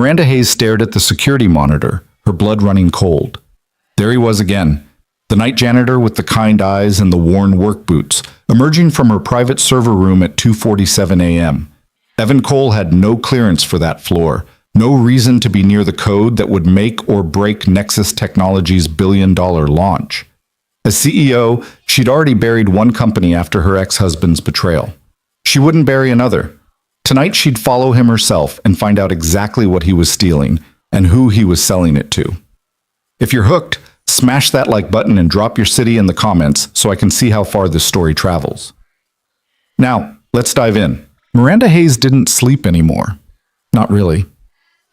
Miranda Hayes stared at the security monitor, her blood running cold. There he was again, the night janitor with the kind eyes and the worn work boots, emerging from her private server room at 2:47 a.m. Evan Cole had no clearance for that floor, no reason to be near the code that would make or break Nexus Technologies' billion-dollar launch. As CEO, she'd already buried one company after her ex-husband's betrayal. She wouldn't bury another. Tonight she'd follow him herself and find out exactly what he was stealing and who he was selling it to. If you're hooked, smash that like button and drop your city in the comments so I can see how far this story travels. Now, let's dive in. Miranda Hayes didn't sleep anymore. Not really.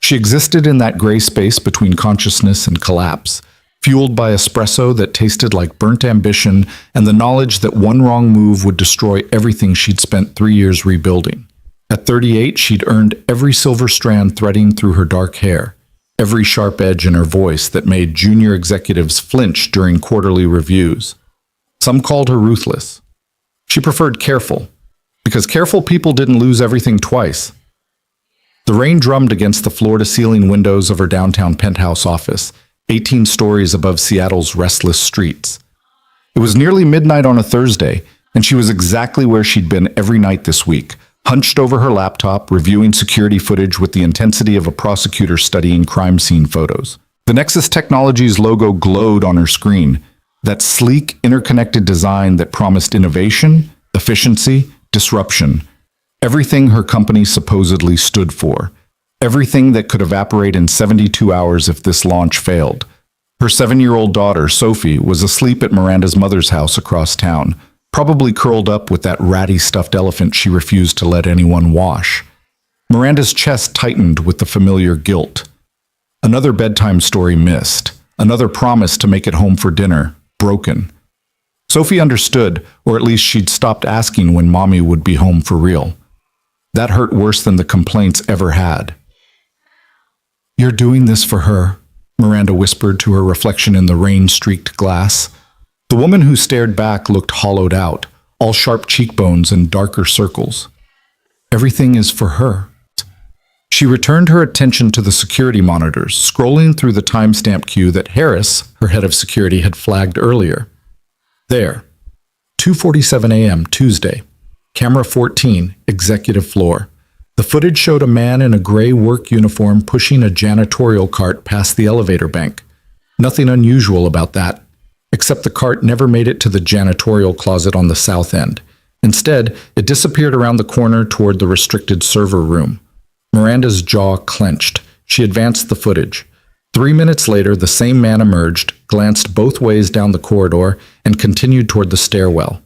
She existed in that gray space between consciousness and collapse, fueled by espresso that tasted like burnt ambition and the knowledge that one wrong move would destroy everything she'd spent 3 years rebuilding. At 38, she'd earned every silver strand threading through her dark hair, every sharp edge in her voice that made junior executives flinch during quarterly reviews. Some called her ruthless. She preferred careful, because careful people didn't lose everything twice. The rain drummed against the floor-to-ceiling windows of her downtown penthouse office, 18 stories above Seattle's restless streets. It was nearly midnight on a Thursday, and she was exactly where she'd been every night this week, hunched over her laptop, reviewing security footage with the intensity of a prosecutor studying crime scene photos. The Nexus Technologies logo glowed on her screen, that sleek, interconnected design that promised innovation, efficiency, disruption. Everything her company supposedly stood for. Everything that could evaporate in 72 hours if this launch failed. Her 7-year-old daughter, Sophie, was asleep at Miranda's mother's house across town, probably curled up with that ratty stuffed elephant she refused to let anyone wash. Miranda's chest tightened with the familiar guilt. Another bedtime story missed. Another promise to make it home for dinner, broken. Sophie understood, or at least she'd stopped asking when Mommy would be home for real. That hurt worse than the complaints ever had. "You're doing this for her," Miranda whispered to her reflection in the rain-streaked glass. The woman who stared back looked hollowed out, all sharp cheekbones and darker circles. "Everything is for her." She returned her attention to the security monitors, scrolling through the timestamp queue that Harris, her head of security, had flagged earlier. There, 2:47 a.m. Tuesday, camera 14, executive floor. The footage showed a man in a gray work uniform pushing a janitorial cart past the elevator bank. Nothing unusual about that, except the cart never made it to the janitorial closet on the south end. Instead, it disappeared around the corner toward the restricted server room. Miranda's jaw clenched. She advanced the footage. 3 minutes later, the same man emerged, glanced both ways down the corridor, and continued toward the stairwell.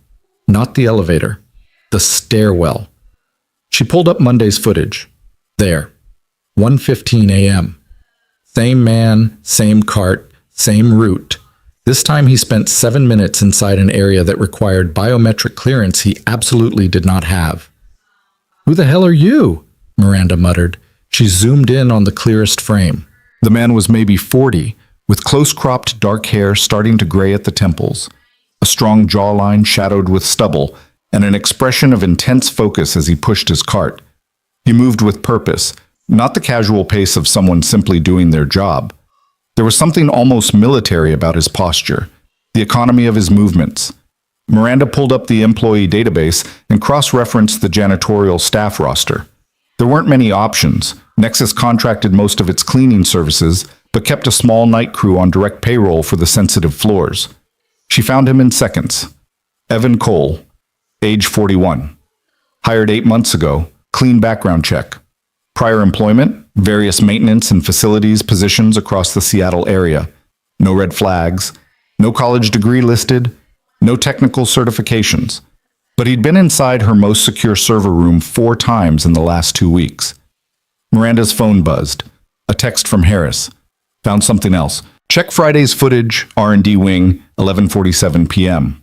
Not the elevator. The stairwell. She pulled up Monday's footage. There. 1:15 a.m. Same man, same cart, same route. This time he spent 7 minutes inside an area that required biometric clearance he absolutely did not have. "Who the hell are you?" Miranda muttered. She zoomed in on the clearest frame. The man was maybe 40, with close-cropped dark hair starting to gray at the temples, a strong jawline shadowed with stubble, and an expression of intense focus as he pushed his cart. He moved with purpose, not the casual pace of someone simply doing their job. There was something almost military about his posture, the economy of his movements. Miranda pulled up the employee database and cross-referenced the janitorial staff roster. There weren't many options. Nexus contracted most of its cleaning services, but kept a small night crew on direct payroll for the sensitive floors. She found him in seconds. Evan Cole, age 41. Hired 8 months ago, clean background check. Prior employment, various maintenance and facilities positions across the Seattle area. No red flags, no college degree listed, no technical certifications. But he'd been inside her most secure server room 4 times in the last 2 weeks. Miranda's phone buzzed. A text from Harris. Found something else. Check Friday's footage, R&D wing, 11:47 p.m.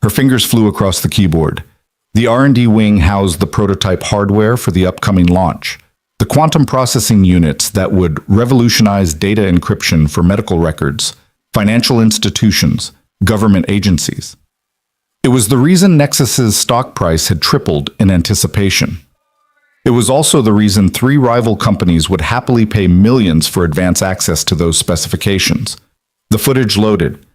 Her fingers flew across the keyboard. The R&D wing housed the prototype hardware for the upcoming launch. The quantum processing units that would revolutionize data encryption for medical records, financial institutions, government agencies. It was the reason Nexus's stock price had tripled in anticipation. It was also the reason 3 rival companies would happily pay millions for advance access to those specifications. The footage loaded.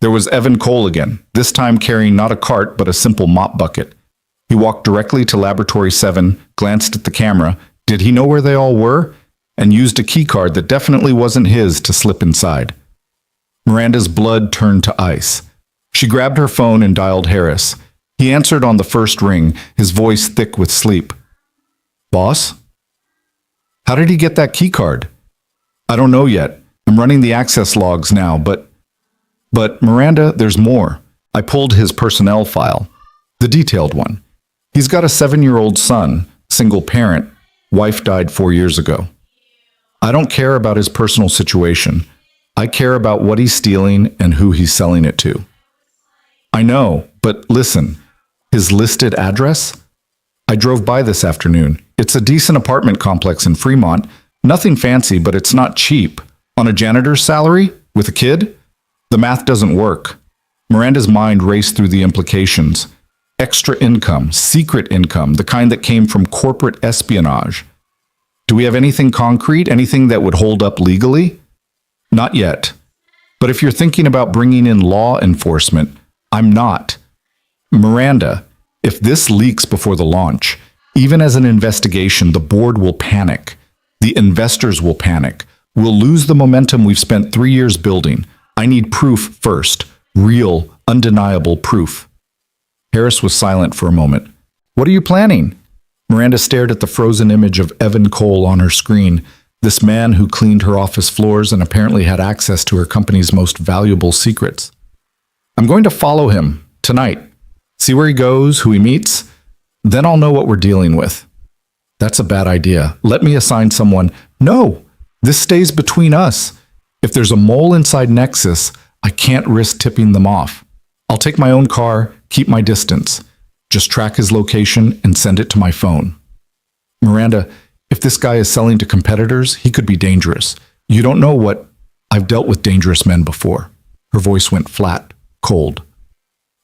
There was Evan Cole again, this time carrying not a cart but a simple mop bucket. He walked directly to Laboratory 7, glanced at the camera. Did he know where they all were? And used a keycard that definitely wasn't his to slip inside. Miranda's blood turned to ice. She grabbed her phone and dialed Harris. He answered on the first ring, his voice thick with sleep. Boss? How did he get that keycard? I don't know yet. I'm running the access logs now, but Miranda, there's more. I pulled his personnel file, the detailed one. He's got a 7-year-old son, single parent. Wife died 4 years ago. I don't care about his personal situation. I care about what he's stealing and who he's selling it to. I know, but listen, his listed address? I drove by this afternoon. It's a decent apartment complex in Fremont. Nothing fancy, but it's not cheap. On a janitor's salary? With a kid? The math doesn't work. Miranda's mind raced through the implications. Extra income, secret income, the kind that came from corporate espionage. Do we have anything concrete, anything that would hold up legally? Not yet. But if you're thinking about bringing in law enforcement, I'm not. Miranda, if this leaks before the launch, even as an investigation, the board will panic. The investors will panic. We'll lose the momentum we've spent 3 years building. I need proof first. Real, undeniable proof. Harris was silent for a moment. What are you planning? Miranda stared at the frozen image of Evan Cole on her screen, this man who cleaned her office floors and apparently had access to her company's most valuable secrets. I'm going to follow him, tonight. See where he goes, who he meets. Then I'll know what we're dealing with. That's a bad idea. Let me assign someone. No, this stays between us. If there's a mole inside Nexus, I can't risk tipping them off. I'll take my own car, keep my distance. Just track his location and send it to my phone. Miranda, if this guy is selling to competitors, he could be dangerous. You don't know what... I've dealt with dangerous men before. Her voice went flat, cold.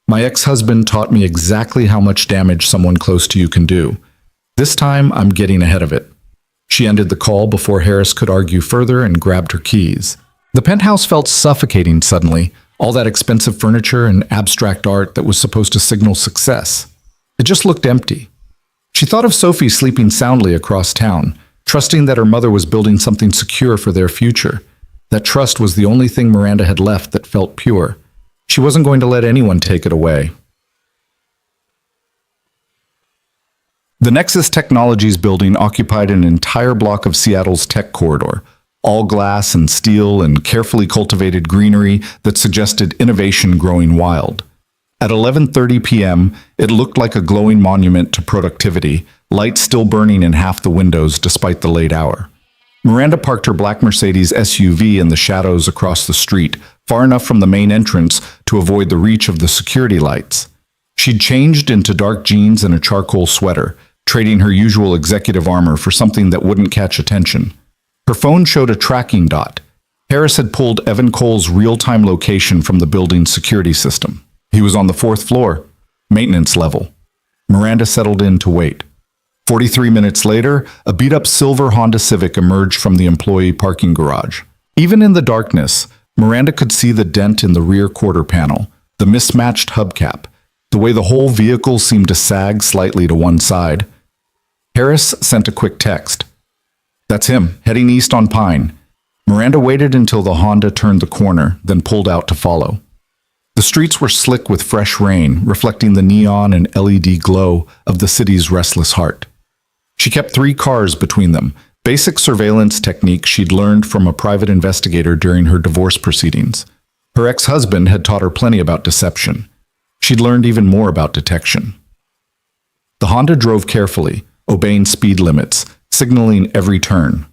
My ex-husband taught me exactly how much damage someone close to you can do. This time, I'm getting ahead of it. She ended the call before Harris could argue further and grabbed her keys. The penthouse felt suffocating suddenly, all that expensive furniture and abstract art that was supposed to signal success. It just looked empty. She thought of Sophie sleeping soundly across town, trusting that her mother was building something secure for their future. That trust was the only thing Miranda had left that felt pure. She wasn't going to let anyone take it away. The Nexus Technologies building occupied an entire block of Seattle's tech corridor, all glass and steel and carefully cultivated greenery that suggested innovation growing wild. At 11:30 p.m., it looked like a glowing monument to productivity, lights still burning in half the windows despite the late hour. Miranda parked her black Mercedes SUV in the shadows across the street, far enough from the main entrance to avoid the reach of the security lights. She'd changed into dark jeans and a charcoal sweater, trading her usual executive armor for something that wouldn't catch attention. Her phone showed a tracking dot. Harris had pulled Evan Cole's real-time location from the building's security system. He was on the 4th floor, maintenance level. Miranda settled in to wait. 43 minutes later, a beat-up silver Honda Civic emerged from the employee parking garage. Even in the darkness, Miranda could see the dent in the rear quarter panel, the mismatched hubcap, the way the whole vehicle seemed to sag slightly to one side. Harris sent a quick text. That's him, heading east on Pine. Miranda waited until the Honda turned the corner, then pulled out to follow. The streets were slick with fresh rain, reflecting the neon and LED glow of the city's restless heart. She kept 3 cars between them, basic surveillance technique she'd learned from a private investigator during her divorce proceedings. Her ex-husband had taught her plenty about deception. She'd learned even more about detection. The Honda drove carefully, obeying speed limits, signaling every turn.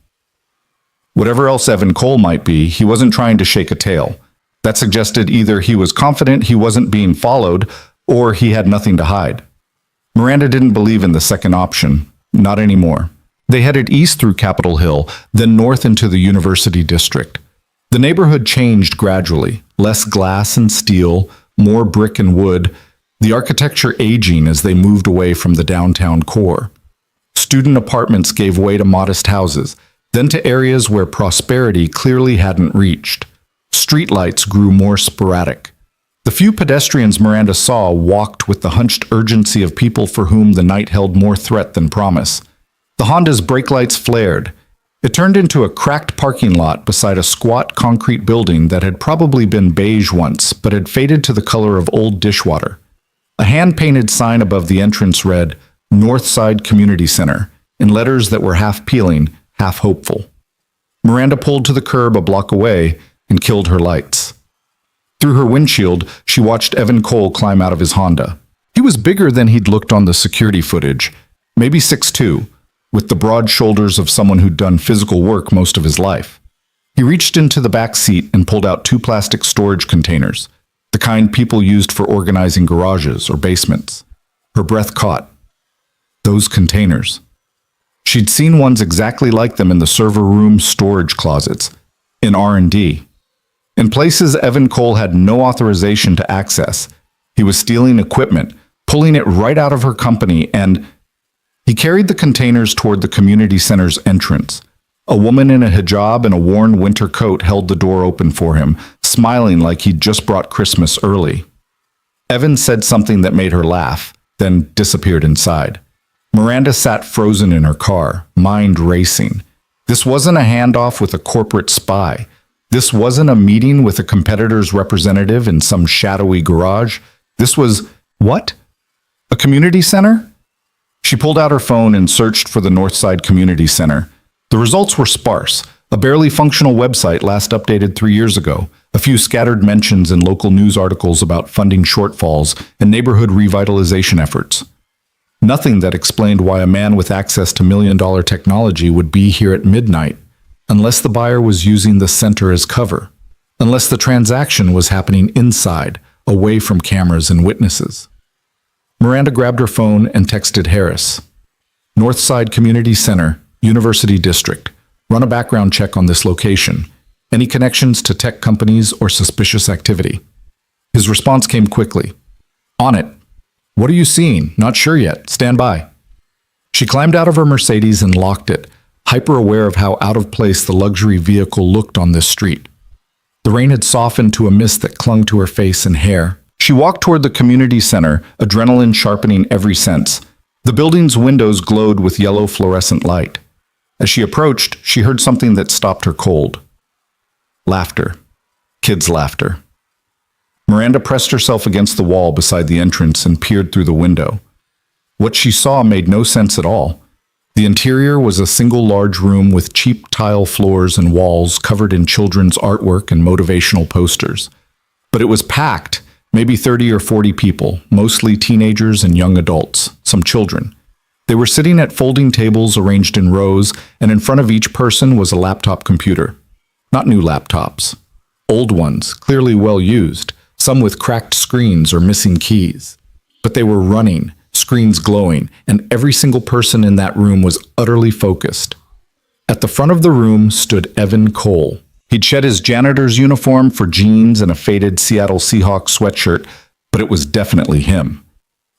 Whatever else Evan Cole might be, he wasn't trying to shake a tail. That suggested either he was confident he wasn't being followed, or he had nothing to hide. Miranda didn't believe in the second option. Not anymore. They headed east through Capitol Hill, then north into the University District. The neighborhood changed gradually, less glass and steel, more brick and wood, the architecture aging as they moved away from the downtown core. Student apartments gave way to modest houses, then to areas where prosperity clearly hadn't reached. Streetlights grew more sporadic. The few pedestrians Miranda saw walked with the hunched urgency of people for whom the night held more threat than promise. The Honda's brake lights flared. It turned into a cracked parking lot beside a squat concrete building that had probably been beige once, but had faded to the color of old dishwater. A hand-painted sign above the entrance read, Northside Community Center, in letters that were half peeling, half hopeful. Miranda pulled to the curb a block away and killed her lights. Through her windshield, she watched Evan Cole climb out of his Honda. He was bigger than he'd looked on the security footage, maybe 6'2", with the broad shoulders of someone who'd done physical work most of his life. He reached into the back seat and pulled out 2 plastic storage containers, the kind people used for organizing garages or basements. Her breath caught. Those containers. She'd seen ones exactly like them in the server room storage closets, in R&D. In places Evan Cole had no authorization to access. He was stealing equipment, pulling it right out of her company, and he carried the containers toward the community center's entrance. A woman in a hijab and a worn winter coat held the door open for him, smiling like he'd just brought Christmas early. Evan said something that made her laugh, then disappeared inside. Miranda sat frozen in her car, mind racing. This wasn't a handoff with a corporate spy. This wasn't a meeting with a competitor's representative in some shadowy garage. This was, what? A community center? She pulled out her phone and searched for the Northside Community Center. The results were sparse. A barely functional website last updated 3 years ago. A few scattered mentions in local news articles about funding shortfalls and neighborhood revitalization efforts. Nothing that explained why a man with access to million-dollar technology would be here at midnight, unless the buyer was using the center as cover, unless the transaction was happening inside, away from cameras and witnesses. Miranda grabbed her phone and texted Harris. Northside Community Center, University District. Run a background check on this location. Any connections to tech companies or suspicious activity? His response came quickly. On it. What are you seeing? Not sure yet. Stand by. She climbed out of her Mercedes and locked it, hyper-aware of how out of place the luxury vehicle looked on this street. The rain had softened to a mist that clung to her face and hair. She walked toward the community center, adrenaline sharpening every sense. The building's windows glowed with yellow fluorescent light. As she approached, she heard something that stopped her cold. Laughter. Kids' laughter. Miranda pressed herself against the wall beside the entrance and peered through the window. What she saw made no sense at all. The interior was a single large room with cheap tile floors and walls covered in children's artwork and motivational posters. But it was packed, maybe 30 or 40 people, mostly teenagers and young adults, some children. They were sitting at folding tables arranged in rows, and in front of each person was a laptop computer. Not new laptops. Old ones, clearly well used, some with cracked screens or missing keys. But they were running, screens glowing, and every single person in that room was utterly focused. At the front of the room stood Evan Cole. He'd shed his janitor's uniform for jeans and a faded Seattle Seahawks sweatshirt, but it was definitely him.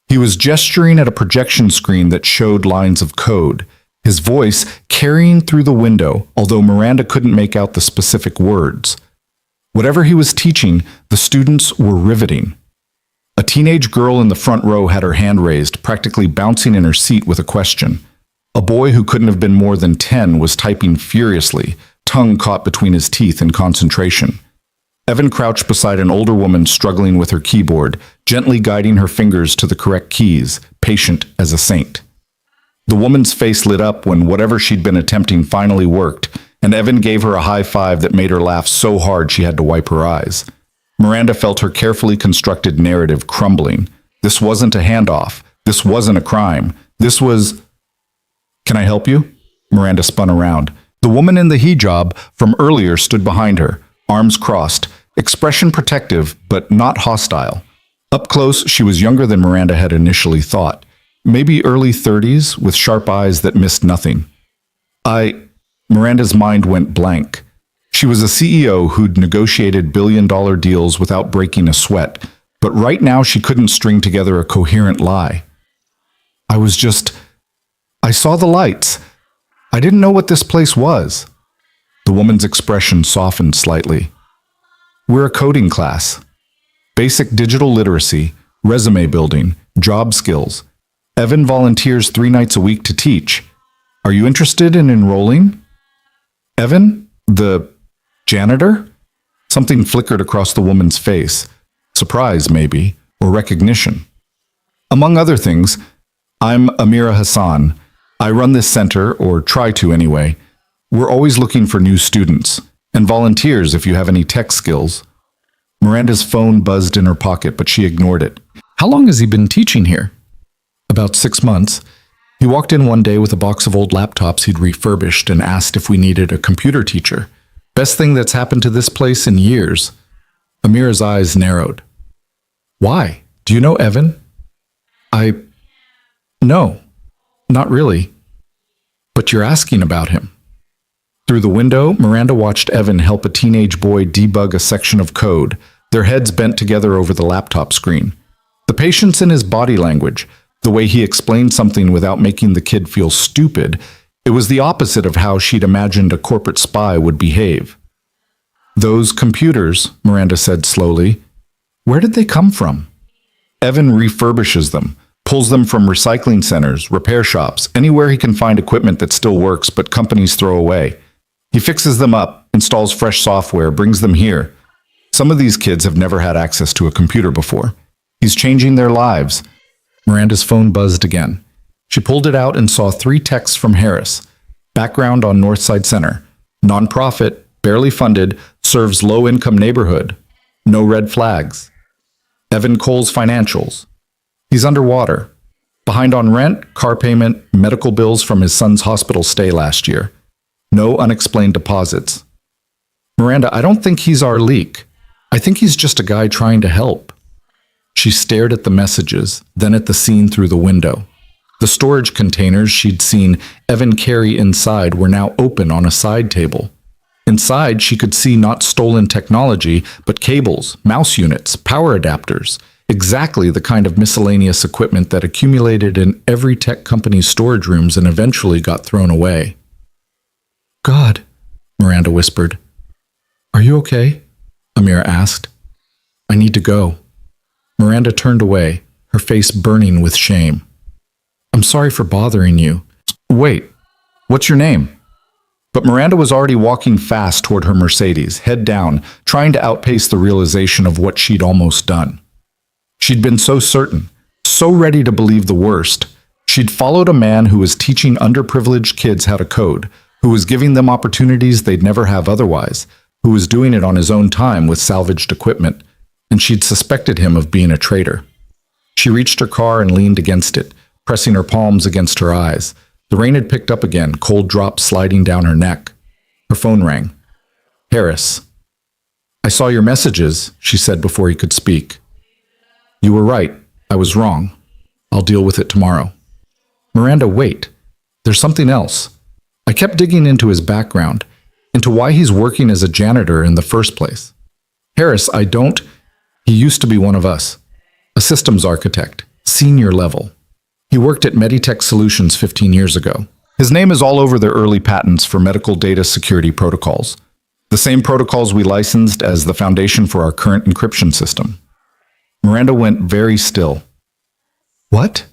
He was gesturing at a projection screen that showed lines of code, his voice carrying through the window, although Miranda couldn't make out the specific words. Whatever he was teaching, the students were riveting. A teenage girl in the front row had her hand raised, practically bouncing in her seat with a question. A boy who couldn't have been more than 10 was typing furiously, tongue caught between his teeth in concentration. Evan crouched beside an older woman struggling with her keyboard, gently guiding her fingers to the correct keys, patient as a saint. The woman's face lit up when whatever she'd been attempting finally worked, and Evan gave her a high five that made her laugh so hard she had to wipe her eyes. Miranda felt her carefully constructed narrative crumbling. This wasn't a handoff. This wasn't a crime. This was... Can I help you? Miranda spun around. The woman in the hijab from earlier stood behind her, arms crossed, expression protective, but not hostile. Up close, she was younger than Miranda had initially thought. Maybe early 30s, with sharp eyes that missed nothing. Miranda's mind went blank. She was a CEO who'd negotiated billion-dollar deals without breaking a sweat, but right now she couldn't string together a coherent lie. I was just... I saw the lights. I didn't know what this place was. The woman's expression softened slightly. We're a coding class. Basic digital literacy, resume building, job skills. Evan volunteers 3 nights a week to teach. Are you interested in enrolling? Evan? The janitor? Something flickered across the woman's face. Surprise, maybe, or recognition. Among other things, I'm Amira Hassan. I run this center, or try to anyway. We're always looking for new students, and volunteers if you have any tech skills. Miranda's phone buzzed in her pocket, but she ignored it. How long has he been teaching here? About 6 months. He walked in one day with a box of old laptops he'd refurbished and asked if we needed a computer teacher. Best thing that's happened to this place in years. Amira's eyes narrowed. Why? Do you know Evan? No, not really. But you're asking about him. Through the window, Miranda watched Evan help a teenage boy debug a section of code, their heads bent together over the laptop screen. The patience in his body language, the way he explained something without making the kid feel stupid, it was the opposite of how she'd imagined a corporate spy would behave. Those computers, Miranda said slowly, where did they come from? Evan refurbishes them, pulls them from recycling centers, repair shops, anywhere he can find equipment that still works but companies throw away. He fixes them up, installs fresh software, brings them here. Some of these kids have never had access to a computer before. He's changing their lives. Miranda's phone buzzed again. She pulled it out and saw 3 texts from Harris. Background on Northside Center. Nonprofit, barely funded, serves low-income neighborhood. No red flags. Evan Cole's financials. He's underwater. Behind on rent, car payment, medical bills from his son's hospital stay last year. No unexplained deposits. Miranda, I don't think he's our leak. I think he's just a guy trying to help. She stared at the messages, then at the scene through the window. The storage containers she'd seen Evan carry inside were now open on a side table. Inside, she could see not stolen technology, but cables, mouse units, power adapters, exactly the kind of miscellaneous equipment that accumulated in every tech company's storage rooms and eventually got thrown away. God, Miranda whispered. Are you okay? Amira asked. I need to go. Miranda turned away, her face burning with shame. I'm sorry for bothering you. Wait, what's your name? But Miranda was already walking fast toward her Mercedes, head down, trying to outpace the realization of what she'd almost done. She'd been so certain, so ready to believe the worst. She'd followed a man who was teaching underprivileged kids how to code, who was giving them opportunities they'd never have otherwise, who was doing it on his own time with salvaged equipment, and she'd suspected him of being a traitor. She reached her car and leaned against it, pressing her palms against her eyes. The rain had picked up again, cold drops sliding down her neck. Her phone rang. Harris. I saw your messages, she said before he could speak. You were right. I was wrong. I'll deal with it tomorrow. Miranda, wait. There's something else. I kept digging into his background, into why he's working as a janitor in the first place. Harris, He used to be one of us. A systems architect, senior level. He worked at Meditech Solutions 15 years ago. His name is all over their early patents for medical data security protocols. The same protocols we licensed as the foundation for our current encryption system. Miranda went very still. What?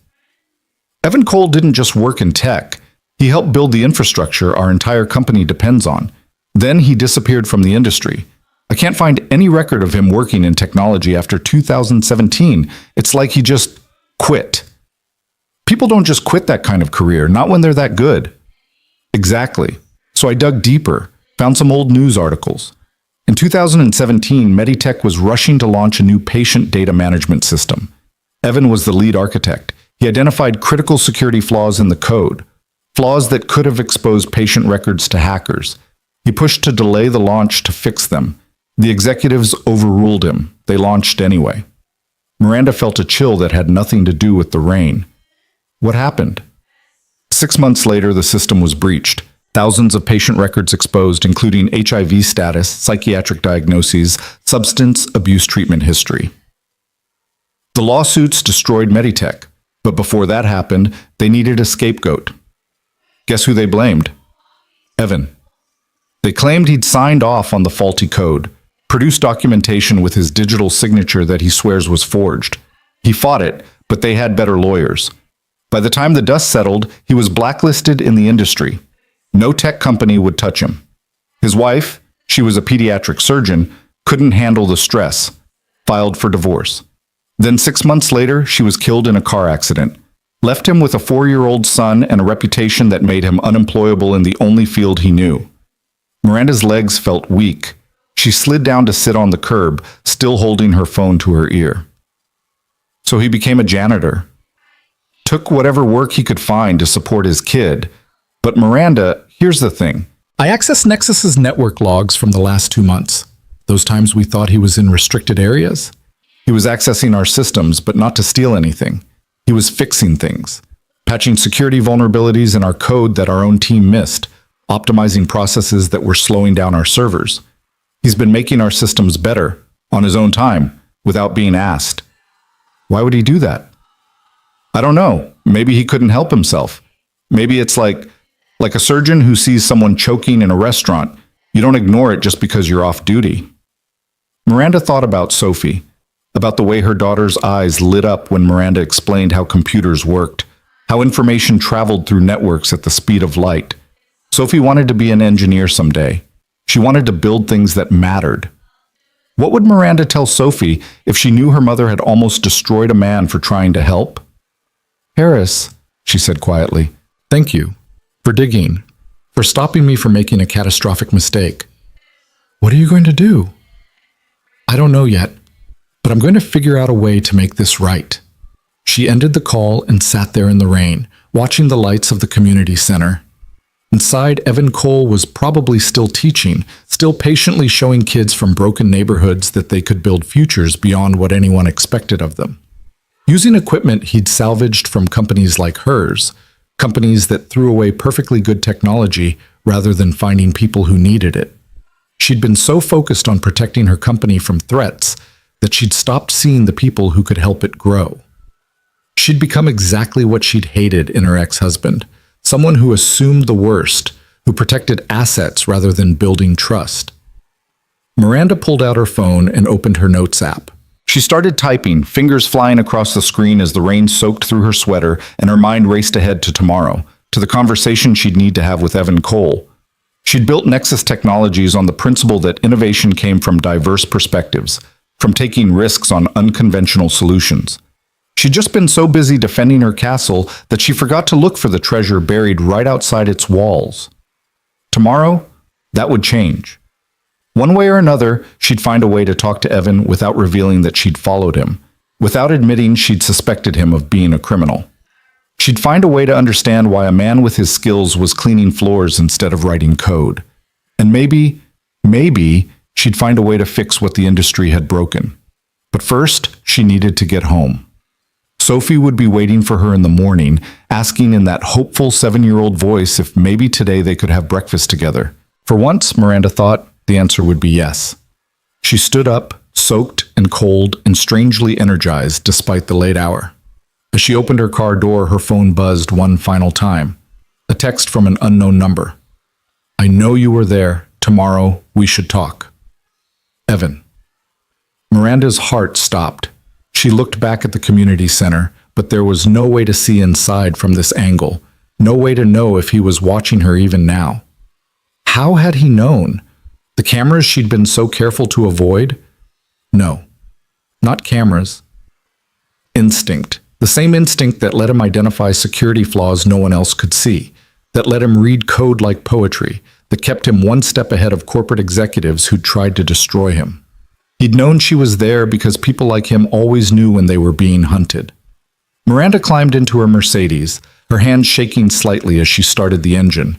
Evan Cole didn't just work in tech. He helped build the infrastructure our entire company depends on. Then he disappeared from the industry. I can't find any record of him working in technology after 2017. It's like he just quit. People don't just quit that kind of career, not when they're that good. Exactly. So I dug deeper, found some old news articles. In 2017, Meditech was rushing to launch a new patient data management system. Evan was the lead architect. He identified critical security flaws in the code, flaws that could have exposed patient records to hackers. He pushed to delay the launch to fix them. The executives overruled him. They launched anyway. Miranda felt a chill that had nothing to do with the rain. What happened? 6 months later, the system was breached. Thousands of patient records exposed, including HIV status, psychiatric diagnoses, substance abuse treatment history. The lawsuits destroyed Meditech, but before that happened, they needed a scapegoat. Guess who they blamed? Evan. They claimed he'd signed off on the faulty code, produced documentation with his digital signature that he swears was forged. He fought it, but they had better lawyers. By the time the dust settled, he was blacklisted in the industry. No tech company would touch him. His wife, she was a pediatric surgeon, couldn't handle the stress, filed for divorce. Then 6 months later, she was killed in a car accident, left him with a 4-year-old son and a reputation that made him unemployable in the only field he knew. Miranda's legs felt weak. She slid down to sit on the curb, still holding her phone to her ear. So he became a janitor. Took whatever work he could find to support his kid. But Miranda, here's the thing. I accessed Nexus's network logs from the last 2 months. Those times we thought he was in restricted areas. He was accessing our systems, but not to steal anything. He was fixing things, patching security vulnerabilities in our code that our own team missed, optimizing processes that were slowing down our servers. He's been making our systems better, on his own time, without being asked. Why would he do that? I don't know. Maybe he couldn't help himself. Maybe it's like a surgeon who sees someone choking in a restaurant. You don't ignore it just because you're off duty. Miranda thought about Sophie, about the way her daughter's eyes lit up when Miranda explained how computers worked, how information traveled through networks at the speed of light. Sophie wanted to be an engineer someday. She wanted to build things that mattered. What would Miranda tell Sophie if she knew her mother had almost destroyed a man for trying to help? Harris, she said quietly, thank you for digging, for stopping me from making a catastrophic mistake. What are you going to do? I don't know yet, but I'm going to figure out a way to make this right. She ended the call and sat there in the rain, watching the lights of the community center. Inside, Evan Cole was probably still teaching, still patiently showing kids from broken neighborhoods that they could build futures beyond what anyone expected of them. Using equipment he'd salvaged from companies like hers, companies that threw away perfectly good technology rather than finding people who needed it. She'd been so focused on protecting her company from threats that she'd stopped seeing the people who could help it grow. She'd become exactly what she'd hated in her ex-husband, someone who assumed the worst, who protected assets rather than building trust. Miranda pulled out her phone and opened her notes app. She started typing, fingers flying across the screen as the rain soaked through her sweater, and her mind raced ahead to tomorrow, to the conversation she'd need to have with Evan Cole. She'd built Nexus Technologies on the principle that innovation came from diverse perspectives, from taking risks on unconventional solutions. She'd just been so busy defending her castle that she forgot to look for the treasure buried right outside its walls. Tomorrow, that would change. One way or another, she'd find a way to talk to Evan without revealing that she'd followed him, without admitting she'd suspected him of being a criminal. She'd find a way to understand why a man with his skills was cleaning floors instead of writing code. And maybe she'd find a way to fix what the industry had broken. But first, she needed to get home. Sophie would be waiting for her in the morning, asking in that hopeful 7-year-old voice if maybe today they could have breakfast together. For once, Miranda thought, the answer would be yes. She stood up, soaked and cold and strangely energized despite the late hour. As she opened her car door, her phone buzzed one final time. A text from an unknown number. I know you were there. Tomorrow, we should talk. Evan. Miranda's heart stopped. She looked back at the community center, but there was no way to see inside from this angle, no way to know if he was watching her even now. How had he known? The cameras she'd been so careful to avoid? No, not cameras. Instinct. The same instinct that let him identify security flaws no one else could see, that let him read code like poetry, that kept him one step ahead of corporate executives who'd tried to destroy him. He'd known she was there because people like him always knew when they were being hunted. Miranda climbed into her Mercedes, her hands shaking slightly as she started the engine.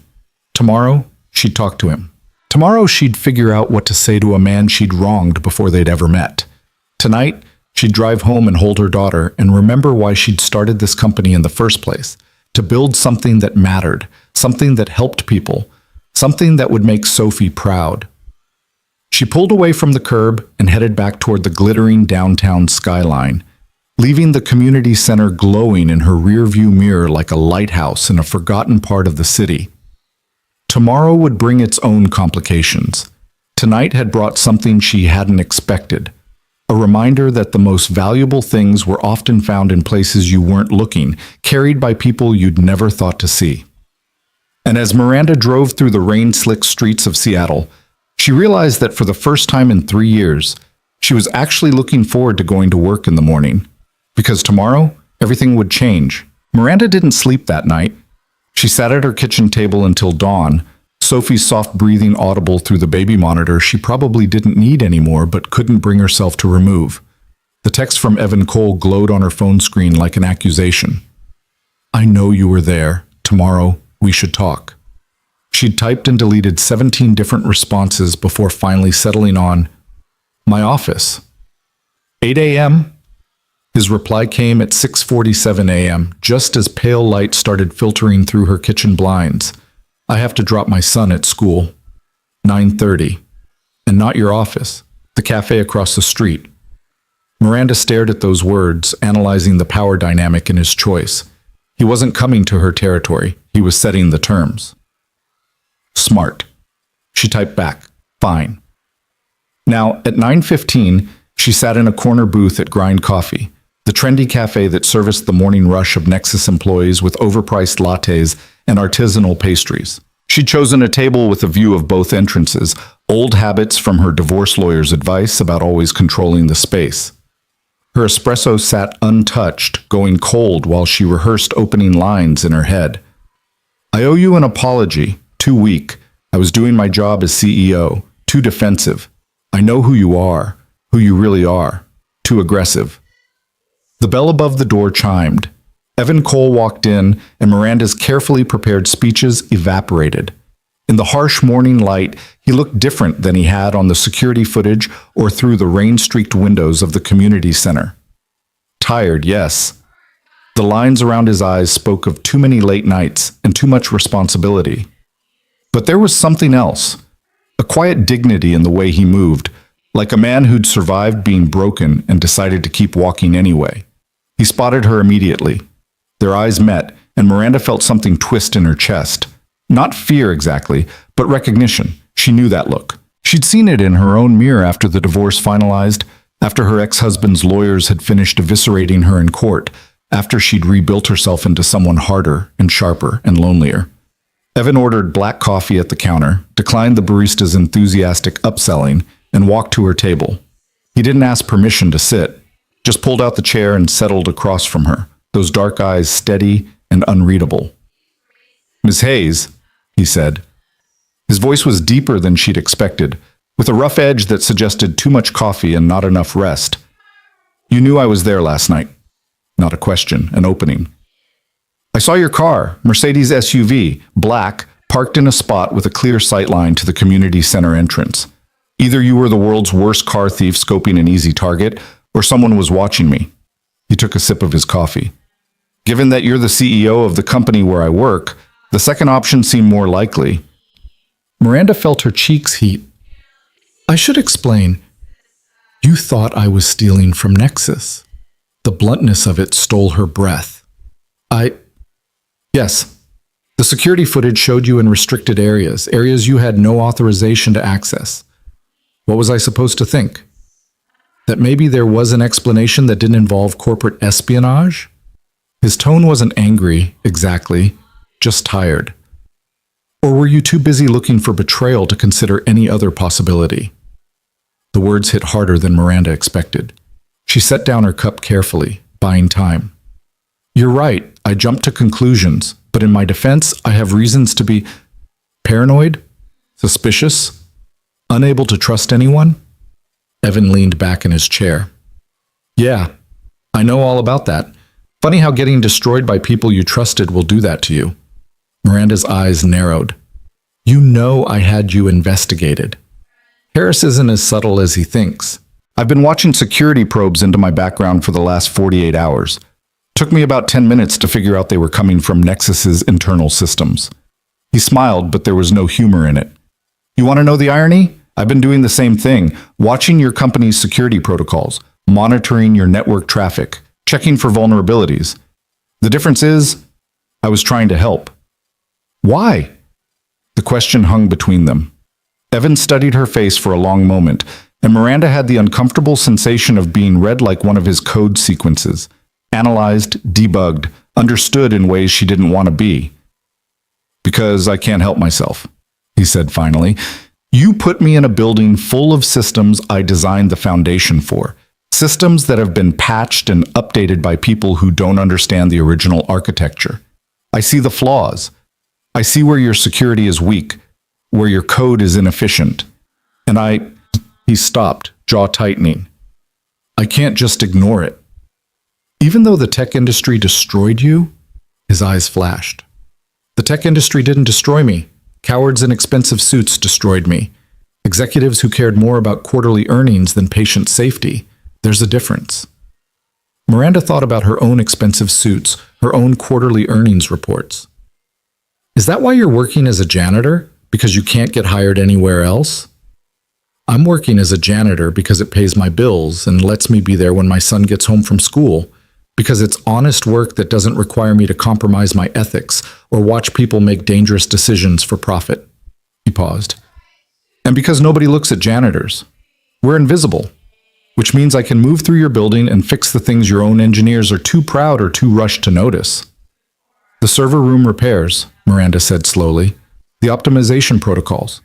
Tomorrow, she'd talk to him. Tomorrow, she'd figure out what to say to a man she'd wronged before they'd ever met. Tonight, she'd drive home and hold her daughter and remember why she'd started this company in the first place, to build something that mattered, something that helped people, something that would make Sophie proud. She pulled away from the curb and headed back toward the glittering downtown skyline. leaving the community center glowing in her rearview mirror like a lighthouse in a forgotten part of the city. Tomorrow would bring its own complications. Tonight had brought something she hadn't expected. A reminder that the most valuable things were often found in places you weren't looking, carried by people you'd never thought to see. And as Miranda drove through the rain-slicked streets of Seattle, she realized that for the first time in 3 years, she was actually looking forward to going to work in the morning. Because tomorrow, everything would change. Miranda didn't sleep that night. She sat at her kitchen table until dawn, Sophie's soft breathing audible through the baby monitor she probably didn't need anymore but couldn't bring herself to remove. The text from Evan Cole glowed on her phone screen like an accusation. "I know you were there. Tomorrow, we should talk." She'd typed and deleted 17 different responses before finally settling on, "My office." 8 a.m.? His reply came at 6:47 a.m., just as pale light started filtering through her kitchen blinds. "I have to drop my son at school." 9:30. "And not your office. The cafe across the street." Miranda stared at those words, analyzing the power dynamic in his choice. He wasn't coming to her territory. He was setting the terms. "Smart." She typed back, "Fine." Now, at 9:15, she sat in a corner booth at Grind Coffee, the trendy cafe that serviced the morning rush of Nexus employees with overpriced lattes and artisanal pastries. She'd chosen a table with a view of both entrances, old habits from her divorce lawyer's advice about always controlling the space. Her espresso sat untouched, going cold while she rehearsed opening lines in her head. "I owe you an apology. Too weak. I was doing my job as CEO. Too defensive. I know who you are, who you really are. Too aggressive." The bell above the door chimed. Evan Cole walked in, and Miranda's carefully prepared speeches evaporated. In the harsh morning light, he looked different than he had on the security footage or through the rain-streaked windows of the community center. Tired, yes. The lines around his eyes spoke of too many late nights and too much responsibility. But there was something else, a quiet dignity in the way he moved, like a man who'd survived being broken and decided to keep walking anyway. He spotted her immediately. Their eyes met, and Miranda felt something twist in her chest. Not fear exactly, but recognition. She knew that look. She'd seen it in her own mirror after the divorce finalized, after her ex-husband's lawyers had finished eviscerating her in court, after she'd rebuilt herself into someone harder and sharper and lonelier. Evan ordered black coffee at the counter, declined the barista's enthusiastic upselling, and walked to her table. He didn't ask permission to sit, just pulled out the chair and settled across from her, those dark eyes steady and unreadable. "Miss Hayes," he said. His voice was deeper than she'd expected, with a rough edge that suggested too much coffee and not enough rest. "You knew I was there last night." Not a question, an opening. "I saw your car, Mercedes SUV, black, parked in a spot with a clear sightline to the community center entrance. Either you were the world's worst car thief scoping an easy target, or someone was watching me." He took a sip of his coffee. "Given that you're the CEO of the company where I work, the second option seemed more likely." Miranda felt her cheeks heat. "I should explain. You thought I was stealing from Nexus." The bluntness of it stole her breath. Yes. The security footage showed you in restricted areas, areas you had no authorization to access. What was I supposed to think? That maybe there was an explanation that didn't involve corporate espionage?" His tone wasn't angry, exactly, just tired. "Or were you too busy looking for betrayal to consider any other possibility?" The words hit harder than Miranda expected. She set down her cup carefully, buying time. "You're right, I jumped to conclusions, but in my defense, I have reasons to be paranoid, suspicious, unable to trust anyone." Evan leaned back in his chair. "Yeah, I know all about that. Funny how getting destroyed by people you trusted will do that to you." Miranda's eyes narrowed. "You know I had you investigated. Harris isn't as subtle as he thinks. I've been watching security probes into my background for the last 48 hours. Took me about 10 minutes to figure out they were coming from Nexus's internal systems." He smiled, but there was no humor in it. "You want to know the irony? I've been doing the same thing, watching your company's security protocols, monitoring your network traffic, checking for vulnerabilities. The difference is, I was trying to help. Why? The question hung between them. Evan studied her face for a long moment, and Miranda had the uncomfortable sensation of being read like one of his code sequences, analyzed, debugged, understood in ways she didn't want to be. Because I can't help myself, he said finally. You put me in a building full of systems I designed the foundation for. Systems that have been patched and updated by people who don't understand the original architecture. I see the flaws. I see where your security is weak, where your code is inefficient. And he stopped, jaw tightening. I can't just ignore it. Even though the tech industry destroyed you, his eyes flashed. The tech industry didn't destroy me. Cowards in expensive suits destroyed me. Executives who cared more about quarterly earnings than patient safety. There's a difference. Miranda thought about her own expensive suits, her own quarterly earnings reports. Is that why you're working as a janitor? Because you can't get hired anywhere else? I'm working as a janitor because it pays my bills and lets me be there when my son gets home from school, because it's honest work that doesn't require me to compromise my ethics or watch people make dangerous decisions for profit. He paused. And because nobody looks at janitors. We're invisible, which means I can move through your building and fix the things your own engineers are too proud or too rushed to notice. The server room repairs, Miranda said slowly. The optimization protocols.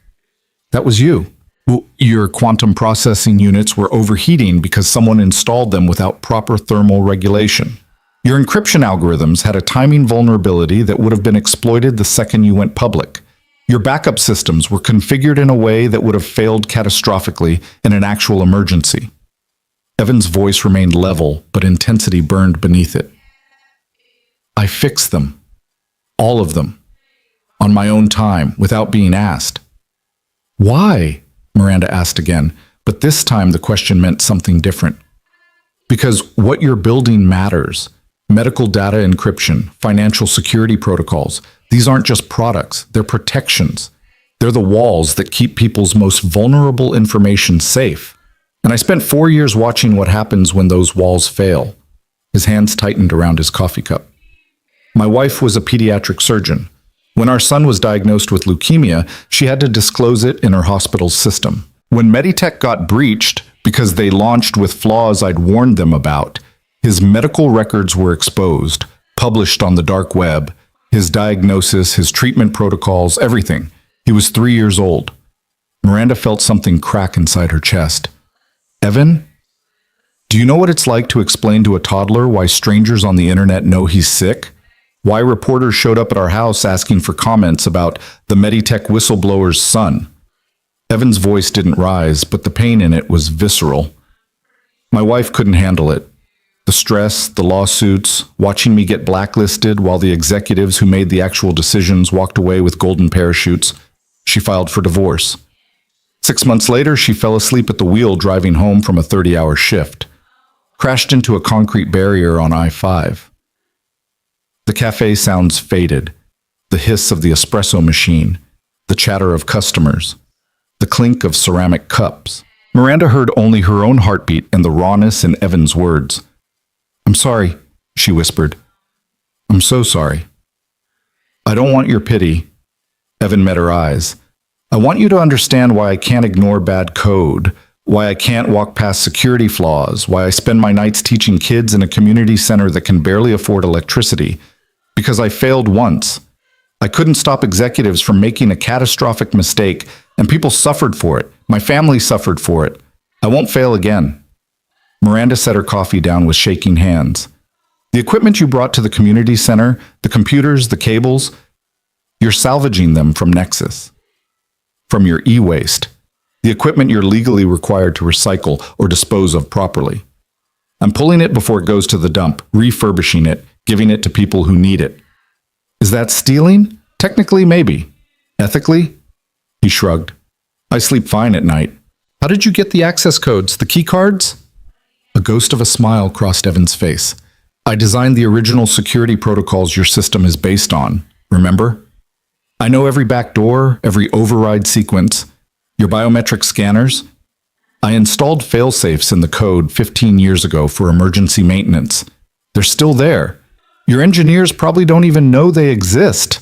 That was you. Well, your quantum processing units were overheating because someone installed them without proper thermal regulation. Your encryption algorithms had a timing vulnerability that would have been exploited the second you went public. Your backup systems were configured in a way that would have failed catastrophically in an actual emergency. Evan's voice remained level, but intensity burned beneath it. I fixed them. All of them. On my own time, without being asked. Why? Miranda asked again, but this time the question meant something different. Because what you're building matters. Medical data encryption, financial security protocols, these aren't just products, they're protections. They're the walls that keep people's most vulnerable information safe. And I spent 4 years watching what happens when those walls fail. His hands tightened around his coffee cup. My wife was a pediatric surgeon. When our son was diagnosed with leukemia, she had to disclose it in her hospital's system. When Meditech got breached because they launched with flaws I'd warned them about, his medical records were exposed, published on the dark web, his diagnosis, his treatment protocols, everything. He was 3 years old. Miranda felt something crack inside her chest. Evan, do you know what it's like to explain to a toddler why strangers on the internet know he's sick? Why reporters showed up at our house asking for comments about the Meditech whistleblower's son? Evan's voice didn't rise, but the pain in it was visceral. My wife couldn't handle it. The stress, the lawsuits, watching me get blacklisted while the executives who made the actual decisions walked away with golden parachutes. She filed for divorce. 6 months later, she fell asleep at the wheel driving home from a 30-hour shift. Crashed into a concrete barrier on I-5. The cafe sounds faded. The hiss of the espresso machine. The chatter of customers. The clink of ceramic cups. Miranda heard only her own heartbeat and the rawness in Evan's words. I'm sorry, she whispered. I'm so sorry. I don't want your pity. Evan met her eyes. I want you to understand why I can't ignore bad code, why I can't walk past security flaws, why I spend my nights teaching kids in a community center that can barely afford electricity. Because I failed once. I couldn't stop executives from making a catastrophic mistake, and people suffered for it. My family suffered for it. I won't fail again. Miranda set her coffee down with shaking hands. The equipment you brought to the community center, the computers, the cables, you're salvaging them from Nexus. From your e-waste, the equipment you're legally required to recycle or dispose of properly. I'm pulling it before it goes to the dump, refurbishing it, giving it to people who need it. Is that stealing? Technically, maybe. Ethically? He shrugged. I sleep fine at night. How did you get the access codes, the key cards? A ghost of a smile crossed Evan's face. I designed the original security protocols your system is based on, remember? I know every backdoor, every override sequence, your biometric scanners. I installed failsafes in the code 15 years ago for emergency maintenance. They're still there. Your engineers probably don't even know they exist.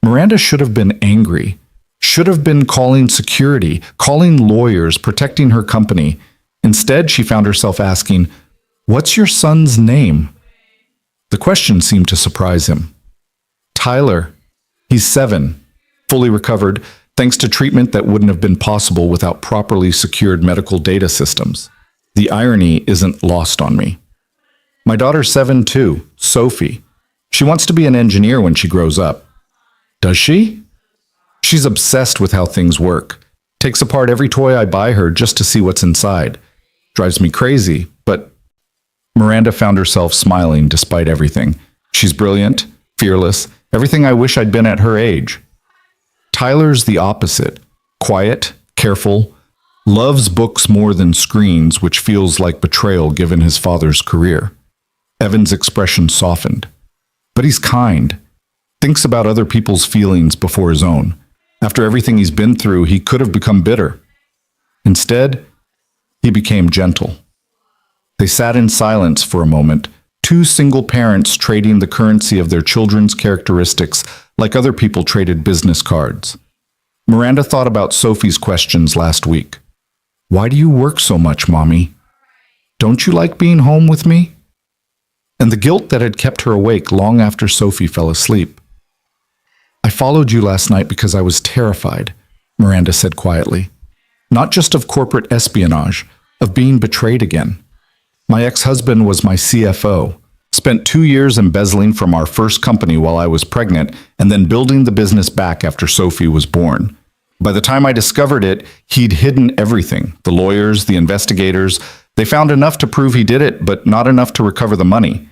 Miranda should have been angry, should have been calling security, calling lawyers, protecting her company. Instead, she found herself asking, "What's your son's name?" The question seemed to surprise him. Tyler. He's 7, fully recovered, thanks to treatment that wouldn't have been possible without properly secured medical data systems. The irony isn't lost on me. My daughter's 7 too, Sophie. She wants to be an engineer when she grows up. Does she? She's obsessed with how things work. Takes apart every toy I buy her just to see what's inside. Drives me crazy, but Miranda found herself smiling despite everything. She's brilliant, fearless, everything I wish I'd been at her age. Tyler's the opposite. Quiet, careful, loves books more than screens, which feels like betrayal given his father's career. Evan's expression softened. But he's kind. Thinks about other people's feelings before his own. After everything he's been through, he could have become bitter. Instead, he became gentle. They sat in silence for a moment, two single parents trading the currency of their children's characteristics like other people traded business cards. Miranda thought about Sophie's questions last week. Why do you work so much, Mommy? Don't you like being home with me? And the guilt that had kept her awake long after Sophie fell asleep. I followed you last night because I was terrified, Miranda said quietly. Not just of corporate espionage, of being betrayed again. My ex-husband was my CFO, spent 2 years embezzling from our first company while I was pregnant, and then building the business back after Sophie was born. By the time I discovered it, he'd hidden everything. The lawyers, the investigators, they found enough to prove he did it, but not enough to recover the money.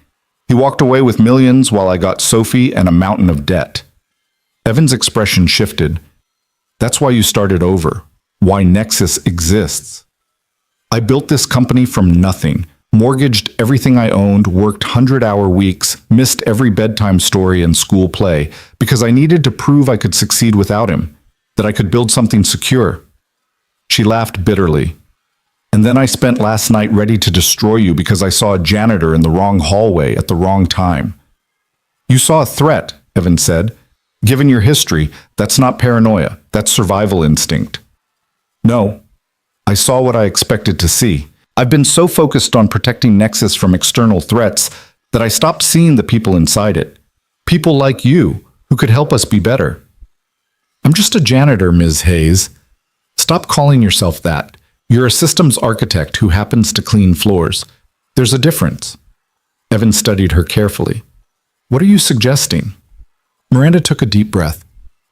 He walked away with millions while I got Sophie and a mountain of debt. Evan's expression shifted. That's why you started over. Why Nexus exists. I built this company from nothing. Mortgaged everything I owned, worked 100-hour weeks, missed every bedtime story and school play, because I needed to prove I could succeed without him, that I could build something secure. She laughed bitterly. And then I spent last night ready to destroy you because I saw a janitor in the wrong hallway at the wrong time. You saw a threat, Evan said. Given your history, that's not paranoia, that's survival instinct. No, I saw what I expected to see. I've been so focused on protecting Nexus from external threats that I stopped seeing the people inside it. People like you, who could help us be better. I'm just a janitor, Ms. Hayes. Stop calling yourself that. You're a systems architect who happens to clean floors. There's a difference. Evan studied her carefully. What are you suggesting? Miranda took a deep breath.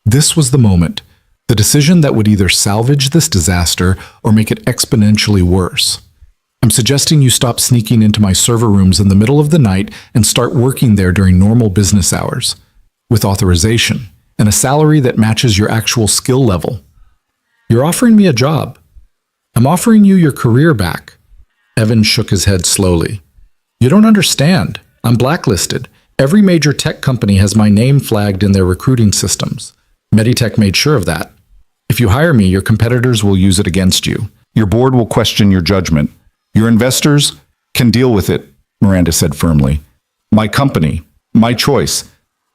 This was the moment, the decision that would either salvage this disaster or make it exponentially worse. I'm suggesting you stop sneaking into my server rooms in the middle of the night and start working there during normal business hours, with authorization and a salary that matches your actual skill level. You're offering me a job. I'm offering you your career back. Evan shook his head slowly. You don't understand. I'm blacklisted. Every major tech company has my name flagged in their recruiting systems. Meditech made sure of that. If you hire me, your competitors will use it against you. Your board will question your judgment. Your investors can deal with it, Miranda said firmly. My company, my choice.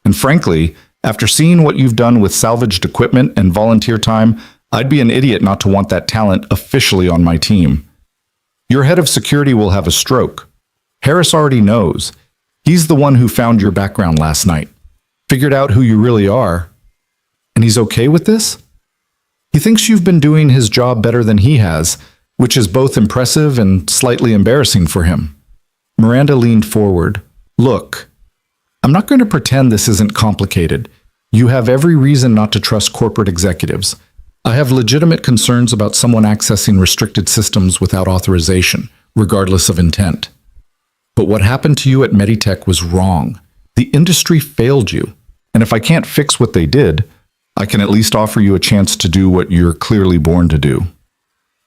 And frankly, after seeing what you've done with salvaged equipment and volunteer time, I'd be an idiot not to want that talent officially on my team. Your head of security will have a stroke. Harris already knows. He's the one who found your background last night, figured out who you really are. And he's okay with this? He thinks you've been doing his job better than he has, which is both impressive and slightly embarrassing for him. Miranda leaned forward. Look, I'm not going to pretend this isn't complicated. You have every reason not to trust corporate executives. I have legitimate concerns about someone accessing restricted systems without authorization, regardless of intent. But what happened to you at Meditech was wrong. The industry failed you. And if I can't fix what they did, I can at least offer you a chance to do what you're clearly born to do.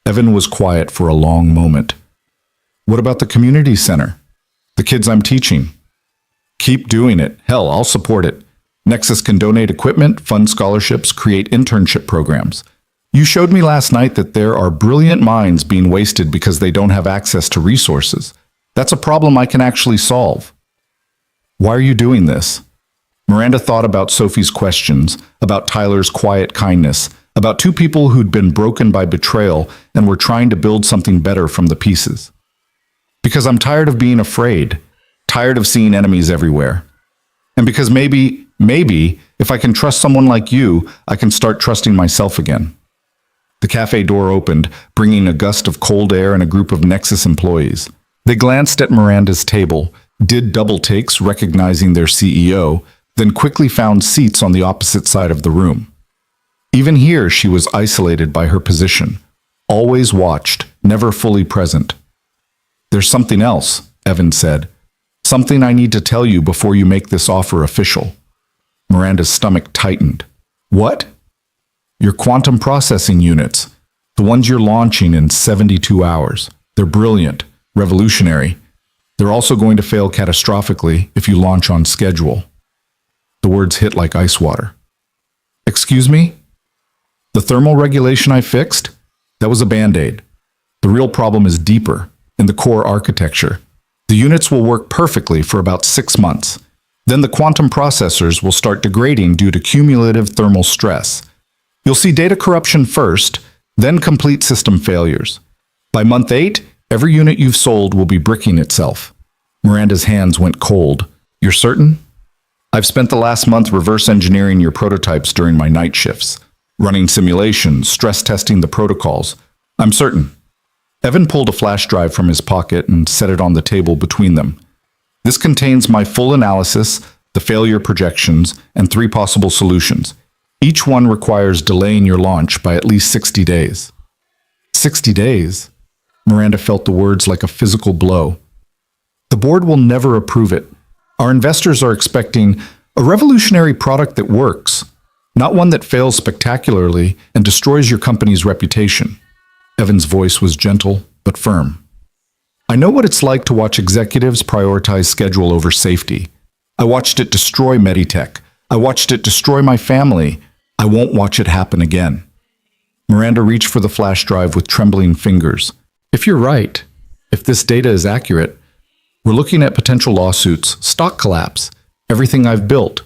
Evan was quiet for a long moment. What about the community center? The kids I'm teaching? Keep doing it. Hell, I'll support it. Nexus can donate equipment, fund scholarships, create internship programs. You showed me last night that there are brilliant minds being wasted because they don't have access to resources. That's a problem I can actually solve. Why are you doing this? Miranda thought about Sophie's questions, about Tyler's quiet kindness, about two people who'd been broken by betrayal and were trying to build something better from the pieces. Because I'm tired of being afraid, tired of seeing enemies everywhere. And because maybe, if I can trust someone like you, I can start trusting myself again. The cafe door opened, bringing a gust of cold air and a group of Nexus employees. They glanced at Miranda's table, did double takes recognizing their CEO, then quickly found seats on the opposite side of the room. Even here, she was isolated by her position, always watched, never fully present. There's something else, Evan said. Something I need to tell you before you make this offer official. Miranda's stomach tightened. What? Your quantum processing units, the ones you're launching in 72 hours. They're brilliant, revolutionary. They're also going to fail catastrophically if you launch on schedule. The words hit like ice water. Excuse me? The thermal regulation I fixed? That was a band-aid. The real problem is deeper, in the core architecture. The units will work perfectly for about 6 months. Then the quantum processors will start degrading due to cumulative thermal stress. You'll see data corruption first, then complete system failures. By month 8, every unit you've sold will be bricking itself. Miranda's hands went cold. You're certain? I've spent the last month reverse engineering your prototypes during my night shifts, running simulations, stress testing the protocols. I'm certain. Evan pulled a flash drive from his pocket and set it on the table between them. This contains my full analysis, the failure projections, and 3 possible solutions. Each one requires delaying your launch by at least 60 days. 60 days? Miranda felt the words like a physical blow. The board will never approve it. Our investors are expecting a revolutionary product that works, not one that fails spectacularly and destroys your company's reputation. Evan's voice was gentle but firm. I know what it's like to watch executives prioritize schedule over safety. I watched it destroy Meditech. I watched it destroy my family. I won't watch it happen again. Miranda reached for the flash drive with trembling fingers. If you're right, if this data is accurate, we're looking at potential lawsuits, stock collapse, everything I've built.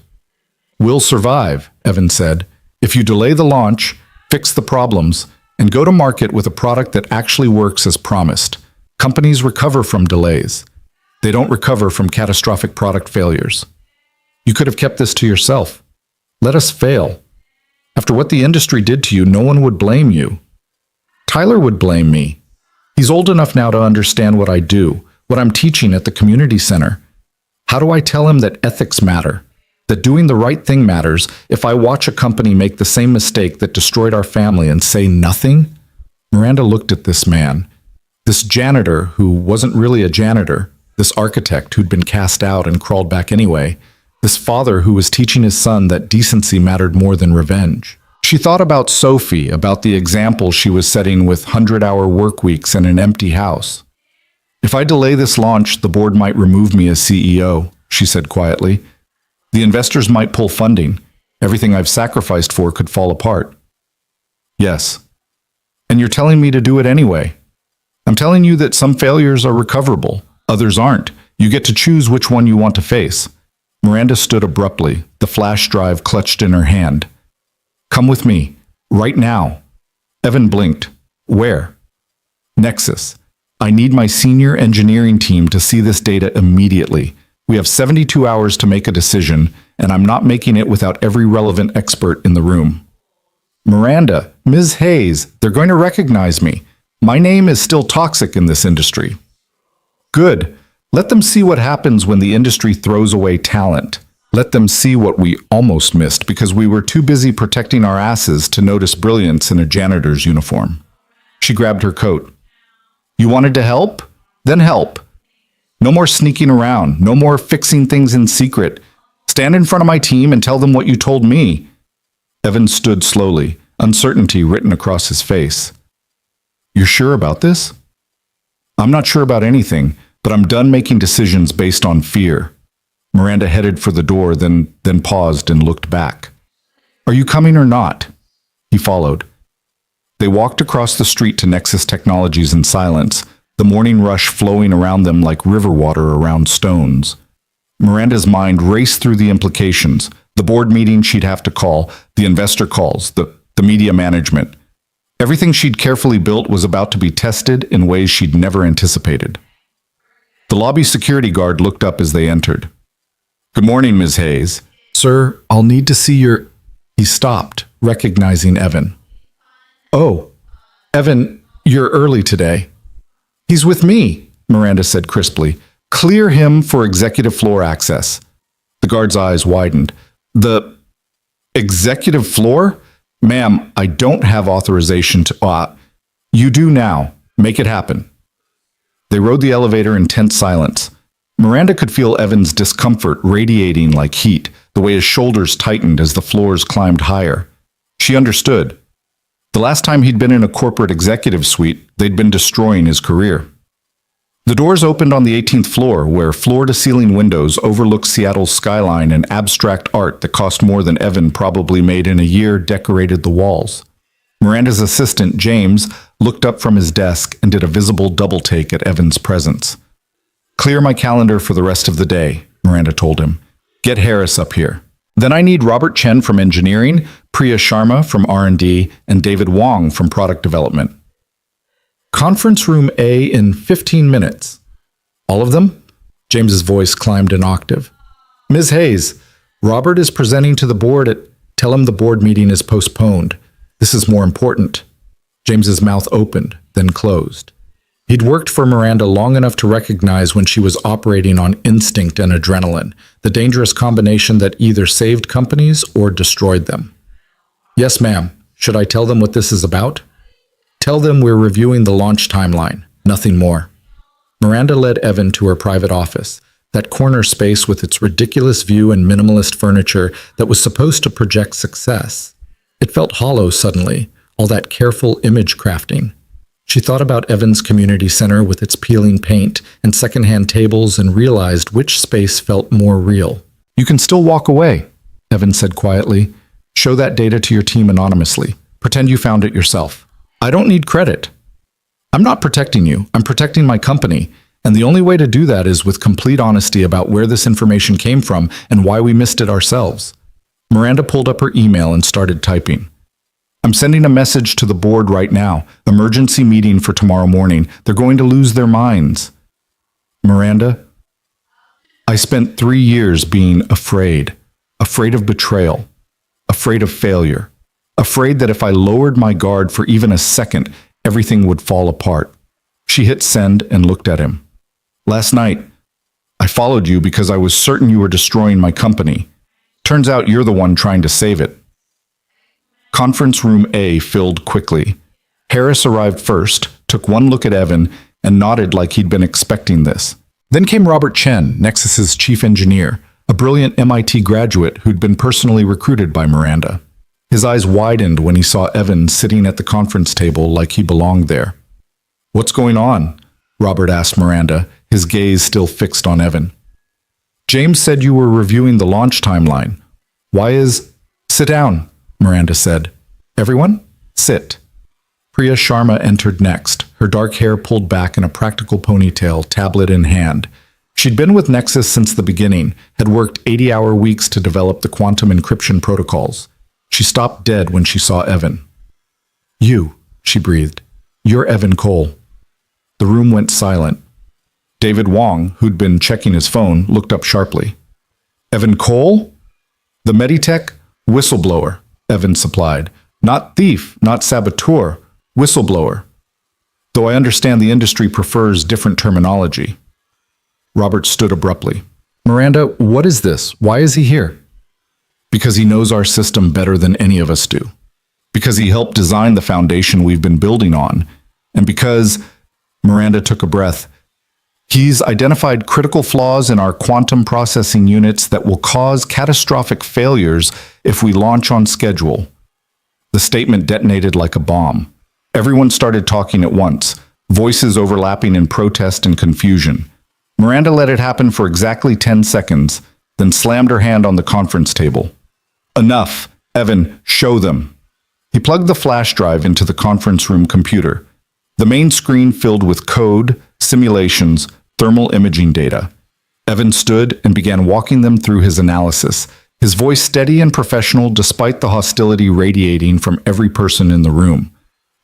We'll survive, Evan said, if you delay the launch, fix the problems, and go to market with a product that actually works as promised. Companies recover from delays. They don't recover from catastrophic product failures. You could have kept this to yourself. Let us fail. After what the industry did to you, no one would blame you. Tyler would blame me. He's old enough now to understand what I do, what I'm teaching at the community center. How do I tell him that ethics matter, that doing the right thing matters if I watch a company make the same mistake that destroyed our family and say nothing? Miranda looked at this man, this janitor who wasn't really a janitor, this architect who'd been cast out and crawled back anyway, this father who was teaching his son that decency mattered more than revenge. She thought about Sophie, about the example she was setting with 100-hour work weeks and an empty house. If I delay this launch, the board might remove me as CEO, she said quietly. The investors might pull funding. Everything I've sacrificed for could fall apart. Yes. And you're telling me to do it anyway. I'm telling you that some failures are recoverable, others aren't. You get to choose which one you want to face. Miranda stood abruptly, the flash drive clutched in her hand. Come with me, right now. Evan blinked. Where? Nexus. I need my senior engineering team to see this data immediately. We have 72 hours to make a decision, and I'm not making it without every relevant expert in the room. Miranda, Ms. Hayes, they're going to recognize me. My name is still toxic in this industry. Good. Let them see what happens when the industry throws away talent. Let them see what we almost missed because we were too busy protecting our asses to notice brilliance in a janitor's uniform. She grabbed her coat. You wanted to help? Then help. No more sneaking around. No more fixing things in secret. Stand in front of my team and tell them what you told me. Evan stood slowly, uncertainty written across his face. You're sure about this? I'm not sure about anything, but I'm done making decisions based on fear. Miranda headed for the door, then paused and looked back. Are you coming or not? He followed. They walked across the street to Nexus Technologies in silence, the morning rush flowing around them like river water around stones. Miranda's mind raced through the implications, the board meeting she'd have to call, the investor calls, the media management. Everything she'd carefully built was about to be tested in ways she'd never anticipated. The lobby security guard looked up as they entered. "Good morning, Ms. Hayes." "Sir, I'll need to see your—" He stopped, recognizing Evan. "Oh, Evan, you're early today." "He's with me," Miranda said crisply. "Clear him for executive floor access." The guard's eyes widened. "The executive floor? Ma'am, I don't have authorization to— You do now. Make it happen." They rode the elevator in tense silence. Miranda could feel Evan's discomfort radiating like heat, the way his shoulders tightened as the floors climbed higher. She understood. The last time he'd been in a corporate executive suite, they'd been destroying his career. The doors opened on the 18th floor, where floor-to-ceiling windows overlooked Seattle's skyline and abstract art that cost more than Evan probably made in a year decorated the walls. Miranda's assistant, James, looked up from his desk and did a visible double-take at Evan's presence. "Clear my calendar for the rest of the day," Miranda told him. "Get Harris up here. Then I need Robert Chen from engineering, Priya Sharma from R&D, and David Wong from product development. Conference room A in 15 minutes. All of them?" James's voice climbed an octave. "Ms. Hayes, Robert is presenting to the board at— Tell him the board meeting is postponed. This is more important." James's mouth opened, then closed. He'd worked for Miranda long enough to recognize when she was operating on instinct and adrenaline, the dangerous combination that either saved companies or destroyed them. "Yes, ma'am. Should I tell them what this is about?" "Tell them we're reviewing the launch timeline, nothing more." Miranda led Evan to her private office, that corner space with its ridiculous view and minimalist furniture that was supposed to project success. It felt hollow suddenly, all that careful image crafting. She thought about Evan's community center with its peeling paint and secondhand tables and realized which space felt more real. "You can still walk away," Evan said quietly. "Show that data to your team anonymously. Pretend you found it yourself. I don't need credit. I'm not protecting you. I'm protecting my company. And the only way to do that is with complete honesty about where this information came from and why we missed it ourselves." Miranda pulled up her email and started typing. "I'm sending a message to the board right now. Emergency meeting for tomorrow morning. They're going to lose their minds." "Miranda, I spent 3 years being afraid. Afraid of betrayal. Afraid of failure. Afraid that if I lowered my guard for even a second, everything would fall apart." She hit send and looked at him. "Last night, I followed you because I was certain you were destroying my company. Turns out you're the one trying to save it." Conference room A filled quickly. Harris arrived first, took one look at Evan, and nodded like he'd been expecting this. Then came Robert Chen, Nexus's chief engineer, a brilliant MIT graduate who'd been personally recruited by Miranda. His eyes widened when he saw Evan sitting at the conference table like he belonged there. "What's going on?" Robert asked Miranda, his gaze still fixed on Evan. "James said you were reviewing the launch timeline. Why is—" "Sit down," Miranda said. "Everyone, sit." Priya Sharma entered next, her dark hair pulled back in a practical ponytail, tablet in hand. She'd been with Nexus since the beginning, had worked 80-hour weeks to develop the quantum encryption protocols. She stopped dead when she saw Evan. "You," she breathed. "You're Evan Cole." The room went silent. David Wong, who'd been checking his phone, looked up sharply. "Evan Cole?" "The Meditech whistleblower," Evan supplied. "Not thief, not saboteur, whistleblower. Though I understand the industry prefers different terminology." Robert stood abruptly. "Miranda, what is this? Why is he here?" "Because he knows our system better than any of us do. Because he helped design the foundation we've been building on. And because," Miranda took a breath, "he's identified critical flaws in our quantum processing units that will cause catastrophic failures if we launch on schedule." The statement detonated like a bomb. Everyone started talking at once, voices overlapping in protest and confusion. Miranda let it happen for exactly 10 seconds, then slammed her hand on the conference table. "Enough. Evan, show them." He plugged the flash drive into the conference room computer. The main screen filled with code, simulations, thermal imaging data. Evan stood and began walking them through his analysis, his voice steady and professional despite the hostility radiating from every person in the room.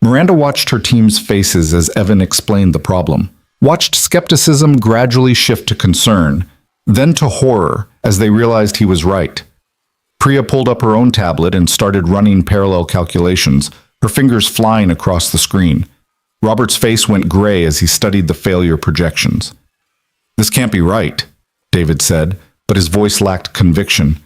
Miranda watched her team's faces as Evan explained the problem, watched skepticism gradually shift to concern, then to horror as they realized he was right. Priya pulled up her own tablet and started running parallel calculations, her fingers flying across the screen. Robert's face went gray as he studied the failure projections. "This can't be right," David said, but his voice lacked conviction.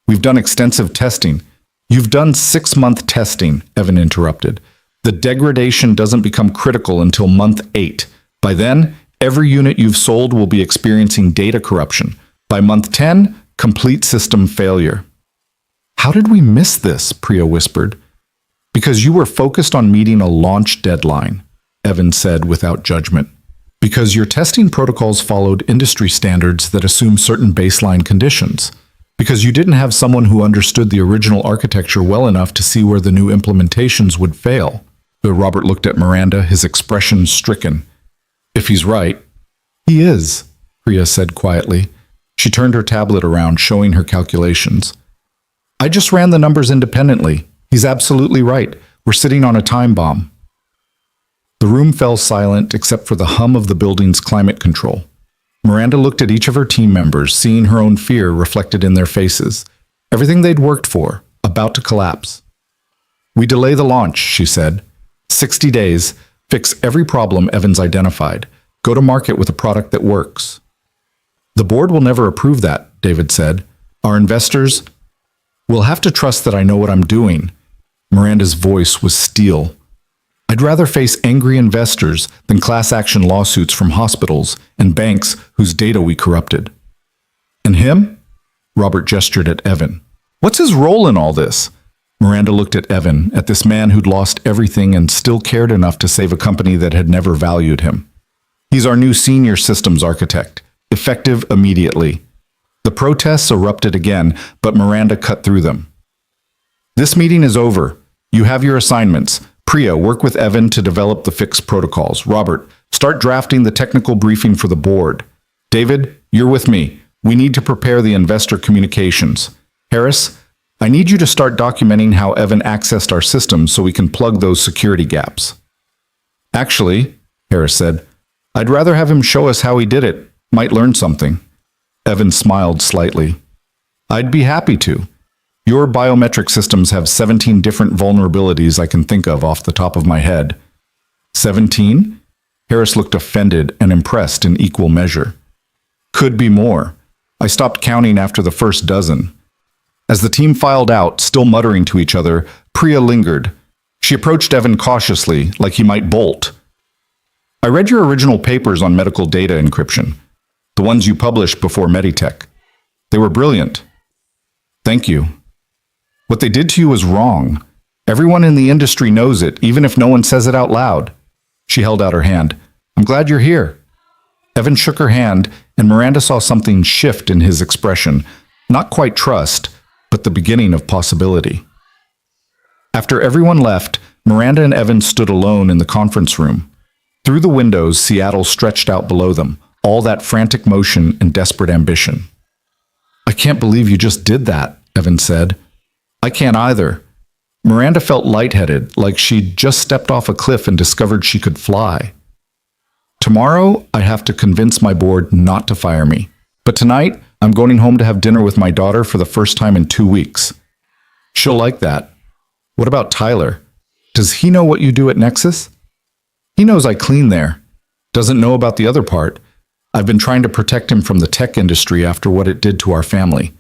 "We've done extensive testing." "You've done 6-month testing," Evan interrupted. "The degradation doesn't become critical until month 8. By then, every unit you've sold will be experiencing data corruption. By month 10, complete system failure." "How did we miss this?" Priya whispered. "Because you were focused on meeting a launch deadline," Evan said without judgment. "Because your testing protocols followed industry standards that assume certain baseline conditions. Because you didn't have someone who understood the original architecture well enough to see where the new implementations would fail." Robert looked at Miranda, his expression stricken. "If he's right." "He is," Priya said quietly. She turned her tablet around, showing her calculations. "I just ran the numbers independently. He's absolutely right. We're sitting on a time bomb." The room fell silent except for the hum of the building's climate control. Miranda looked at each of her team members, seeing her own fear reflected in their faces. Everything they'd worked for, about to collapse. "We delay the launch," she said. 60 days, fix every problem Evans identified. Go to market with a product that works. "The board will never approve that," David said. "Our investors will have to trust that I know what I'm doing." Miranda's voice was steel. "I'd rather face angry investors than class action lawsuits from hospitals and banks whose data we corrupted." "And him?" Robert gestured at Evan. "What's his role in all this?" Miranda looked at Evan, at this man who'd lost everything and still cared enough to save a company that had never valued him. "He's our new senior systems architect, effective immediately." The protests erupted again, but Miranda cut through them. "This meeting is over. You have your assignments. Priya, work with Evan to develop the fixed protocols. Robert, start drafting the technical briefing for the board. David, you're with me. We need to prepare the investor communications. Harris, I need you to start documenting how Evan accessed our systems so we can plug those security gaps." "Actually," Harris said, "I'd rather have him show us how he did it. Might learn something." Evan smiled slightly. "I'd be happy to. Your biometric systems have 17 different vulnerabilities I can think of off the top of my head." 17? Harris looked offended and impressed in equal measure. "Could be more. I stopped counting after the first dozen." As the team filed out, still muttering to each other, Priya lingered. She approached Evan cautiously, like he might bolt. "I read your original papers on medical data encryption, the ones you published before Meditech. They were brilliant." "Thank you. What they did to you was wrong. Everyone in the industry knows it, even if no one says it out loud." She held out her hand. "I'm glad you're here." Evan shook her hand, and Miranda saw something shift in his expression. Not quite trust, but the beginning of possibility. After everyone left, Miranda and Evan stood alone in the conference room. Through the windows, Seattle stretched out below them, all that frantic motion and desperate ambition. "I can't believe you just did that," Evan said. "I can't either." Miranda felt lightheaded, like she'd just stepped off a cliff and discovered she could fly. "Tomorrow, I have to convince my board not to fire me. But tonight, I'm going home to have dinner with my daughter for the first time in 2 weeks. She'll like that." "What about Tyler? Does he know what you do at Nexus?" "He knows I clean there. Doesn't know about the other part. I've been trying to protect him from the tech industry after what it did to our family."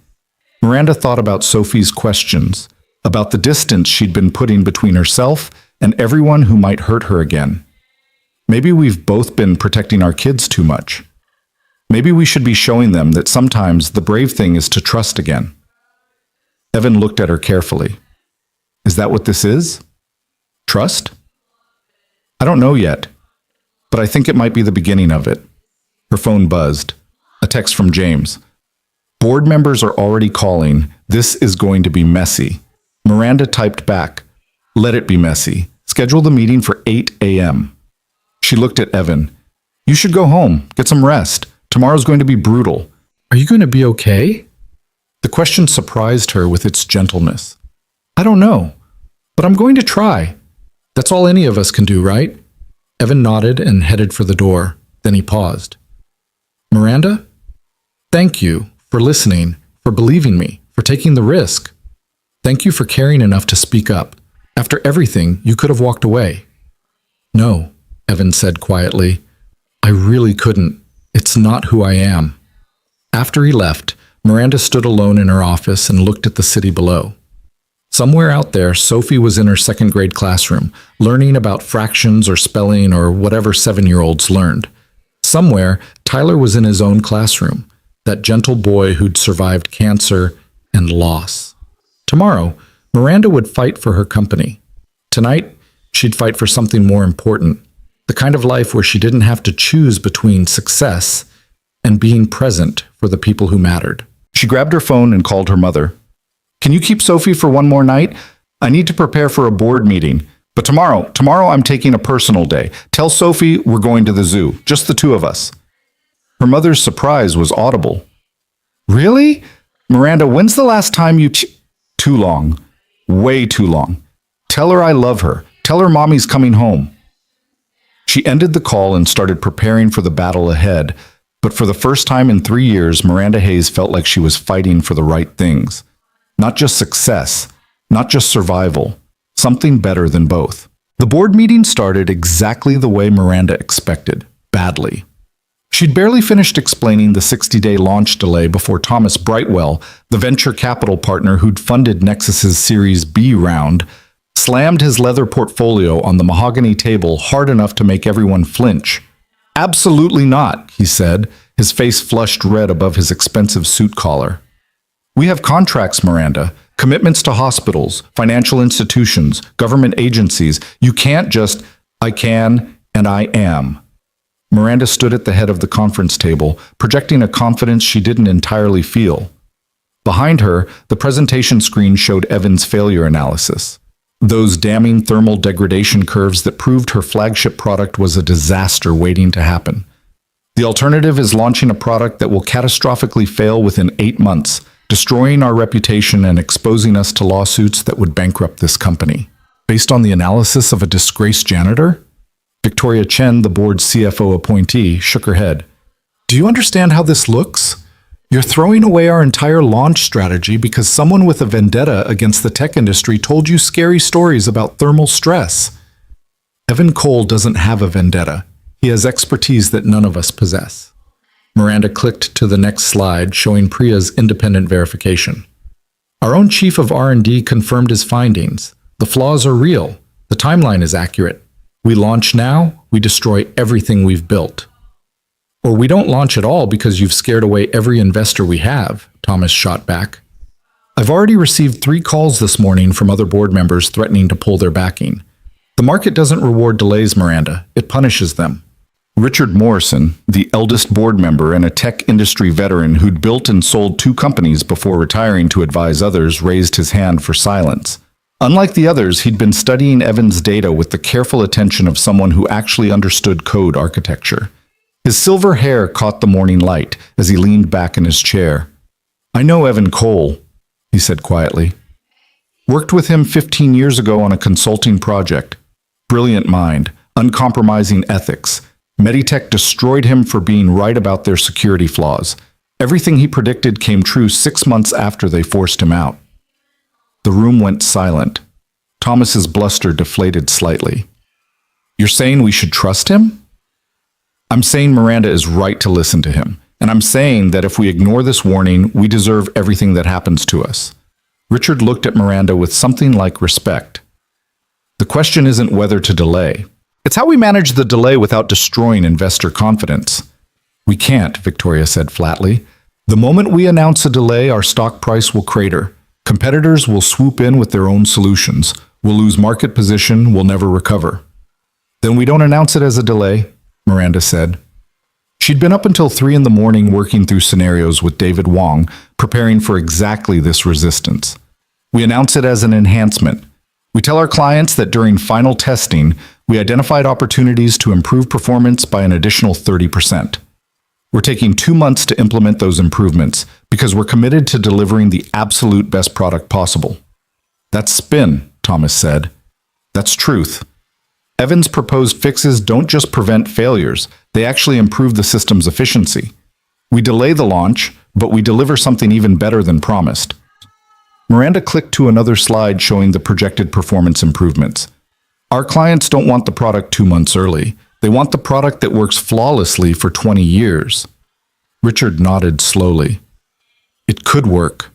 Miranda thought about Sophie's questions, about the distance she'd been putting between herself and everyone who might hurt her again. Maybe we've both been protecting our kids too much. Maybe we should be showing them that sometimes the brave thing is to trust again. Evan looked at her carefully. "Is that what this is? Trust?" "I don't know yet, but I think it might be the beginning of it." Her phone buzzed. A text from James. "Board members are already calling. This is going to be messy." Miranda typed back, "Let it be messy. Schedule the meeting for 8 a.m. She looked at Evan. You should go home, get some rest. Tomorrow's going to be brutal. Are you going to be okay? The question surprised her with its gentleness. I don't know, but I'm going to try. That's all any of us can do, right? Evan nodded and headed for the door. Then he paused. Miranda? Thank you for listening, for believing me, for taking the risk. Thank you for caring enough to speak up. After everything, you could have walked away. No, Evan said quietly. I really couldn't. It's not who I am. After he left, Miranda stood alone in her office and looked at the city below. Somewhere out there, Sophie was in her second grade classroom, learning about fractions or spelling or whatever 7-year-olds learned. Somewhere, Tyler was in his own classroom, that gentle boy who'd survived cancer and loss. Tomorrow, Miranda would fight for her company. Tonight, she'd fight for something more important, the kind of life where she didn't have to choose between success and being present for the people who mattered. She grabbed her phone and called her mother. Can you keep Sophie for one more night? I need to prepare for a board meeting. But tomorrow I'm taking a personal day. Tell Sophie we're going to the zoo, just the two of us. Her mother's surprise was audible. Really? Miranda, when's the last time you... Too long. Way too long. Tell her I love her. Tell her mommy's coming home. She ended the call and started preparing for the battle ahead. But for the first time in 3 years, Miranda Hayes felt like she was fighting for the right things. Not just success, not just survival, something better than both. The board meeting started exactly the way Miranda expected, badly. She'd barely finished explaining the 60-day launch delay before Thomas Brightwell, the venture capital partner who'd funded Nexus's Series B round, slammed his leather portfolio on the mahogany table hard enough to make everyone flinch. Absolutely not, he said, his face flushed red above his expensive suit collar. We have contracts, Miranda, commitments to hospitals, financial institutions, government agencies. You can't just, I can and I am. Miranda stood at the head of the conference table, projecting a confidence she didn't entirely feel. Behind her, the presentation screen showed Evan's failure analysis. Those damning thermal degradation curves that proved her flagship product was a disaster waiting to happen. The alternative is launching a product that will catastrophically fail within 8 months, destroying our reputation and exposing us to lawsuits that would bankrupt this company. Based on the analysis of a disgraced janitor? Victoria Chen, the board's CFO appointee, shook her head. Do you understand how this looks? You're throwing away our entire launch strategy because someone with a vendetta against the tech industry told you scary stories about thermal stress. Evan Cole doesn't have a vendetta. He has expertise that none of us possess. Miranda clicked to the next slide, showing Priya's independent verification. Our own chief of R&D confirmed his findings. The flaws are real. The timeline is accurate. We launch now, we destroy everything we've built. Or we don't launch at all because you've scared away every investor we have, Thomas shot back. I've already received 3 calls this morning from other board members threatening to pull their backing. The market doesn't reward delays, Miranda. It punishes them. Richard Morrison, the eldest board member and a tech industry veteran who'd built and sold 2 companies before retiring to advise others, raised his hand for silence. Unlike the others, he'd been studying Evan's data with the careful attention of someone who actually understood code architecture. His silver hair caught the morning light as he leaned back in his chair. I know Evan Cole, he said quietly. Worked with him 15 years ago on a consulting project. Brilliant mind, uncompromising ethics. Meditech destroyed him for being right about their security flaws. Everything he predicted came true 6 months after they forced him out. The room went silent. Thomas's bluster deflated slightly. You're saying we should trust him? I'm saying Miranda is right to listen to him. And I'm saying that if we ignore this warning, we deserve everything that happens to us. Richard looked at Miranda with something like respect. The question isn't whether to delay. It's how we manage the delay without destroying investor confidence. We can't, Victoria said flatly. The moment we announce a delay, our stock price will crater. Competitors will swoop in with their own solutions. We'll lose market position, we'll never recover. Then we don't announce it as a delay, Miranda said. She'd been up until 3 in the morning working through scenarios with David Wong, preparing for exactly this resistance. We announce it as an enhancement. We tell our clients that during final testing, we identified opportunities to improve performance by an additional 30%. We're taking 2 months to implement those improvements because we're committed to delivering the absolute best product possible. That's spin, Thomas said. That's truth. Evan's proposed fixes don't just prevent failures, they actually improve the system's efficiency. We delay the launch, but we deliver something even better than promised. Miranda clicked to another slide showing the projected performance improvements. Our clients don't want the product 2 months early. They want the product that works flawlessly for 20 years. Richard nodded slowly. It could work.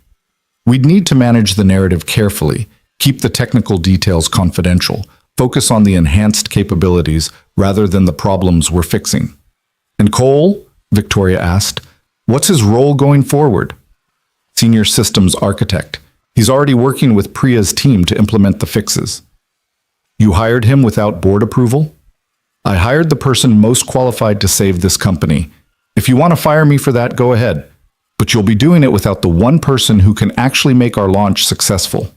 We'd need to manage the narrative carefully, keep the technical details confidential, focus on the enhanced capabilities rather than the problems we're fixing. And Cole, Victoria asked, what's his role going forward? Senior Systems Architect. He's already working with Priya's team to implement the fixes. You hired him without board approval? I hired the person most qualified to save this company. If you want to fire me for that, go ahead. But you'll be doing it without the one person who can actually make our launch successful.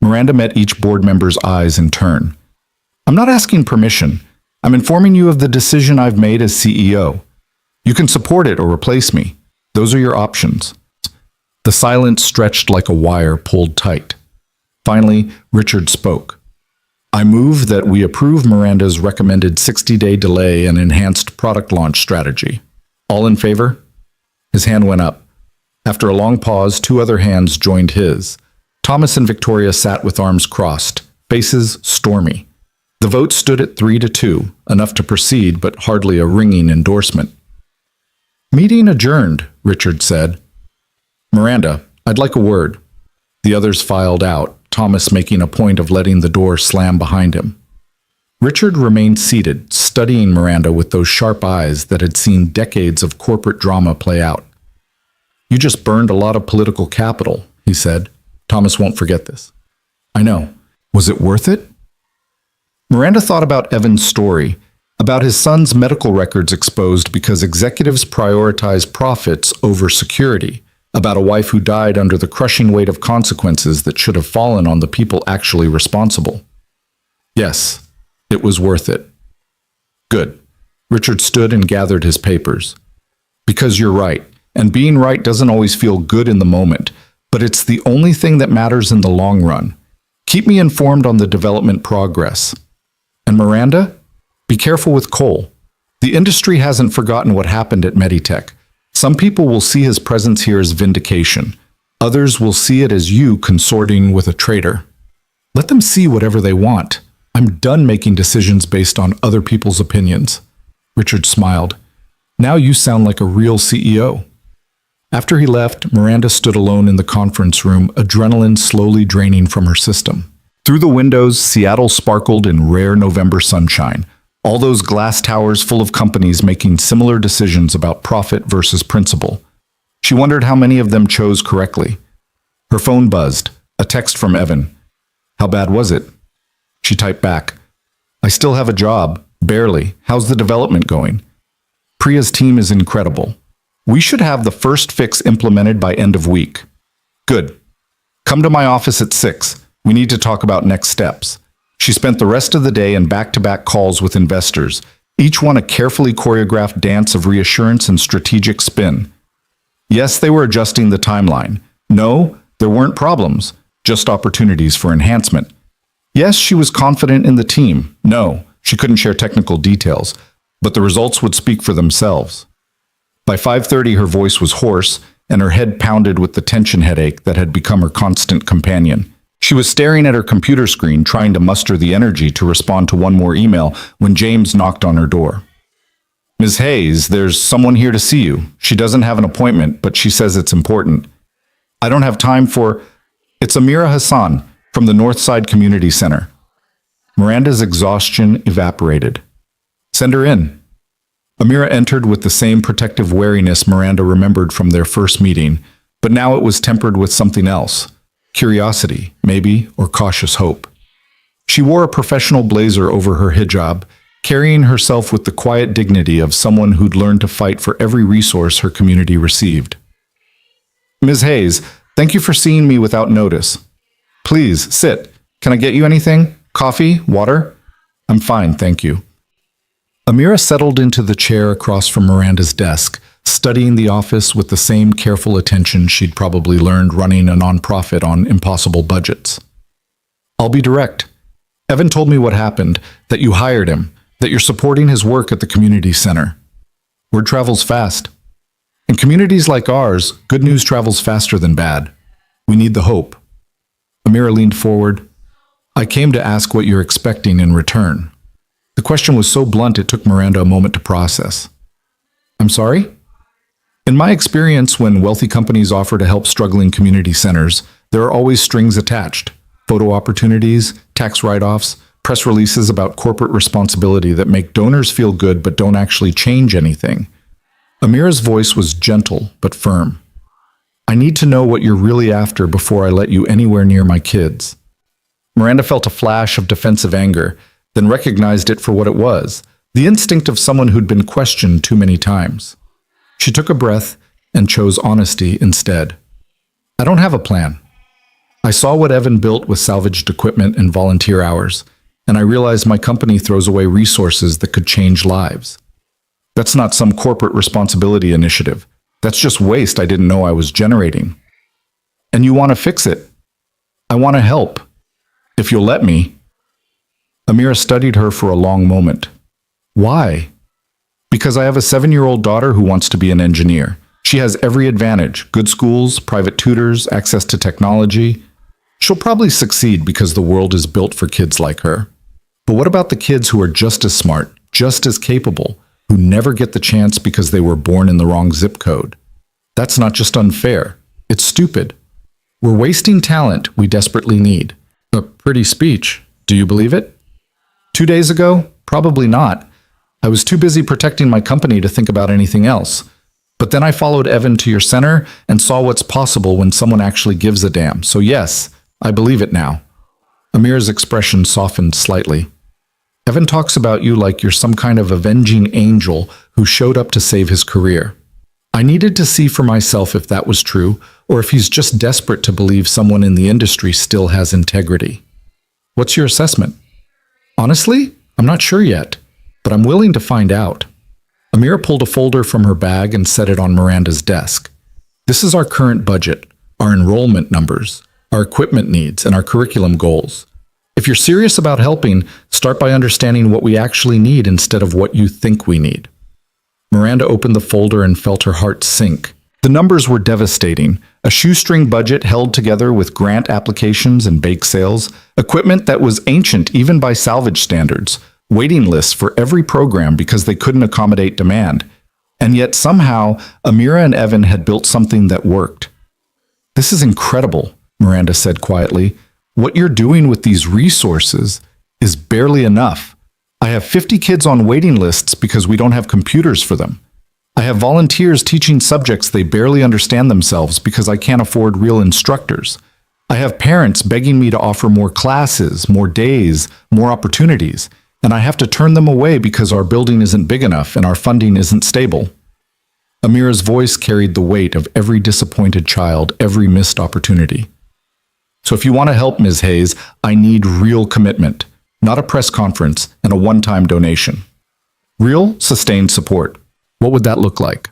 Miranda met each board member's eyes in turn. I'm not asking permission. I'm informing you of the decision I've made as CEO. You can support it or replace me. Those are your options. The silence stretched like a wire pulled tight. Finally, Richard spoke. I move that we approve Miranda's recommended 60-day delay and enhanced product launch strategy. All in favor? His hand went up. After a long pause, 2 other hands joined his. Thomas and Victoria sat with arms crossed, faces stormy. The vote stood at 3-2, enough to proceed, but hardly a ringing endorsement. Meeting adjourned, Richard said. Miranda, I'd like a word. The others filed out, Thomas making a point of letting the door slam behind him. Richard remained seated, studying Miranda with those sharp eyes that had seen decades of corporate drama play out. You just burned a lot of political capital, he said. Thomas won't forget this. I know. Was it worth it? Miranda thought about Evan's story, about his son's medical records exposed because executives prioritize profits over security, about a wife who died under the crushing weight of consequences that should have fallen on the people actually responsible. Yes, it was worth it. Good. Richard stood and gathered his papers. Because you're right, and being right doesn't always feel good in the moment, but it's the only thing that matters in the long run. Keep me informed on the development progress. And Miranda, be careful with Cole. The industry hasn't forgotten what happened at Meditech. Some people will see his presence here as vindication. Others will see it as you consorting with a traitor. Let them see whatever they want. I'm done making decisions based on other people's opinions. Richard smiled. Now you sound like a real CEO. After he left, Miranda stood alone in the conference room, adrenaline slowly draining from her system. Through the windows, Seattle sparkled in rare November sunshine. All those glass towers full of companies making similar decisions about profit versus principle. She wondered how many of them chose correctly. Her phone buzzed, a text from Evan. How bad was it? She typed back. I still have a job, barely. How's the development going? Priya's team is incredible. We should have the first fix implemented by end of week. Good. Come to my office at 6. We need to talk about next steps. She spent the rest of the day in back-to-back calls with investors, each one a carefully choreographed dance of reassurance and strategic spin. Yes, they were adjusting the timeline. No, there weren't problems, just opportunities for enhancement. Yes, she was confident in the team. No, she couldn't share technical details, but the results would speak for themselves. By 5:30, her voice was hoarse, and her head pounded with the tension headache that had become her constant companion. She was staring at her computer screen, trying to muster the energy to respond to one more email when James knocked on her door. Ms. Hayes, there's someone here to see you. She doesn't have an appointment, but she says it's important. I don't have time for... It's Amira Hassan from the Northside Community Center. Miranda's exhaustion evaporated. Send her in. Amira entered with the same protective wariness Miranda remembered from their first meeting, but now it was tempered with something else. Curiosity, maybe, or cautious hope. She wore a professional blazer over her hijab, carrying herself with the quiet dignity of someone who'd learned to fight for every resource her community received. Ms. Hayes, thank you for seeing me without notice. Please, sit. Can I get you anything? Coffee? Water? I'm fine, thank you. Amira settled into the chair across from Miranda's desk, studying the office with the same careful attention she'd probably learned running a nonprofit on impossible budgets. I'll be direct. Evan told me what happened, that you hired him, that you're supporting his work at the community center. Word travels fast. In communities like ours, good news travels faster than bad. We need the hope. Amira leaned forward. I came to ask what you're expecting in return. The question was so blunt it took Miranda a moment to process. I'm sorry? In my experience, when wealthy companies offer to help struggling community centers, there are always strings attached. Photo opportunities, tax write-offs, press releases about corporate responsibility that make donors feel good but don't actually change anything. Amira's voice was gentle but firm. I need to know what you're really after before I let you anywhere near my kids. Miranda felt a flash of defensive anger, then recognized it for what it was, the instinct of someone who'd been questioned too many times. She took a breath and chose honesty instead. I don't have a plan. I saw what Evan built with salvaged equipment and volunteer hours, and I realized my company throws away resources that could change lives. That's not some corporate responsibility initiative. That's just waste I didn't know I was generating. And you want to fix it. I want to help. If you'll let me. Amira studied her for a long moment. Why? Because I have a 7-year-old daughter who wants to be an engineer. She has every advantage: good schools, private tutors, access to technology. She'll probably succeed because the world is built for kids like her. But what about the kids who are just as smart, just as capable, who never get the chance because they were born in the wrong zip code? That's not just unfair. It's stupid. We're wasting talent we desperately need. A pretty speech. Do you believe it? 2 days ago? Probably not. I was too busy protecting my company to think about anything else. But then I followed Evan to your center and saw what's possible when someone actually gives a damn. So yes, I believe it now. Amira's expression softened slightly. Evan talks about you like you're some kind of avenging angel who showed up to save his career. I needed to see for myself if that was true, or if he's just desperate to believe someone in the industry still has integrity. What's your assessment? Honestly, I'm not sure yet, but I'm willing to find out. Amira pulled a folder from her bag and set it on Miranda's desk. This is our current budget, our enrollment numbers, our equipment needs, and our curriculum goals. If you're serious about helping, start by understanding what we actually need instead of what you think we need. Miranda opened the folder and felt her heart sink. The numbers were devastating. A shoestring budget held together with grant applications and bake sales, equipment that was ancient even by salvage standards, waiting lists for every program because they couldn't accommodate demand. And yet somehow, Amira and Evan had built something that worked. This is incredible, Miranda said quietly. What you're doing with these resources is barely enough. I have 50 kids on waiting lists because we don't have computers for them. I have volunteers teaching subjects they barely understand themselves because I can't afford real instructors. I have parents begging me to offer more classes, more days, more opportunities, and I have to turn them away because our building isn't big enough and our funding isn't stable. Amira's voice carried the weight of every disappointed child, every missed opportunity. So if you want to help, Ms. Hayes, I need real commitment, not a press conference and a one-time donation. Real, sustained support. What would that look like?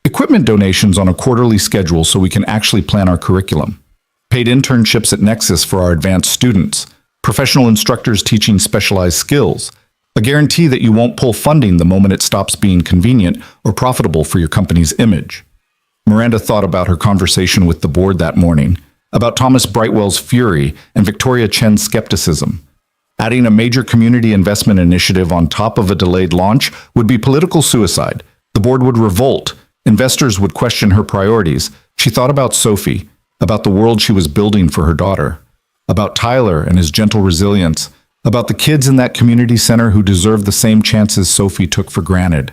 Equipment donations on a quarterly schedule so we can actually plan our curriculum. Paid internships at Nexus for our advanced students. Professional instructors teaching specialized skills. A guarantee that you won't pull funding the moment it stops being convenient or profitable for your company's image. Miranda thought about her conversation with the board that morning, about Thomas Brightwell's fury and Victoria Chen's skepticism. Adding a major community investment initiative on top of a delayed launch would be political suicide. The board would revolt. Investors would question her priorities. She thought about Sophie, about the world she was building for her daughter, about Tyler and his gentle resilience, about the kids in that community center who deserve the same chances Sophie took for granted.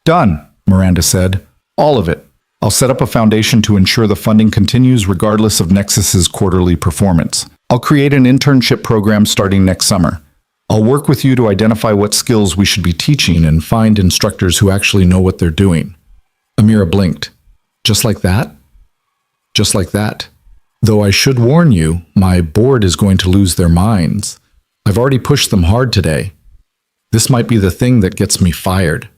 Done, Miranda said. All of it. I'll set up a foundation to ensure the funding continues regardless of Nexus's quarterly performance. I'll create an internship program starting next summer. I'll work with you to identify what skills we should be teaching and find instructors who actually know what they're doing. Amira blinked. Just like that? Just like that. Though I should warn you, my board is going to lose their minds. I've already pushed them hard today. This might be the thing that gets me fired.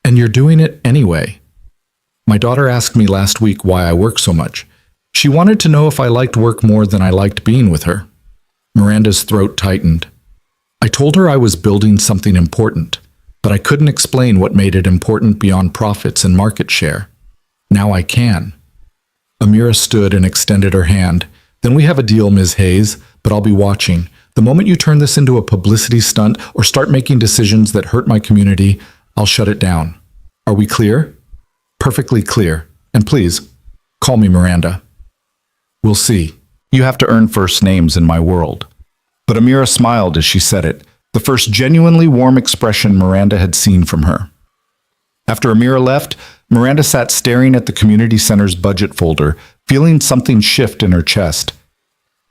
And you're doing it anyway. My daughter asked me last week why I work so much. She wanted to know if I liked work more than I liked being with her. Miranda's throat tightened. I told her I was building something important, but I couldn't explain what made it important beyond profits and market share. Now I can. Amira stood and extended her hand. Then we have a deal, Ms. Hayes, but I'll be watching. The moment you turn this into a publicity stunt or start making decisions that hurt my community, I'll shut it down. Are we clear? Perfectly clear. And please, call me Miranda. We'll see. You have to earn first names in my world. But Amira smiled as she said it, the first genuinely warm expression Miranda had seen from her. After Amira left, Miranda sat staring at the community center's budget folder, feeling something shift in her chest.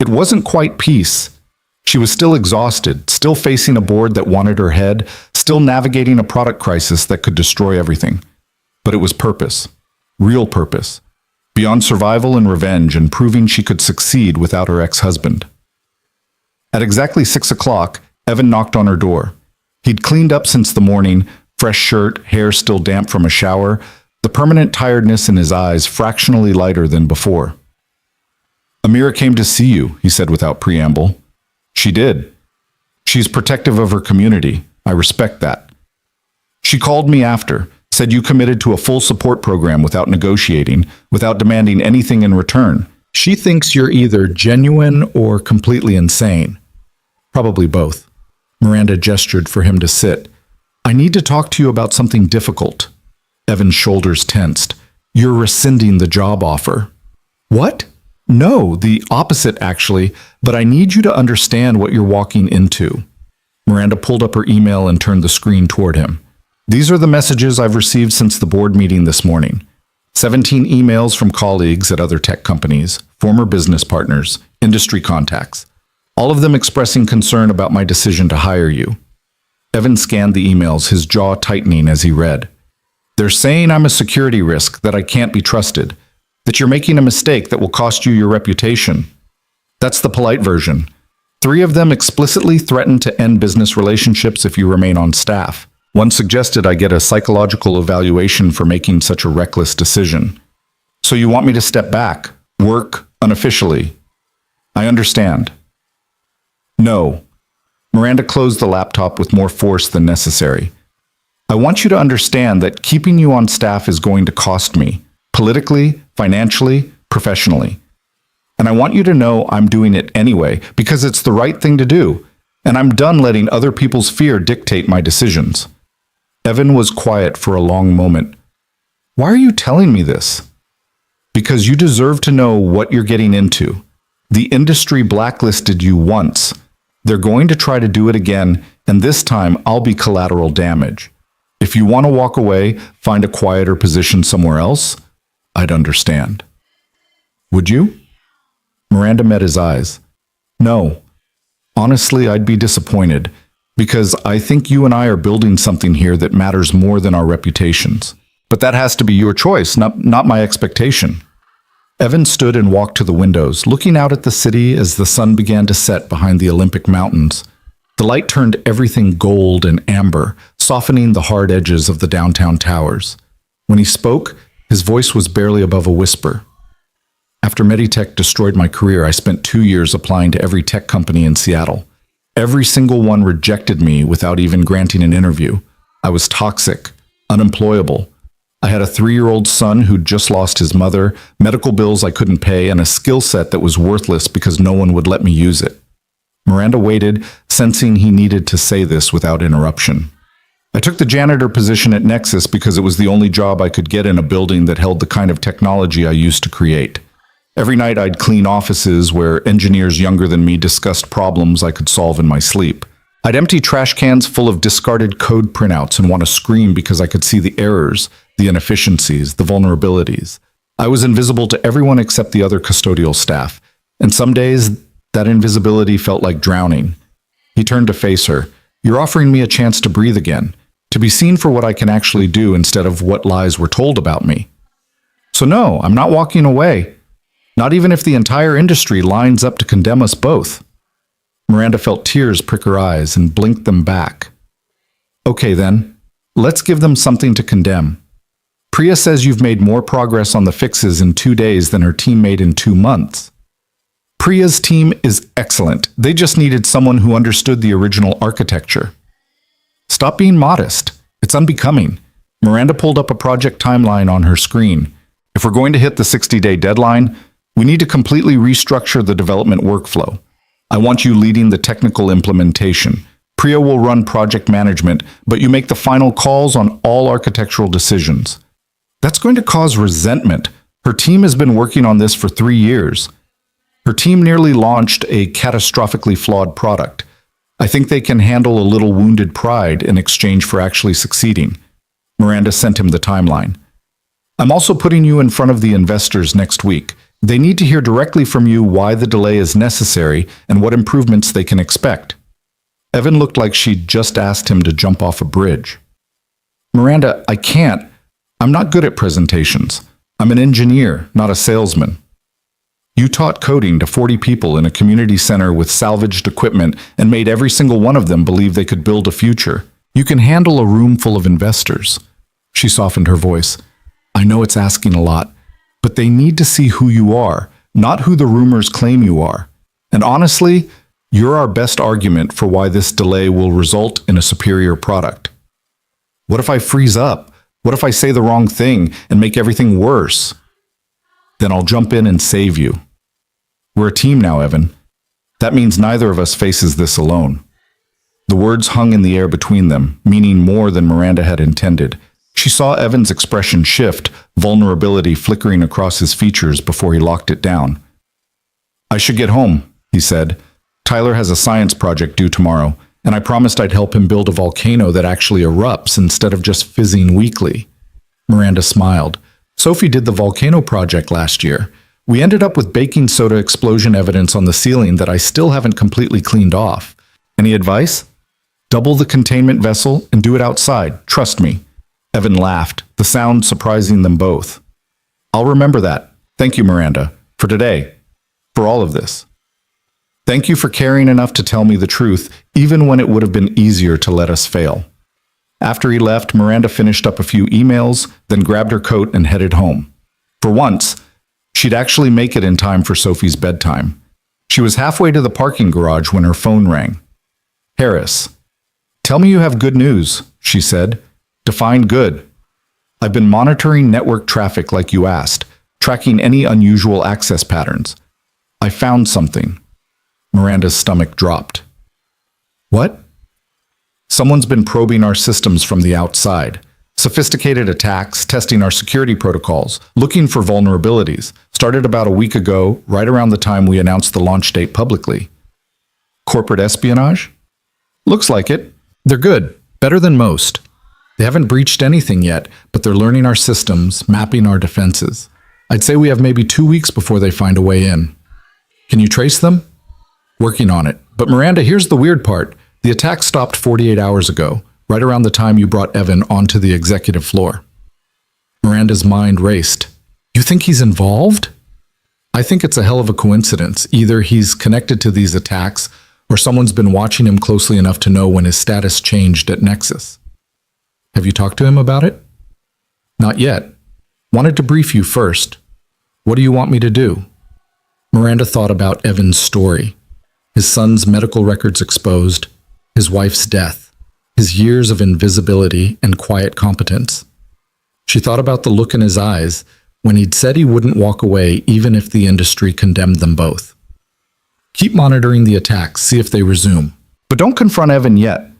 It wasn't quite peace. She was still exhausted, still facing a board that wanted her head, still navigating a product crisis that could destroy everything. But it was purpose. Real purpose. Beyond survival and revenge and proving she could succeed without her ex-husband. At exactly 6 o'clock, Evan knocked on her door. He'd cleaned up since the morning, fresh shirt, hair still damp from a shower, the permanent tiredness in his eyes fractionally lighter than before. Amira came to see you, he said without preamble. She did. She's protective of her community. I respect that. She called me after, said you committed to a full support program without negotiating, without demanding anything in return. She thinks you're either genuine or completely insane. Probably both. Miranda gestured for him to sit. I need to talk to you about something difficult. Evan's shoulders tensed. You're rescinding the job offer. What? No, the opposite actually, but I need you to understand what you're walking into. Miranda pulled up her email and turned the screen toward him. These are the messages I've received since the board meeting this morning. 17 emails from colleagues at other tech companies, former business partners, industry contacts, all of them expressing concern about my decision to hire you. Evan scanned the emails, his jaw tightening as he read. They're saying I'm a security risk, that I can't be trusted, that you're making a mistake that will cost you your reputation. That's the polite version. 3 of them explicitly threatened to end business relationships if you remain on staff. One suggested I get a psychological evaluation for making such a reckless decision. So you want me to step back, work unofficially? I understand. No. Miranda closed the laptop with more force than necessary. I want you to understand that keeping you on staff is going to cost me, politically, financially, professionally. And I want you to know I'm doing it anyway, because it's the right thing to do, and I'm done letting other people's fear dictate my decisions. Evan was quiet for a long moment. Why are you telling me this? Because you deserve to know what you're getting into. The industry blacklisted you once. They're going to try to do it again, and this time I'll be collateral damage. If you want to walk away, find a quieter position somewhere else, I'd understand. Would you? Miranda met his eyes. No. Honestly, I'd be disappointed, because I think you and I are building something here that matters more than our reputations. But that has to be your choice, not my expectation. Evan stood and walked to the windows, looking out at the city as the sun began to set behind the Olympic Mountains. The light turned everything gold and amber, softening the hard edges of the downtown towers. When he spoke, his voice was barely above a whisper. After Meditech destroyed my career, I spent 2 years applying to every tech company in Seattle. Every single one rejected me without even granting an interview. I was toxic, unemployable. I had a 3-year-old son who'd just lost his mother, medical bills I couldn't pay, and a skill set that was worthless because no one would let me use it. Miranda waited, sensing he needed to say this without interruption. I took the janitor position at Nexus because it was the only job I could get in a building that held the kind of technology I used to create. Every night I'd clean offices where engineers younger than me discussed problems I could solve in my sleep. I'd empty trash cans full of discarded code printouts and want to scream because I could see the errors, the inefficiencies, the vulnerabilities. I was invisible to everyone except the other custodial staff, and some days that invisibility felt like drowning. He turned to face her. You're offering me a chance to breathe again, to be seen for what I can actually do instead of what lies were told about me. So no, I'm not walking away. Not even if the entire industry lines up to condemn us both. Miranda felt tears prick her eyes and blinked them back. Okay then, let's give them something to condemn. Priya says you've made more progress on the fixes in 2 days than her team made in 2 months. Priya's team is excellent. They just needed someone who understood the original architecture. Stop being modest. It's unbecoming. Miranda pulled up a project timeline on her screen. If we're going to hit the 60-day deadline, we need to completely restructure the development workflow. I want you leading the technical implementation. Priya will run project management, but you make the final calls on all architectural decisions. That's going to cause resentment. Her team has been working on this for 3 years. Her team nearly launched a catastrophically flawed product. I think they can handle a little wounded pride in exchange for actually succeeding. Miranda sent him the timeline. I'm also putting you in front of the investors next week. They need to hear directly from you why the delay is necessary and what improvements they can expect. Evan looked like she'd just asked him to jump off a bridge. Miranda, I can't. I'm not good at presentations. I'm an engineer, not a salesman. You taught coding to 40 people in a community center with salvaged equipment and made every single one of them believe they could build a future. You can handle a room full of investors. She softened her voice. I know it's asking a lot, but they need to see who you are, not who the rumors claim you are. And honestly, you're our best argument for why this delay will result in a superior product. What if I freeze up? What if I say the wrong thing and make everything worse? Then I'll jump in and save you. We're a team now, Evan. That means neither of us faces this alone. The words hung in the air between them, meaning more than Miranda had intended. She saw Evan's expression shift, vulnerability flickering across his features before he locked it down. I should get home, he said. Tyler has a science project due tomorrow, and I promised I'd help him build a volcano that actually erupts instead of just fizzing weakly. Miranda smiled. Sophie did the volcano project last year. We ended up with baking soda explosion evidence on the ceiling that I still haven't completely cleaned off. Any advice? Double the containment vessel and do it outside. Trust me. Evan laughed, the sound surprising them both. I'll remember that. Thank you, Miranda, for today, for all of this. Thank you for caring enough to tell me the truth, even when it would have been easier to let us fail. After he left, Miranda finished up a few emails, then grabbed her coat and headed home. For once, she'd actually make it in time for Sophie's bedtime. She was halfway to the parking garage when her phone rang. Harris. Tell me you have good news, she said. Define good. I've been monitoring network traffic like you asked, tracking any unusual access patterns. I found something. Miranda's stomach dropped. What? Someone's been probing our systems from the outside. Sophisticated attacks, testing our security protocols, looking for vulnerabilities. Started about a week ago, right around the time we announced the launch date publicly. Corporate espionage? Looks like it. They're good. Better than most. They haven't breached anything yet, but they're learning our systems, mapping our defenses. I'd say we have maybe 2 weeks before they find a way in. Can you trace them? Working on it. But Miranda, here's the weird part. The attack stopped 48 hours ago, right around the time you brought Evan onto the executive floor. Miranda's mind raced. You think he's involved? I think it's a hell of a coincidence. Either he's connected to these attacks, or someone's been watching him closely enough to know when his status changed at Nexus. Have you talked to him about it? Not yet. Wanted to brief you first. What do you want me to do? Miranda thought about Evan's story. His son's medical records exposed, his wife's death, his years of invisibility and quiet competence. She thought about the look in his eyes when he'd said he wouldn't walk away even if the industry condemned them both. Keep monitoring the attacks, see if they resume. But don't confront Evan yet.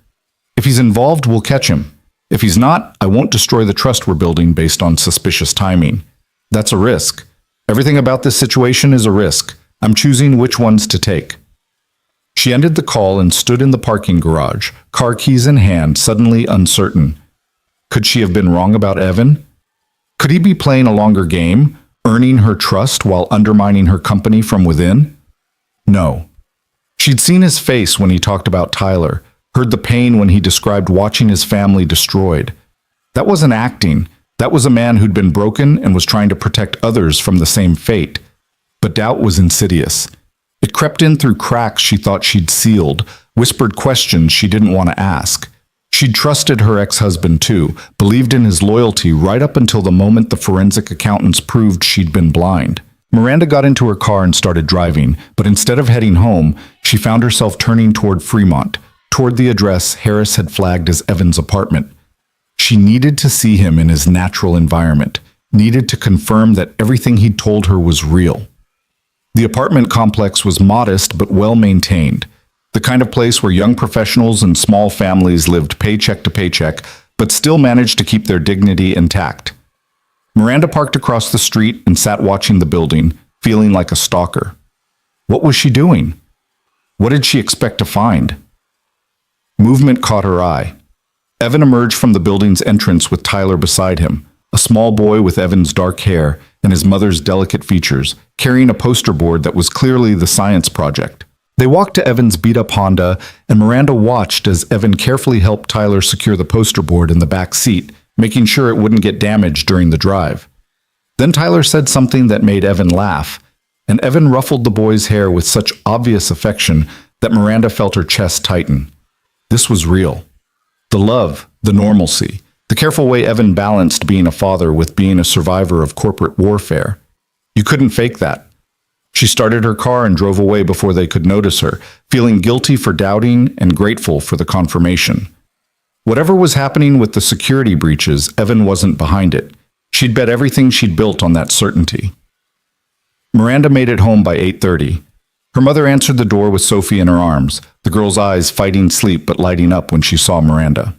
If he's involved, we'll catch him. If he's not, I won't destroy the trust we're building based on suspicious timing. That's a risk. Everything about this situation is a risk. I'm choosing which ones to take. She ended the call and stood in the parking garage, car keys in hand, suddenly uncertain. Could she have been wrong about Evan? Could he be playing a longer game, earning her trust while undermining her company from within? No. She'd seen his face when he talked about Tyler, heard the pain when he described watching his family destroyed. That wasn't acting. That was a man who'd been broken and was trying to protect others from the same fate. But doubt was insidious. It crept in through cracks she thought she'd sealed, whispered questions she didn't want to ask. She'd trusted her ex-husband too, believed in his loyalty right up until the moment the forensic accountants proved she'd been blind. Miranda got into her car and started driving, but instead of heading home, she found herself turning toward Fremont, toward the address Harris had flagged as Evan's apartment. She needed to see him in his natural environment, needed to confirm that everything he'd told her was real. The apartment complex was modest but well-maintained, the kind of place where young professionals and small families lived paycheck to paycheck, but still managed to keep their dignity intact. Miranda parked across the street and sat watching the building, feeling like a stalker. What was she doing? What did she expect to find? Movement caught her eye. Evan emerged from the building's entrance with Tyler beside him, a small boy with Evan's dark hair and his mother's delicate features, carrying a poster board that was clearly the science project. They walked to Evan's beat-up Honda, and Miranda watched as Evan carefully helped Tyler secure the poster board in the back seat, making sure it wouldn't get damaged during the drive. Then Tyler said something that made Evan laugh, and Evan ruffled the boy's hair with such obvious affection that Miranda felt her chest tighten. This was real. The love, the normalcy, the careful way Evan balanced being a father with being a survivor of corporate warfare. You couldn't fake that. She started her car and drove away before they could notice her, feeling guilty for doubting and grateful for the confirmation. Whatever was happening with the security breaches, Evan wasn't behind it. She'd bet everything she'd built on that certainty. Miranda made it home by 8:30. Her mother answered the door with Sophie in her arms, the girl's eyes fighting sleep but lighting up when she saw Miranda.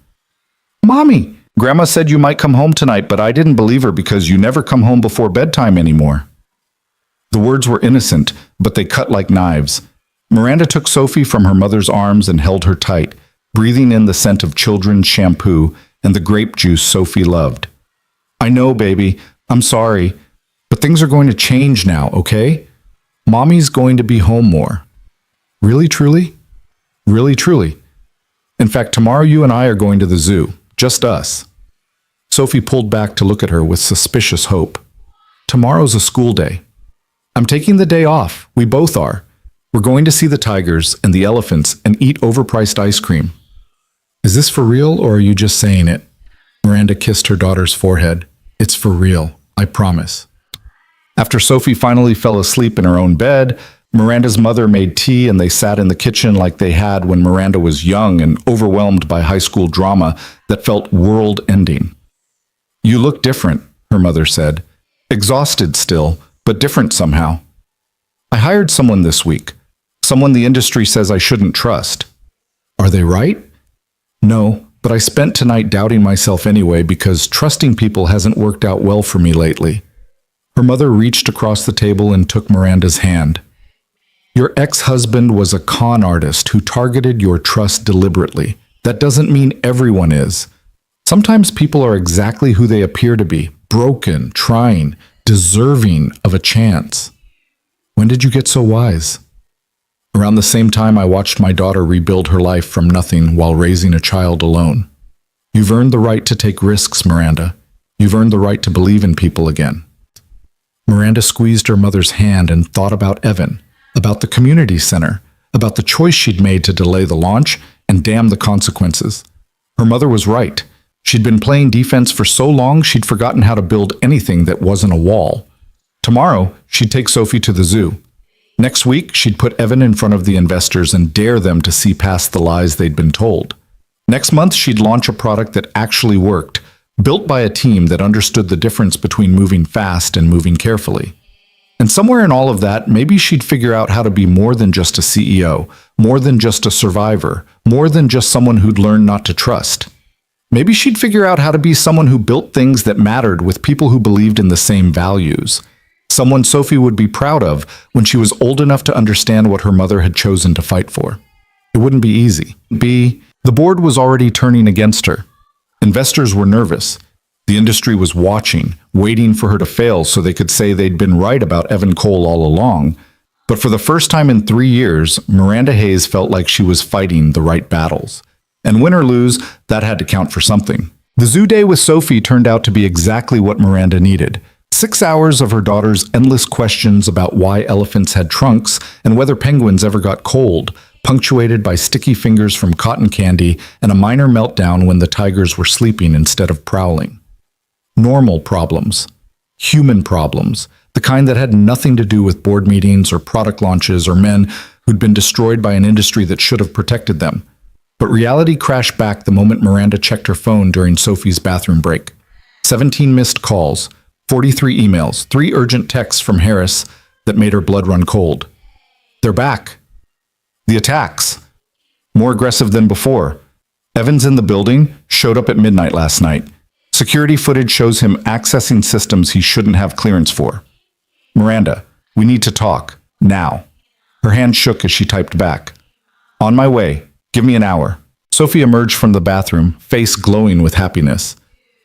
"Mommy, Grandma said you might come home tonight, but I didn't believe her because you never come home before bedtime anymore." The words were innocent, but they cut like knives. Miranda took Sophie from her mother's arms and held her tight, breathing in the scent of children's shampoo and the grape juice Sophie loved. "I know, baby. I'm sorry. But things are going to change now, okay? Mommy's going to be home more." "Really, truly?" "Really, truly. In fact, tomorrow you and I are going to the zoo. Just us." Sophie pulled back to look at her with suspicious hope. "Tomorrow's a school day." "I'm taking the day off. We both are. We're going to see the tigers and the elephants and eat overpriced ice cream." "Is this for real, or are you just saying it?" Miranda kissed her daughter's forehead. "It's for real. I promise." After Sophie finally fell asleep in her own bed, Miranda's mother made tea and they sat in the kitchen like they had when Miranda was young and overwhelmed by high school drama that felt world-ending. "You look different," her mother said. "Exhausted still, but different somehow. I hired someone this week, someone the industry says I shouldn't trust." "Are they right?" "No, but I spent tonight doubting myself anyway because trusting people hasn't worked out well for me lately." Her mother reached across the table and took Miranda's hand. "Your ex-husband was a con artist who targeted your trust deliberately. That doesn't mean everyone is. Sometimes people are exactly who they appear to be, broken, trying, deserving of a chance." "When did you get so wise?" "Around the same time I watched my daughter rebuild her life from nothing while raising a child alone." "You've earned the right to take risks, Miranda. You've earned the right to believe in people again." Miranda squeezed her mother's hand and thought about Evan, about the community center, about the choice she'd made to delay the launch, and damn the consequences. Her mother was right. She'd been playing defense for so long she'd forgotten how to build anything that wasn't a wall. Tomorrow, she'd take Sophie to the zoo. Next week, she'd put Evan in front of the investors and dare them to see past the lies they'd been told. Next month, she'd launch a product that actually worked, built by a team that understood the difference between moving fast and moving carefully. And somewhere in all of that, maybe she'd figure out how to be more than just a CEO, more than just a survivor, more than just someone who'd learned not to trust. Maybe she'd figure out how to be someone who built things that mattered with people who believed in the same values. Someone Sophie would be proud of when she was old enough to understand what her mother had chosen to fight for. It wouldn't be easy. The board was already turning against her. Investors were nervous. The industry was watching, waiting for her to fail so they could say they'd been right about Evan Cole all along. But for the first time in 3 years, Miranda Hayes felt like she was fighting the right battles. And win or lose, that had to count for something. The zoo day with Sophie turned out to be exactly what Miranda needed. 6 hours of her daughter's endless questions about why elephants had trunks and whether penguins ever got cold, punctuated by sticky fingers from cotton candy and a minor meltdown when the tigers were sleeping instead of prowling. Normal problems. Human problems. The kind that had nothing to do with board meetings or product launches or men who'd been destroyed by an industry that should have protected them. But reality crashed back the moment Miranda checked her phone during Sophie's bathroom break. 17 missed calls, 43 emails, 3 urgent texts from Harris that made her blood run cold. They're back. The attacks. More aggressive than before. Evans in the building showed up at midnight last night. Security footage shows him accessing systems he shouldn't have clearance for. Miranda, we need to talk. Now. Her hand shook as she typed back. On my way. Give me an hour. Sophie emerged from the bathroom, face glowing with happiness.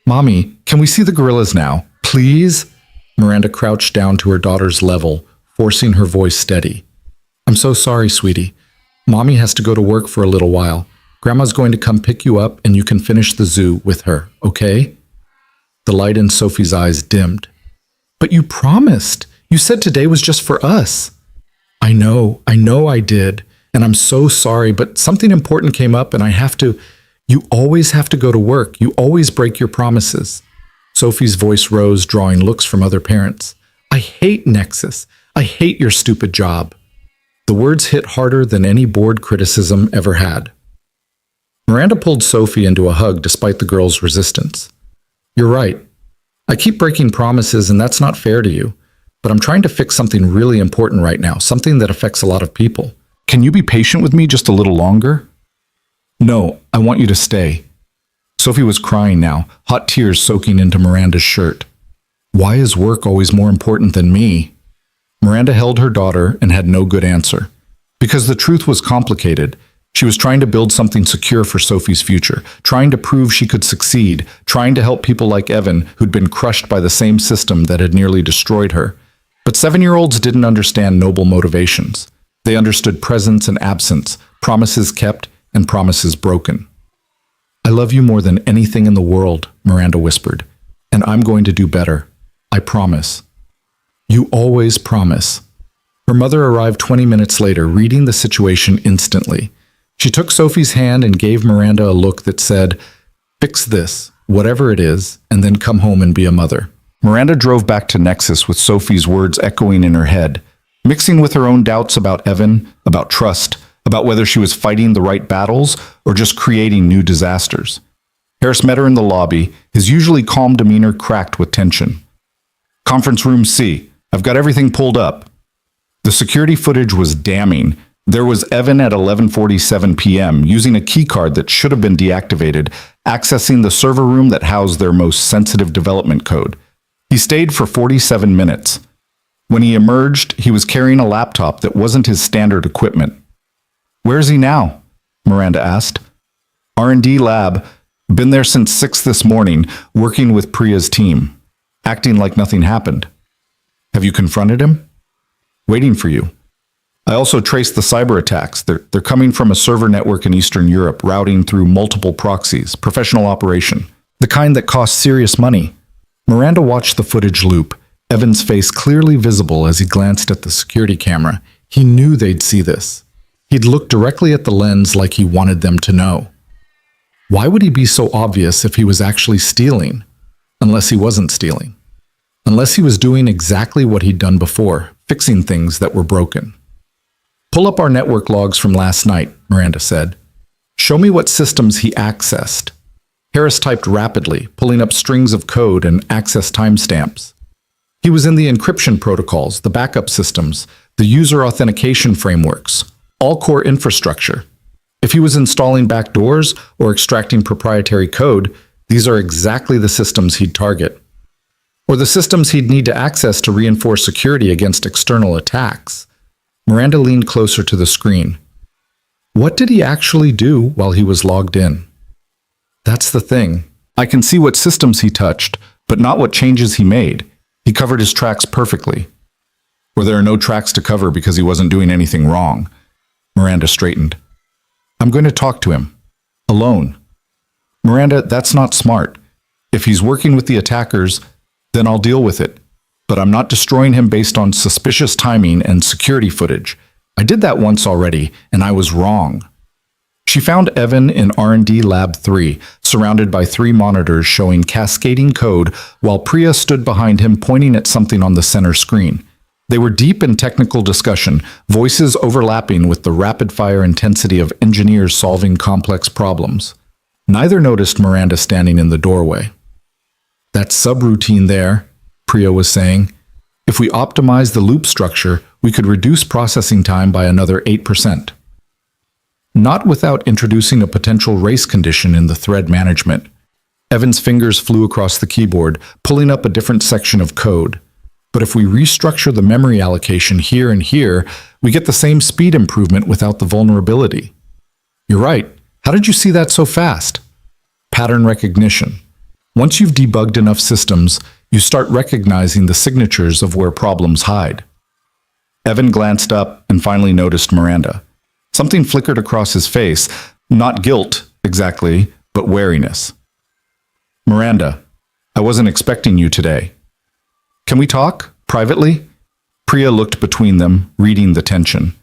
Mommy, can we see the gorillas now? Please? Miranda crouched down to her daughter's level, forcing her voice steady. I'm so sorry, sweetie. Mommy has to go to work for a little while. Grandma's going to come pick you up and you can finish the zoo with her, okay? The light in Sophie's eyes dimmed. But you promised. You said today was just for us. I know I did. And I'm so sorry, but something important came up and I have to... You always have to go to work. You always break your promises. Sophie's voice rose, drawing looks from other parents. I hate Nexus. I hate your stupid job. The words hit harder than any board criticism ever had. Miranda pulled Sophie into a hug despite the girl's resistance. You're right. I keep breaking promises and that's not fair to you, but I'm trying to fix something really important right now, something that affects a lot of people. Can you be patient with me just a little longer? No, I want you to stay. Sophie was crying now, hot tears soaking into Miranda's shirt. Why is work always more important than me? Miranda held her daughter and had no good answer. Because the truth was complicated. She was trying to build something secure for Sophie's future, trying to prove she could succeed, trying to help people like Evan who'd been crushed by the same system that had nearly destroyed her. But 7-year-olds didn't understand noble motivations. They understood presence and absence, promises kept and promises broken. I love you more than anything in the world, Miranda whispered, and I'm going to do better. I promise. You always promise. Her mother arrived 20 minutes later, reading the situation instantly. She took Sophie's hand and gave Miranda a look that said, fix this, whatever it is, and then come home and be a mother. Miranda drove back to Nexus with Sophie's words echoing in her head, mixing with her own doubts about Evan, about trust, about whether she was fighting the right battles or just creating new disasters. Harris met her in the lobby, his usually calm demeanor cracked with tension. Conference room C. I've got everything pulled up. The security footage was damning. There was Evan at 11:47 p.m. using a keycard that should have been deactivated, accessing the server room that housed their most sensitive development code. He stayed for 47 minutes. When he emerged, he was carrying a laptop that wasn't his standard equipment. Where is he now? Miranda asked. R&D lab. Been there since 6 this morning, working with Priya's team, acting like nothing happened. Have you confronted him? Waiting for you. I also traced the cyber attacks. They're coming from a server network in Eastern Europe, routing through multiple proxies, professional operation, the kind that costs serious money. Miranda watched the footage loop, Evan's face clearly visible as he glanced at the security camera. He knew they'd see this. He'd looked directly at the lens like he wanted them to know. Why would he be so obvious if he was actually stealing? Unless he wasn't stealing. Unless he was doing exactly what he'd done before, fixing things that were broken. Pull up our network logs from last night, Miranda said. Show me what systems he accessed. Harris typed rapidly, pulling up strings of code and access timestamps. He was in the encryption protocols, the backup systems, the user authentication frameworks, all core infrastructure. If he was installing backdoors or extracting proprietary code, these are exactly the systems he'd target. Or the systems he'd need to access to reinforce security against external attacks. Miranda leaned closer to the screen. What did he actually do while he was logged in? That's the thing. I can see what systems he touched, but not what changes he made. He covered his tracks perfectly. Or there are no tracks to cover because he wasn't doing anything wrong. Miranda straightened. I'm going to talk to him. Alone. Miranda, that's not smart. If he's working with the attackers, then I'll deal with it. But I'm not destroying him based on suspicious timing and security footage. I did that once already, and I was wrong. She found Evan in R&D Lab 3, surrounded by 3 monitors showing cascading code, while Priya stood behind him pointing at something on the center screen. They were deep in technical discussion, voices overlapping with the rapid-fire intensity of engineers solving complex problems. Neither noticed Miranda standing in the doorway. "That subroutine there," Priya was saying. "If we optimize the loop structure, we could reduce processing time by another 8%. Not without introducing a potential race condition in the thread management. Evan's fingers flew across the keyboard, pulling up a different section of code. But if we restructure the memory allocation here and here, we get the same speed improvement without the vulnerability. You're right. How did you see that so fast? Pattern recognition. Once you've debugged enough systems, you start recognizing the signatures of where problems hide. Evan glanced up and finally noticed Miranda. Something flickered across his face, not guilt, exactly, but wariness. "Miranda, I wasn't expecting you today. Can we talk, privately?" Priya looked between them, reading the tension.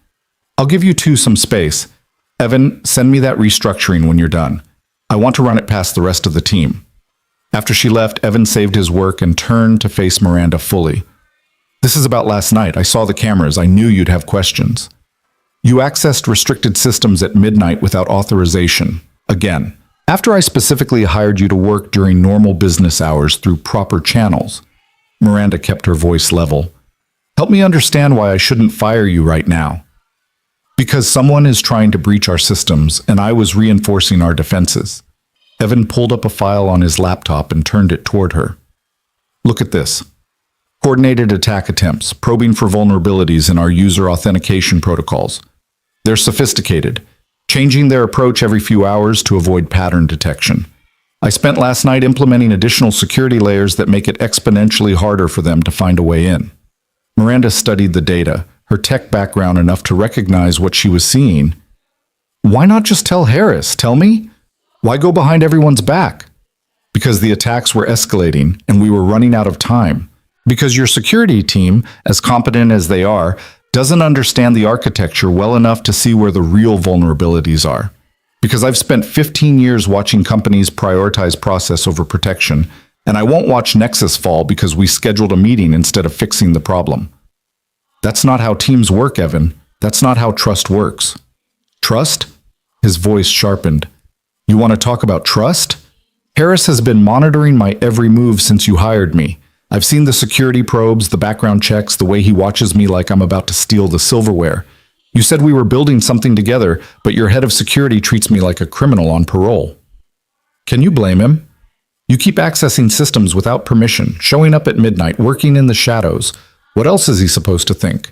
"I'll give you two some space. Evan, send me that restructuring when you're done. I want to run it past the rest of the team." After she left, Evan saved his work and turned to face Miranda fully. "This is about last night. I saw the cameras. I knew you'd have questions. You accessed restricted systems at midnight without authorization. Again. After I specifically hired you to work during normal business hours through proper channels." Miranda kept her voice level. "Help me understand why I shouldn't fire you right now." "Because someone is trying to breach our systems, and I was reinforcing our defenses." Evan pulled up a file on his laptop and turned it toward her. "Look at this. Coordinated attack attempts, probing for vulnerabilities in our user authentication protocols. They're sophisticated, changing their approach every few hours to avoid pattern detection. I spent last night implementing additional security layers that make it exponentially harder for them to find a way in." Miranda studied the data, her tech background enough to recognize what she was seeing. "Why not just tell Harris? Tell me? Why go behind everyone's back?" "Because the attacks were escalating, and we were running out of time. Because your security team, as competent as they are, doesn't understand the architecture well enough to see where the real vulnerabilities are. Because I've spent 15 years watching companies prioritize process over protection, and I won't watch Nexus fall because we scheduled a meeting instead of fixing the problem. That's not how teams work, Evan. That's not how trust works." "Trust?" His voice sharpened. "You want to talk about trust? Harris has been monitoring my every move since you hired me. I've seen the security probes, the background checks, the way he watches me like I'm about to steal the silverware. You said we were building something together, but your head of security treats me like a criminal on parole. Can you blame him? You keep accessing systems without permission, showing up at midnight, working in the shadows. What else is he supposed to think?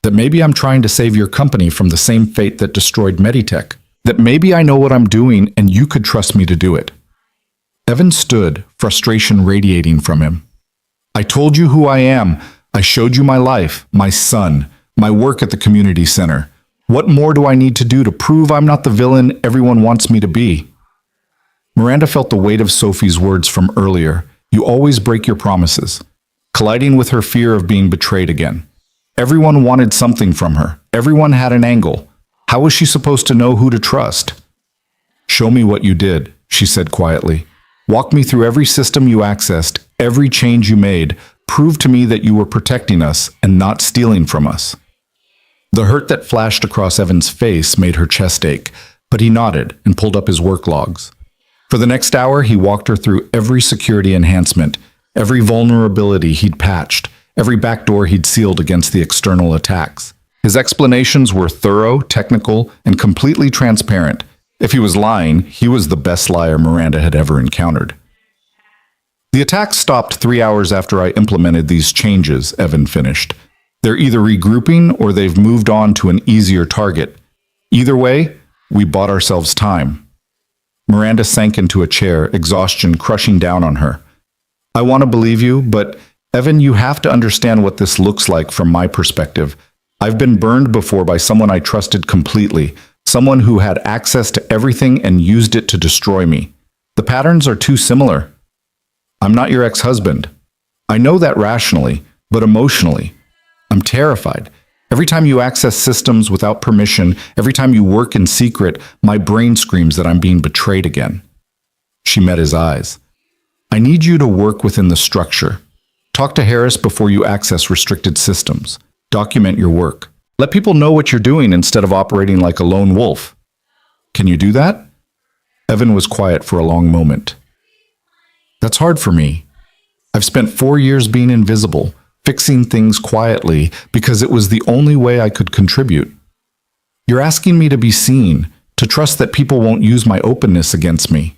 That maybe I'm trying to save your company from the same fate that destroyed Meditech? That maybe I know what I'm doing and you could trust me to do it?" Evan stood, frustration radiating from him. "I told you who I am. I showed you my life, my son, my work at the community center. What more do I need to do to prove I'm not the villain everyone wants me to be?" Miranda felt the weight of Sophie's words from earlier. You always break your promises. Colliding with her fear of being betrayed again. Everyone wanted something from her. Everyone had an angle. How was she supposed to know who to trust? "Show me what you did," she said quietly. "Walk me through every system you accessed, every change you made. Prove to me that you were protecting us and not stealing from us." The hurt that flashed across Evan's face made her chest ache, but he nodded and pulled up his work logs. For the next hour, he walked her through every security enhancement, every vulnerability he'd patched, every backdoor he'd sealed against the external attacks. His explanations were thorough, technical, and completely transparent. If he was lying, he was the best liar Miranda had ever encountered. "The attacks stopped 3 hours after I implemented these changes," Evan finished. "They're either regrouping or they've moved on to an easier target. Either way, we bought ourselves time." Miranda sank into a chair, exhaustion crushing down on her. "I want to believe you, but Evan, you have to understand what this looks like from my perspective. I've been burned before by someone I trusted completely, someone who had access to everything and used it to destroy me. The patterns are too similar. I'm not your ex-husband. I know that rationally, but emotionally, I'm terrified. Every time you access systems without permission, every time you work in secret, my brain screams that I'm being betrayed again. She met his eyes. I need you to work within the structure. Talk to Harris before you access restricted systems. Document your work. Let people know what you're doing instead of operating like a lone wolf. Can you do that? Evan was quiet for a long moment. That's hard for me. I've spent 4 years being invisible, fixing things quietly because it was the only way I could contribute. You're asking me to be seen, to trust that people won't use my openness against me.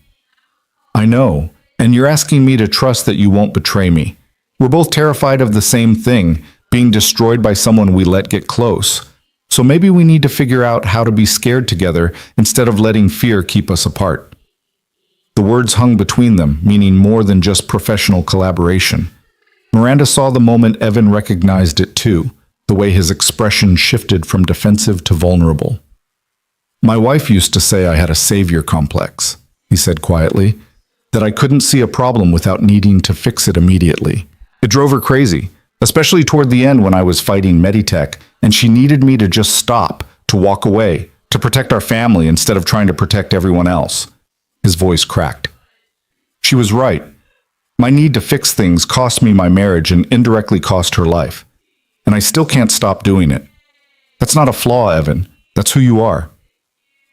I know, and you're asking me to trust that you won't betray me. We're both terrified of the same thing, being destroyed by someone we let get close. So maybe we need to figure out how to be scared together instead of letting fear keep us apart. The words hung between them, meaning more than just professional collaboration. Miranda saw the moment Evan recognized it too, the way his expression shifted from defensive to vulnerable. My wife used to say I had a savior complex, he said quietly, that I couldn't see a problem without needing to fix it immediately. It drove her crazy, especially toward the end when I was fighting Meditech, and she needed me to just stop, to walk away, to protect our family instead of trying to protect everyone else. His voice cracked. She was right. My need to fix things cost me my marriage and indirectly cost her life. And I still can't stop doing it. That's not a flaw, Evan. That's who you are.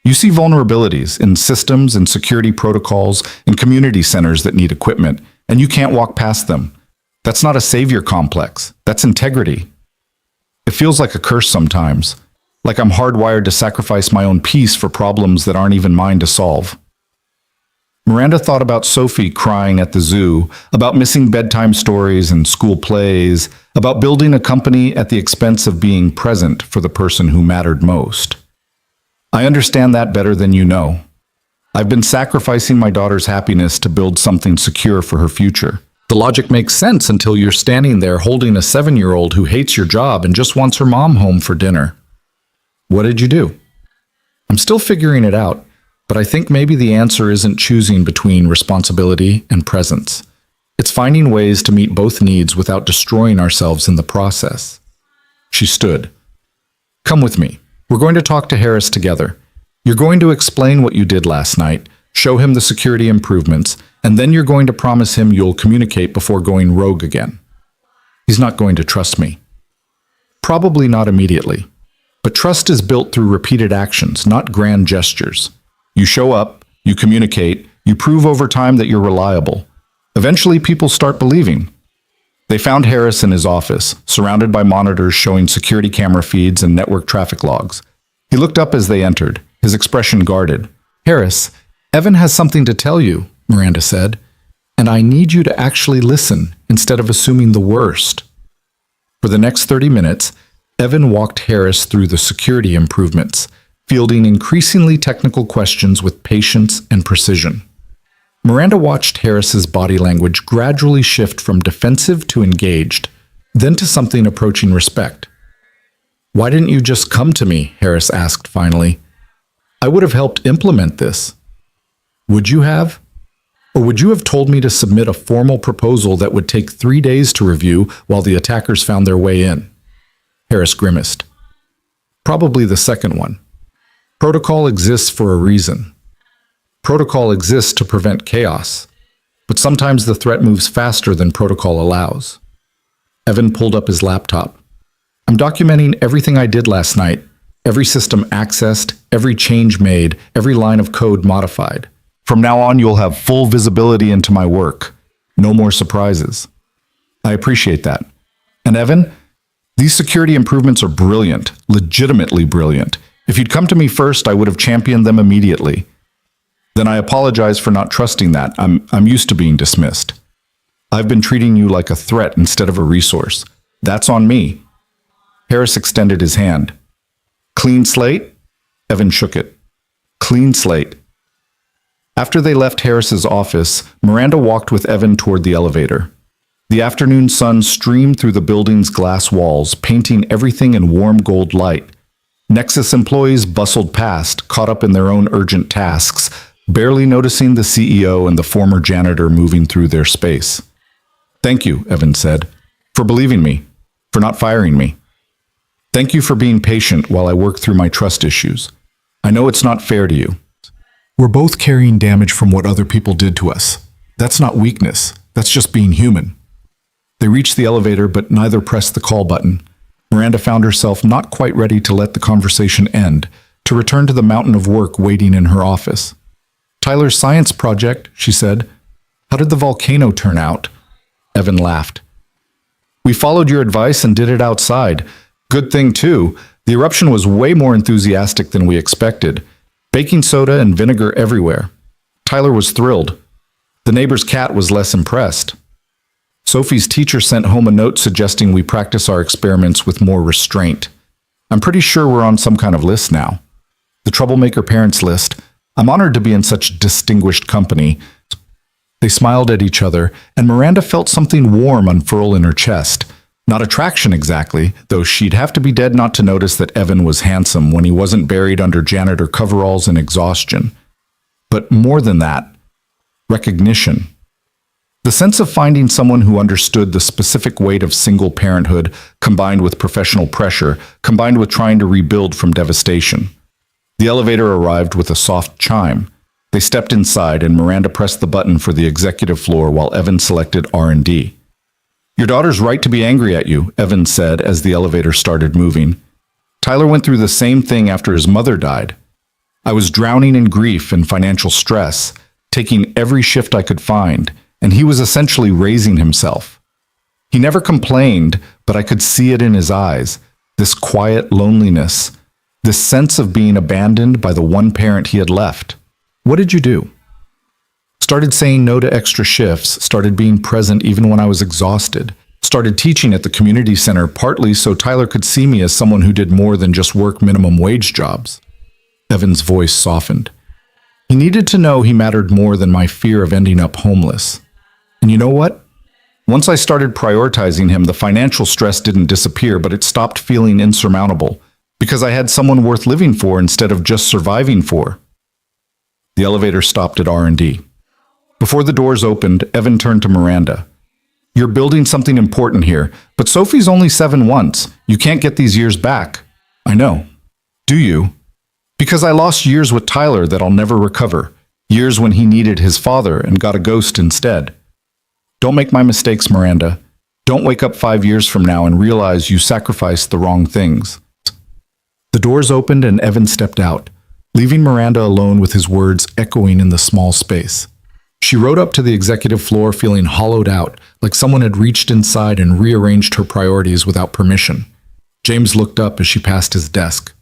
You see vulnerabilities in systems and security protocols and community centers that need equipment, and you can't walk past them. That's not a savior complex. That's integrity. It feels like a curse sometimes, like I'm hardwired to sacrifice my own peace for problems that aren't even mine to solve. Miranda thought about Sophie crying at the zoo, about missing bedtime stories and school plays, about building a company at the expense of being present for the person who mattered most. I understand that better than you know. I've been sacrificing my daughter's happiness to build something secure for her future. The logic makes sense until you're standing there holding a 7-year-old who hates your job and just wants her mom home for dinner. What did you do? I'm still figuring it out, but I think maybe the answer isn't choosing between responsibility and presence. It's finding ways to meet both needs without destroying ourselves in the process. She stood. Come with me. We're going to talk to Harris together. You're going to explain what you did last night, show him the security improvements, and then you're going to promise him you'll communicate before going rogue again. He's not going to trust me. Probably not immediately. But trust is built through repeated actions, not grand gestures. You show up, you communicate, you prove over time that you're reliable. Eventually, people start believing. They found Harris in his office, surrounded by monitors showing security camera feeds and network traffic logs. He looked up as they entered, his expression guarded. Harris, Evan has something to tell you, Miranda said, and I need you to actually listen instead of assuming the worst. For the next 30 minutes, Evan walked Harris through the security improvements, fielding increasingly technical questions with patience and precision. Miranda watched Harris's body language gradually shift from defensive to engaged, then to something approaching respect. Why didn't you just come to me? Harris asked finally. I would have helped implement this. Would you have? Or would you have told me to submit a formal proposal that would take 3 days to review while the attackers found their way in? Harris grimaced. Probably the second one. Protocol exists for a reason. Protocol exists to prevent chaos, but sometimes the threat moves faster than protocol allows. Evan pulled up his laptop. I'm documenting everything I did last night, every system accessed, every change made, every line of code modified. From now on, you'll have full visibility into my work. No more surprises. I appreciate that. And Evan, these security improvements are brilliant, legitimately brilliant. If you'd come to me first, I would have championed them immediately. Then I apologize for not trusting that. I'm used to being dismissed. I've been treating you like a threat instead of a resource. That's on me. Harris extended his hand. Clean slate? Evan shook it. Clean slate. After they left Harris's office, Miranda walked with Evan toward the elevator. The afternoon sun streamed through the building's glass walls, painting everything in warm gold light. Nexus employees bustled past, caught up in their own urgent tasks, barely noticing the CEO and the former janitor moving through their space. Thank you, Evan said, for believing me, for not firing me. Thank you for being patient while I work through my trust issues. I know it's not fair to you. We're both carrying damage from what other people did to us. That's not weakness. That's just being human. They reached the elevator, but neither pressed the call button. Miranda found herself not quite ready to let the conversation end, to return to the mountain of work waiting in her office. Tyler's science project, she said. How did the volcano turn out? Evan laughed. We followed your advice and did it outside. Good thing, too. The eruption was way more enthusiastic than we expected. Baking soda and vinegar everywhere. Tyler was thrilled. The neighbor's cat was less impressed. Sophie's teacher sent home a note suggesting we practice our experiments with more restraint. I'm pretty sure we're on some kind of list now. The troublemaker parents list. I'm honored to be in such distinguished company. They smiled at each other, and Miranda felt something warm unfurl in her chest. Not attraction exactly, though she'd have to be dead not to notice that Evan was handsome when he wasn't buried under janitor coveralls and exhaustion. But more than that, recognition. The sense of finding someone who understood the specific weight of single parenthood, combined with professional pressure, combined with trying to rebuild from devastation. The elevator arrived with a soft chime. They stepped inside, and Miranda pressed the button for the executive floor while Evan selected R&D. Your daughter's right to be angry at you, Evan said as the elevator started moving. Tyler went through the same thing after his mother died. I was drowning in grief and financial stress, taking every shift I could find, and he was essentially raising himself. He never complained, but I could see it in his eyes, this quiet loneliness, this sense of being abandoned by the one parent he had left. What did you do? Started saying no to extra shifts, started being present even when I was exhausted, started teaching at the community center partly so Tyler could see me as someone who did more than just work minimum wage jobs. Evan's voice softened. He needed to know he mattered more than my fear of ending up homeless. And you know what? Once I started prioritizing him, the financial stress didn't disappear, but it stopped feeling insurmountable, because I had someone worth living for instead of just surviving for. The elevator stopped at R&D. Before the doors opened, Evan turned to Miranda. You're building something important here, but Sophie's only 7 once. You can't get these years back. I know. Do you? Because I lost years with Tyler that I'll never recover. Years when he needed his father and got a ghost instead. Don't make my mistakes, Miranda. Don't wake up 5 years from now and realize you sacrificed the wrong things. The doors opened and Evan stepped out, leaving Miranda alone with his words echoing in the small space. She rode up to the executive floor feeling hollowed out, like someone had reached inside and rearranged her priorities without permission. James looked up as she passed his desk.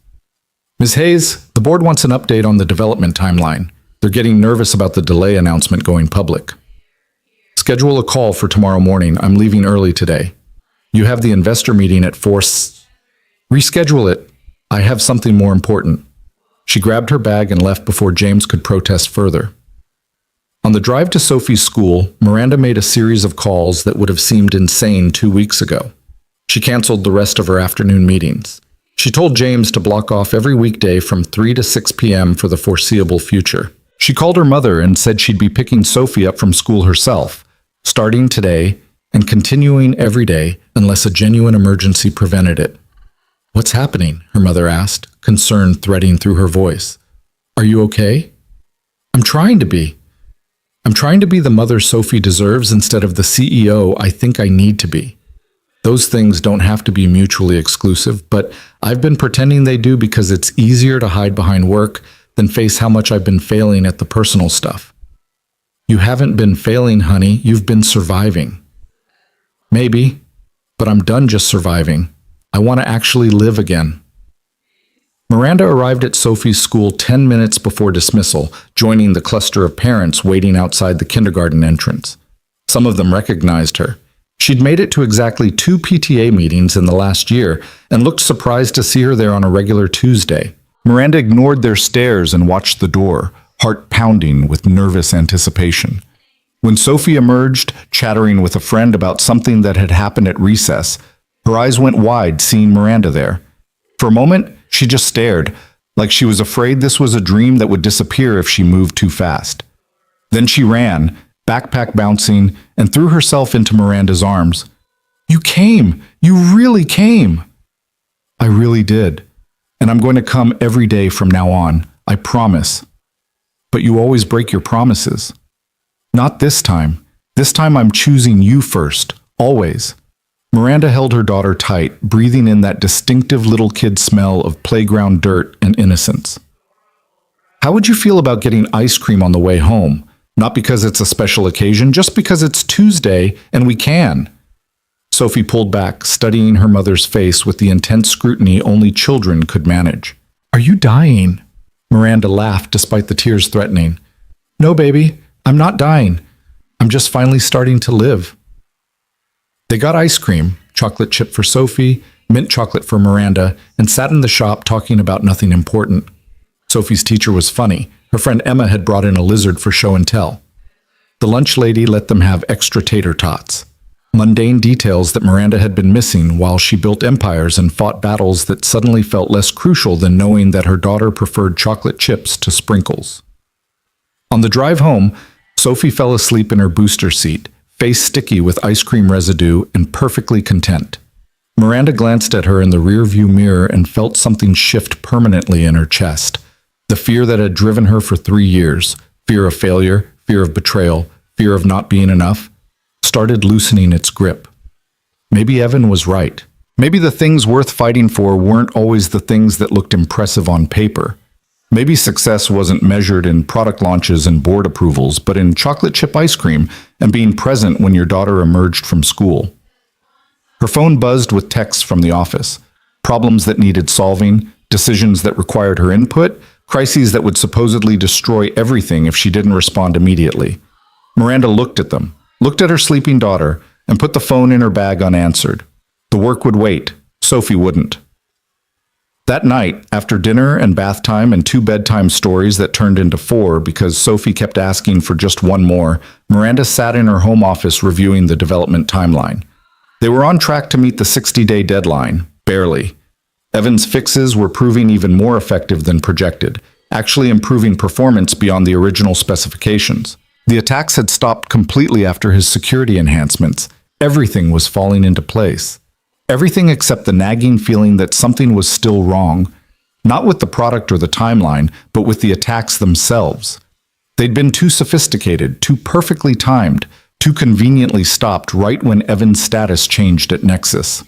Ms. Hayes, the board wants an update on the development timeline. They're getting nervous about the delay announcement going public. Schedule a call for tomorrow morning. I'm leaving early today. You have the investor meeting at 4. Reschedule it. I have something more important. She grabbed her bag and left before James could protest further. On the drive to Sophie's school, Miranda made a series of calls that would have seemed insane 2 weeks ago. She canceled the rest of her afternoon meetings. She told James to block off every weekday from 3 to 6 p.m. for the foreseeable future. She called her mother and said she'd be picking Sophie up from school herself, starting today and continuing every day unless a genuine emergency prevented it. What's happening? Her mother asked, concern threading through her voice. Are you okay? I'm trying to be. I'm trying to be the mother Sophie deserves instead of the CEO I think I need to be. Those things don't have to be mutually exclusive, but I've been pretending they do because it's easier to hide behind work than face how much I've been failing at the personal stuff. You haven't been failing, honey. You've been surviving. Maybe, but I'm done just surviving. I want to actually live again. Miranda arrived at Sophie's school 10 minutes before dismissal, joining the cluster of parents waiting outside the kindergarten entrance. Some of them recognized her. She'd made it to exactly 2 PTA meetings in the last year and looked surprised to see her there on a regular Tuesday. Miranda ignored their stares and watched the door, heart pounding with nervous anticipation. When Sophie emerged, chattering with a friend about something that had happened at recess, her eyes went wide seeing Miranda there. For a moment, she just stared, like she was afraid this was a dream that would disappear if she moved too fast. Then she ran, backpack bouncing, and threw herself into Miranda's arms. "You came! You really came!" "I really did. And I'm going to come every day from now on. I promise." "But you always break your promises." "Not this time. This time I'm choosing you first, always." Miranda held her daughter tight, breathing in that distinctive little kid smell of playground dirt and innocence. "How would you feel about getting ice cream on the way home? Not because it's a special occasion, just because it's Tuesday and we can." Sophie pulled back, studying her mother's face with the intense scrutiny only children could manage. "Are you dying?" Miranda laughed despite the tears threatening. "No, baby, I'm not dying. I'm just finally starting to live." They got ice cream, chocolate chip for Sophie, mint chocolate for Miranda, and sat in the shop talking about nothing important. Sophie's teacher was funny. Her friend Emma had brought in a lizard for show and tell. The lunch lady let them have extra tater tots. Mundane details that Miranda had been missing while she built empires and fought battles that suddenly felt less crucial than knowing that her daughter preferred chocolate chips to sprinkles. On the drive home, Sophie fell asleep in her booster seat, face sticky with ice cream residue and perfectly content. Miranda glanced at her in the rearview mirror and felt something shift permanently in her chest. The fear that had driven her for 3 years, fear of failure, fear of betrayal, fear of not being enough, started loosening its grip. Maybe Evan was right. Maybe the things worth fighting for weren't always the things that looked impressive on paper. Maybe success wasn't measured in product launches and board approvals, but in chocolate chip ice cream and being present when your daughter emerged from school. Her phone buzzed with texts from the office. Problems that needed solving, decisions that required her input, crises that would supposedly destroy everything if she didn't respond immediately. Miranda looked at them, looked at her sleeping daughter, and put the phone in her bag unanswered. The work would wait. Sophie wouldn't. That night, after dinner and bath time and 2 bedtime stories that turned into 4 because Sophie kept asking for just one more, Miranda sat in her home office reviewing the development timeline. They were on track to meet the 60-day deadline, barely. Evan's fixes were proving even more effective than projected, actually improving performance beyond the original specifications. The attacks had stopped completely after his security enhancements. Everything was falling into place. Everything except the nagging feeling that something was still wrong, not with the product or the timeline, but with the attacks themselves. They'd been too sophisticated, too perfectly timed, too conveniently stopped right when Evan's status changed at Nexus.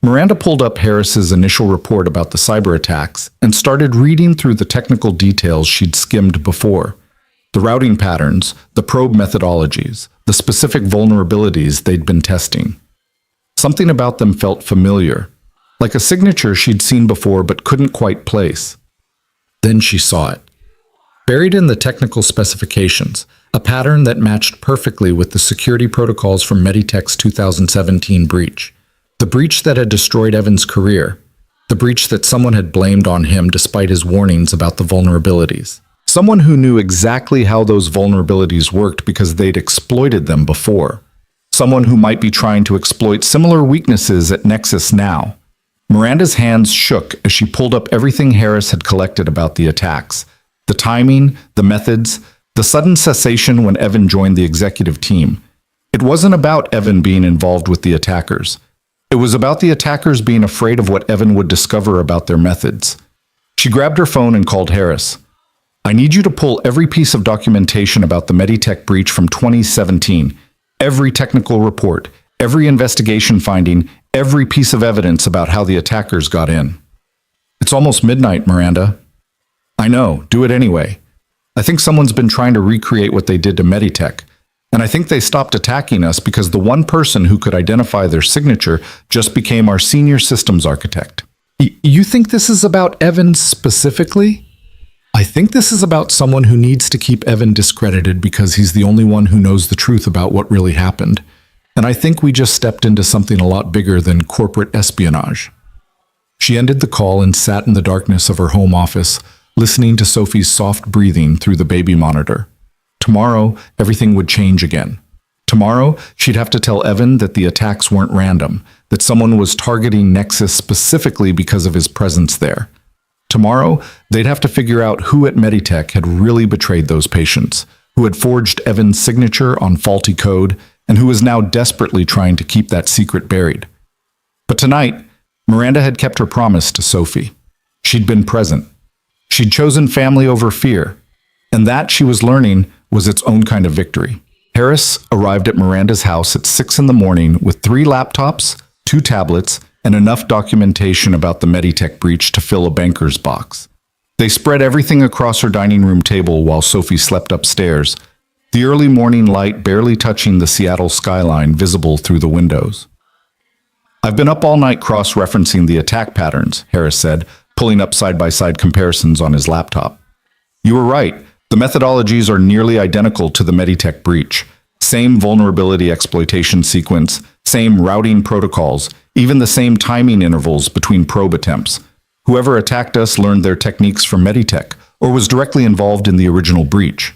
Miranda pulled up Harris's initial report about the cyber attacks and started reading through the technical details she'd skimmed before. The routing patterns, the probe methodologies, the specific vulnerabilities they'd been testing. Something about them felt familiar, like a signature she'd seen before but couldn't quite place. Then she saw it. Buried in the technical specifications, a pattern that matched perfectly with the security protocols from Meditech's 2017 breach. The breach that had destroyed Evan's career. The breach that someone had blamed on him despite his warnings about the vulnerabilities. Someone who knew exactly how those vulnerabilities worked because they'd exploited them before. Someone who might be trying to exploit similar weaknesses at Nexus now. Miranda's hands shook as she pulled up everything Harris had collected about the attacks. The timing, the methods, the sudden cessation when Evan joined the executive team. It wasn't about Evan being involved with the attackers. It was about the attackers being afraid of what Evan would discover about their methods. She grabbed her phone and called Harris. "I need you to pull every piece of documentation about the Meditech breach from 2017. Every technical report, every investigation finding, every piece of evidence about how the attackers got in." "It's almost midnight, Miranda." "I know, do it anyway. I think someone's been trying to recreate what they did to Meditech. And I think they stopped attacking us because the one person who could identify their signature just became our senior systems architect." You think this is about Evan specifically?" "I think this is about someone who needs to keep Evan discredited because he's the only one who knows the truth about what really happened. And I think we just stepped into something a lot bigger than corporate espionage." She ended the call and sat in the darkness of her home office, listening to Sophie's soft breathing through the baby monitor. Tomorrow, everything would change again. Tomorrow, she'd have to tell Evan that the attacks weren't random, that someone was targeting Nexus specifically because of his presence there. Tomorrow, they'd have to figure out who at Meditech had really betrayed those patients, who had forged Evan's signature on faulty code and who was now desperately trying to keep that secret buried. But tonight, Miranda had kept her promise to Sophie. She'd been present. She'd chosen family over fear, and that, she was learning, was its own kind of victory. Harris arrived at Miranda's house at 6 in the morning with 3 laptops, 2 tablets, and enough documentation about the Meditech breach to fill a banker's box. They spread everything across her dining room table while Sophie slept upstairs, the early morning light barely touching the Seattle skyline visible through the windows. "I've been up all night cross-referencing the attack patterns," Harris said, pulling up side-by-side comparisons on his laptop. "You were right. The methodologies are nearly identical to the Meditech breach. Same vulnerability exploitation sequence, same routing protocols, even the same timing intervals between probe attempts. Whoever attacked us learned their techniques from Meditech, or was directly involved in the original breach."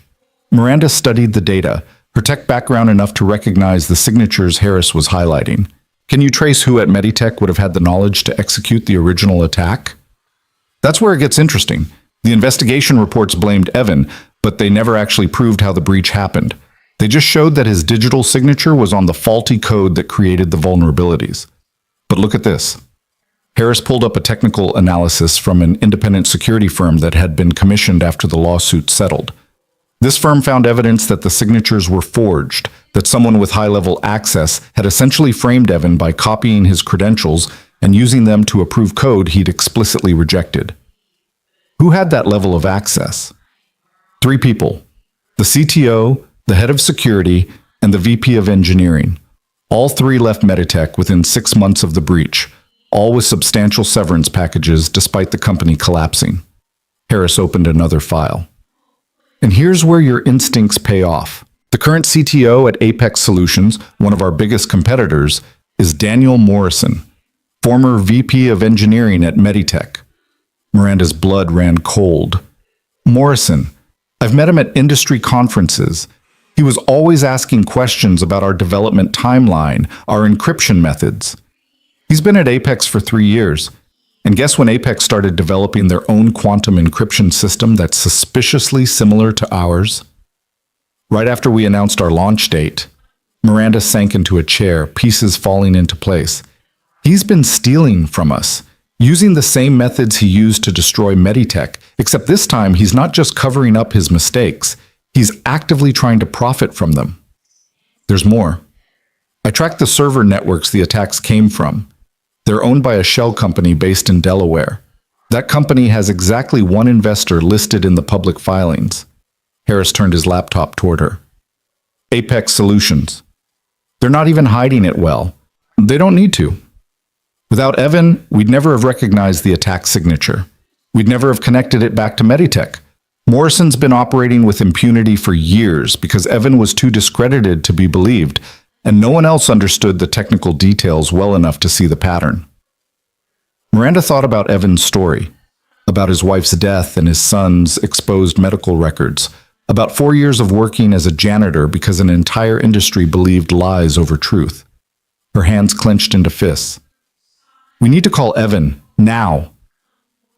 Miranda studied the data, her tech background enough to recognize the signatures Harris was highlighting. "Can you trace who at Meditech would have had the knowledge to execute the original attack?" That's where it gets interesting. The investigation reports blamed Evan, but they never actually proved how the breach happened. They just showed that his digital signature was on the faulty code that created the vulnerabilities. But look at this. Harris pulled up a technical analysis from an independent security firm that had been commissioned after the lawsuit settled. This firm found evidence that the signatures were forged, that someone with high-level access had essentially framed Evan by copying his credentials and using them to approve code he'd explicitly rejected. Who had that level of access? 3 people: the CTO, the head of security, and the VP of engineering. All 3 left Meditech within 6 months of the breach, all with substantial severance packages despite the company collapsing. Harris opened another file. And here's where your instincts pay off. The current CTO at Apex Solutions, one of our biggest competitors, is Daniel Morrison, former VP of engineering at Meditech. Miranda's blood ran cold. Morrison. I've met him at industry conferences. He was always asking questions about our development timeline, our encryption methods. He's been at Apex for 3 years. And guess when Apex started developing their own quantum encryption system that's suspiciously similar to ours? Right after we announced our launch date, Miranda sank into a chair, pieces falling into place. He's been stealing from us, using the same methods he used to destroy Meditech, except this time he's not just covering up his mistakes, he's actively trying to profit from them. There's more. I tracked the server networks the attacks came from. They're owned by a shell company based in Delaware. That company has exactly 1 investor listed in the public filings. Harris turned his laptop toward her. Apex Solutions. They're not even hiding it well. They don't need to. Without Evan, we'd never have recognized the attack signature. We'd never have connected it back to Meditech. Morrison's been operating with impunity for years because Evan was too discredited to be believed, and no one else understood the technical details well enough to see the pattern. Miranda thought about Evan's story, about his wife's death and his son's exposed medical records, about 4 years of working as a janitor because an entire industry believed lies over truth. Her hands clenched into fists. "We need to call Evan, now."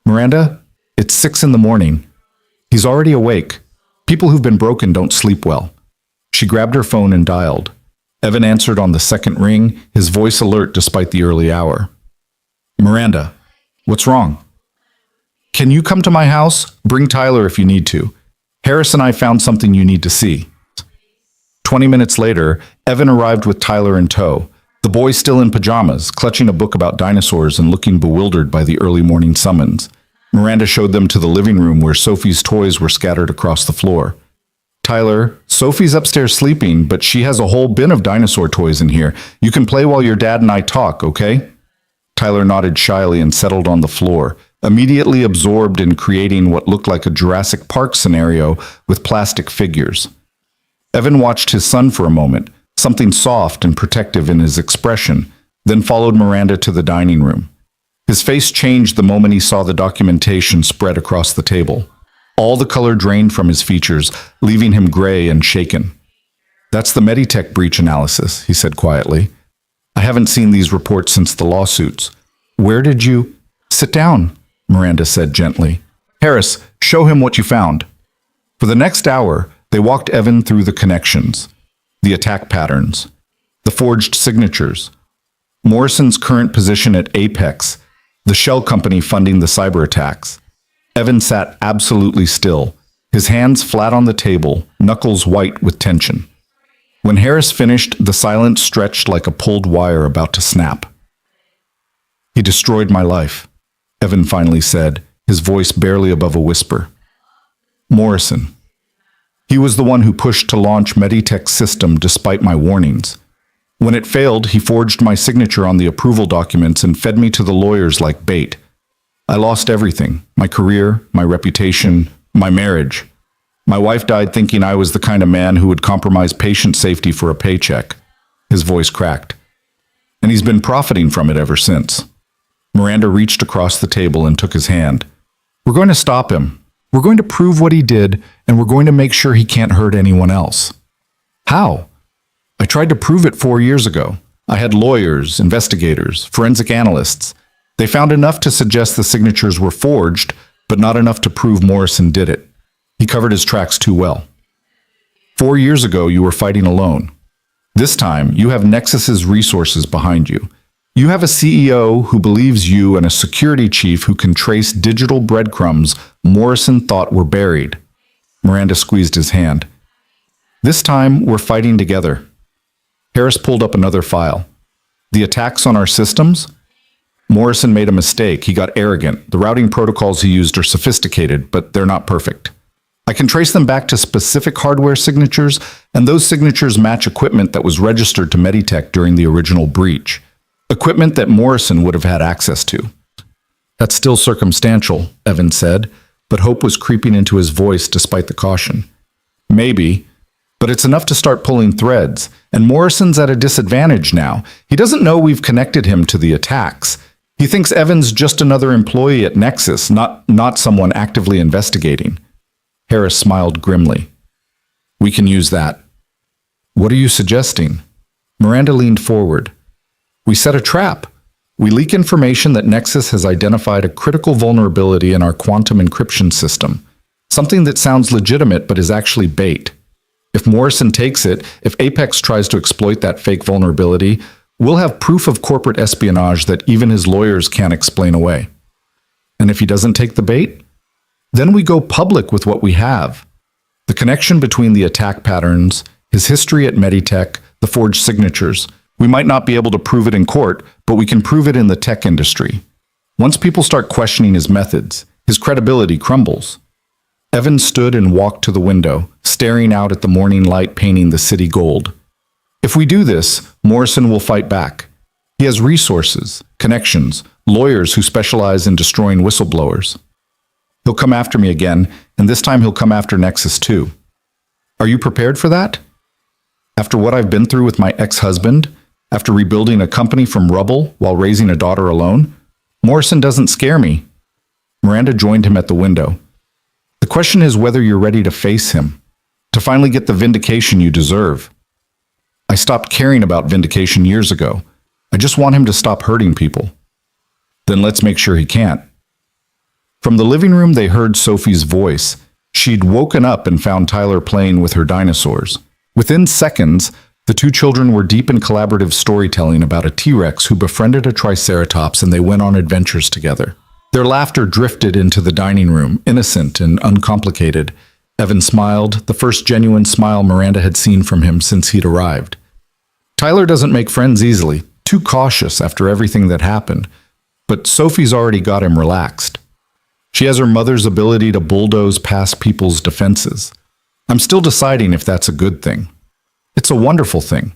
"Miranda, it's 6 in the morning. He's already awake. People who've been broken don't sleep well." She grabbed her phone and dialed. Evan answered on the second ring, his voice alert despite the early hour. "Miranda, what's wrong?" "Can you come to my house? Bring Tyler if you need to. Harris and I found something you need to see." 20 minutes later, Evan arrived with Tyler in tow, the boy still in pajamas, clutching a book about dinosaurs and looking bewildered by the early morning summons. Miranda showed them to the living room where Sophie's toys were scattered across the floor. "Tyler, Sophie's upstairs sleeping, but she has a whole bin of dinosaur toys in here. You can play while your dad and I talk, okay?" Tyler nodded shyly and settled on the floor, immediately absorbed in creating what looked like a Jurassic Park scenario with plastic figures. Evan watched his son for a moment, something soft and protective in his expression, then followed Miranda to the dining room. His face changed the moment he saw the documentation spread across the table. All the color drained from his features, leaving him gray and shaken. "That's the Meditech breach analysis," he said quietly. "I haven't seen these reports since the lawsuits. Where did you—" "Sit down," Miranda said gently. "Harris, show him what you found." For the next hour, They walked Evan through the connections, the attack patterns, the forged signatures, Morrison's current position at Apex, the shell company funding the cyber attacks. Evan sat absolutely still, his hands flat on the table, knuckles white with tension. When Harris finished, the silence stretched like a pulled wire about to snap. "He destroyed my life," Evan finally said, his voice barely above a whisper. "Morrison. He was the one who pushed to launch Meditech's system despite my warnings. When it failed, he forged my signature on the approval documents and fed me to the lawyers like bait. I lost everything, my career, my reputation, my marriage. My wife died thinking I was the kind of man who would compromise patient safety for a paycheck." His voice cracked. "And he's been profiting from it ever since." Miranda reached across the table and took his hand. "We're going to stop him. We're going to prove what he did, and we're going to make sure he can't hurt anyone else." "How?" "I tried to prove it 4 years ago. I had lawyers, investigators, forensic analysts. They found enough to suggest the signatures were forged, but not enough to prove Morrison did it. He covered his tracks too well. 4 years ago, you were fighting alone. This time, you have Nexus's resources behind you. You have a CEO who believes you and a security chief who can trace digital breadcrumbs Morrison thought were buried." Miranda squeezed his hand. "This time, we're fighting together." Harris pulled up another file. "The attacks on our systems? Morrison made a mistake. He got arrogant. The routing protocols he used are sophisticated, but they're not perfect. I can trace them back to specific hardware signatures, and those signatures match equipment that was registered to Meditech during the original breach. Equipment that Morrison would have had access to." "That's still circumstantial," Evan said, but hope was creeping into his voice despite the caution. "Maybe, but it's enough to start pulling threads, and Morrison's at a disadvantage now. He doesn't know we've connected him to the attacks. He thinks Evan's just another employee at Nexus, not someone actively investigating." Harris smiled grimly. "We can use that." "What are you suggesting?" Miranda leaned forward. "We set a trap. We leak information that Nexus has identified a critical vulnerability in our quantum encryption system. Something that sounds legitimate but is actually bait. If Morrison takes it, if Apex tries to exploit that fake vulnerability, we'll have proof of corporate espionage that even his lawyers can't explain away. And if he doesn't take the bait, then we go public with what we have. The connection between the attack patterns, his history at Meditech, the forged signatures. We might not be able to prove it in court, but we can prove it in the tech industry. Once people start questioning his methods, his credibility crumbles." Evan stood and walked to the window, staring out at the morning light painting the city gold. "If we do this, Morrison will fight back. He has resources, connections, lawyers who specialize in destroying whistleblowers. He'll come after me again, and this time he'll come after Nexus too. Are you prepared for that? After what I've been through with my ex-husband, after rebuilding a company from rubble while raising a daughter alone, Morrison doesn't scare me." Miranda joined him at the window. "The question is whether you're ready to face him, to finally get the vindication you deserve. I stopped caring about vindication years ago. I just want him to stop hurting people." "Then let's make sure he can't." From the living room, they heard Sophie's voice. She'd woken up and found Tyler playing with her dinosaurs. Within seconds, the two children were deep in collaborative storytelling about a T-Rex who befriended a Triceratops, and they went on adventures together. Their laughter drifted into the dining room, innocent and uncomplicated. Evan smiled, the first genuine smile Miranda had seen from him since he'd arrived. Tyler doesn't make friends easily, too cautious after everything that happened, but Sophie's already got him relaxed. She has her mother's ability to bulldoze past people's defenses. I'm still deciding if that's a good thing. It's a wonderful thing.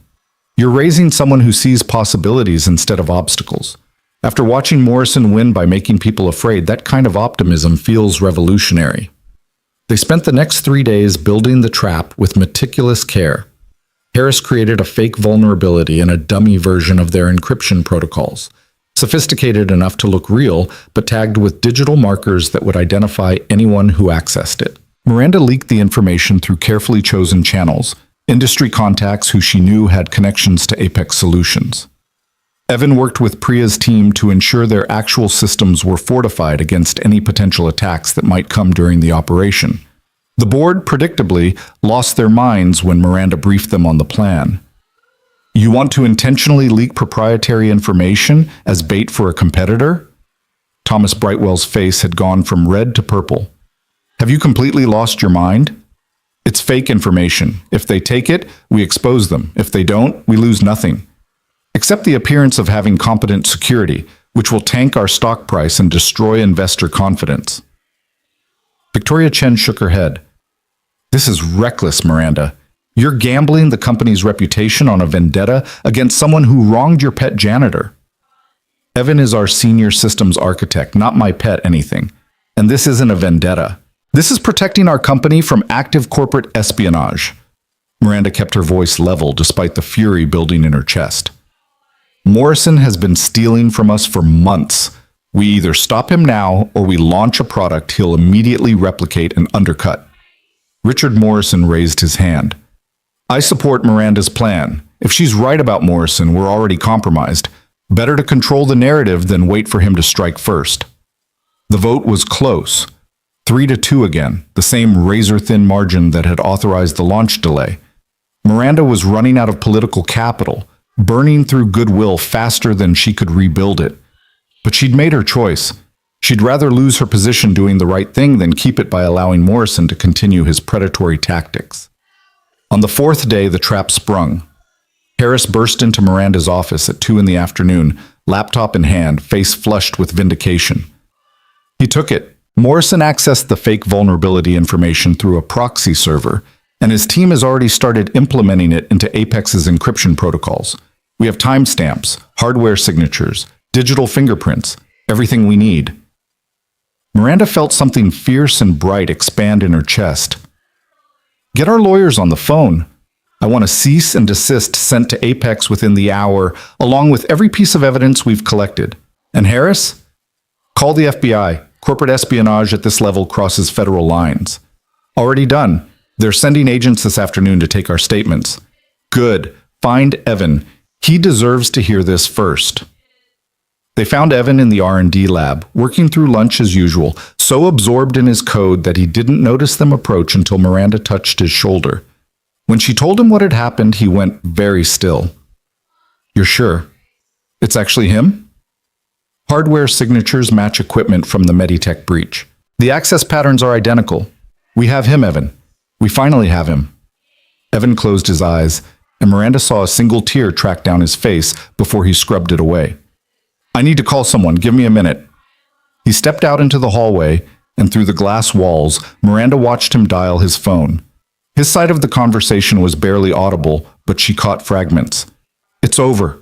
You're raising someone who sees possibilities instead of obstacles. After watching Morrison win by making people afraid, that kind of optimism feels revolutionary. They spent the next 3 days building the trap with meticulous care. Harris created a fake vulnerability and a dummy version of their encryption protocols, sophisticated enough to look real, but tagged with digital markers that would identify anyone who accessed it. Miranda leaked the information through carefully chosen channels, industry contacts who she knew had connections to Apex Solutions. Evan worked with Priya's team to ensure their actual systems were fortified against any potential attacks that might come during the operation. The board, predictably, lost their minds when Miranda briefed them on the plan. You want to intentionally leak proprietary information as bait for a competitor? Thomas Brightwell's face had gone from red to purple. Have you completely lost your mind? It's fake information. If they take it, we expose them. If they don't, we lose nothing. Except the appearance of having competent security, which will tank our stock price and destroy investor confidence. Victoria Chen shook her head. This is reckless, Miranda. You're gambling the company's reputation on a vendetta against someone who wronged your pet janitor. Evan is our senior systems architect, not my pet anything. And this isn't a vendetta. This is protecting our company from active corporate espionage. Miranda kept her voice level despite the fury building in her chest. Morrison has been stealing from us for months. We either stop him now or we launch a product he'll immediately replicate and undercut. Richard Morrison raised his hand. I support Miranda's plan. If she's right about Morrison, we're already compromised. Better to control the narrative than wait for him to strike first. The vote was close. 3-2 again, the same razor-thin margin that had authorized the launch delay. Miranda was running out of political capital, burning through goodwill faster than she could rebuild it. But she'd made her choice. She'd rather lose her position doing the right thing than keep it by allowing Morrison to continue his predatory tactics. On the fourth day, the trap sprung. Harris burst into Miranda's office at 2 p.m, laptop in hand, face flushed with vindication. He took it. Morrison accessed the fake vulnerability information through a proxy server, and his team has already started implementing it into Apex's encryption protocols. We have timestamps, hardware signatures, digital fingerprints, everything we need. Miranda felt something fierce and bright expand in her chest. Get our lawyers on the phone. I want a cease and desist sent to Apex within the hour, along with every piece of evidence we've collected. And Harris? Call the FBI. Corporate espionage at this level crosses federal lines. Already done. They're sending agents this afternoon to take our statements. Good. Find Evan. He deserves to hear this first. They found Evan in the R&D lab, working through lunch as usual, so absorbed in his code that he didn't notice them approach until Miranda touched his shoulder. When she told him what had happened, he went very still. You're sure? It's actually him? Hardware signatures match equipment from the Meditech breach. The access patterns are identical. We have him, Evan. We finally have him. Evan closed his eyes, and Miranda saw a single tear track down his face before he scrubbed it away. I need to call someone. Give me a minute. He stepped out into the hallway, and through the glass walls, Miranda watched him dial his phone. His side of the conversation was barely audible, but she caught fragments. It's over.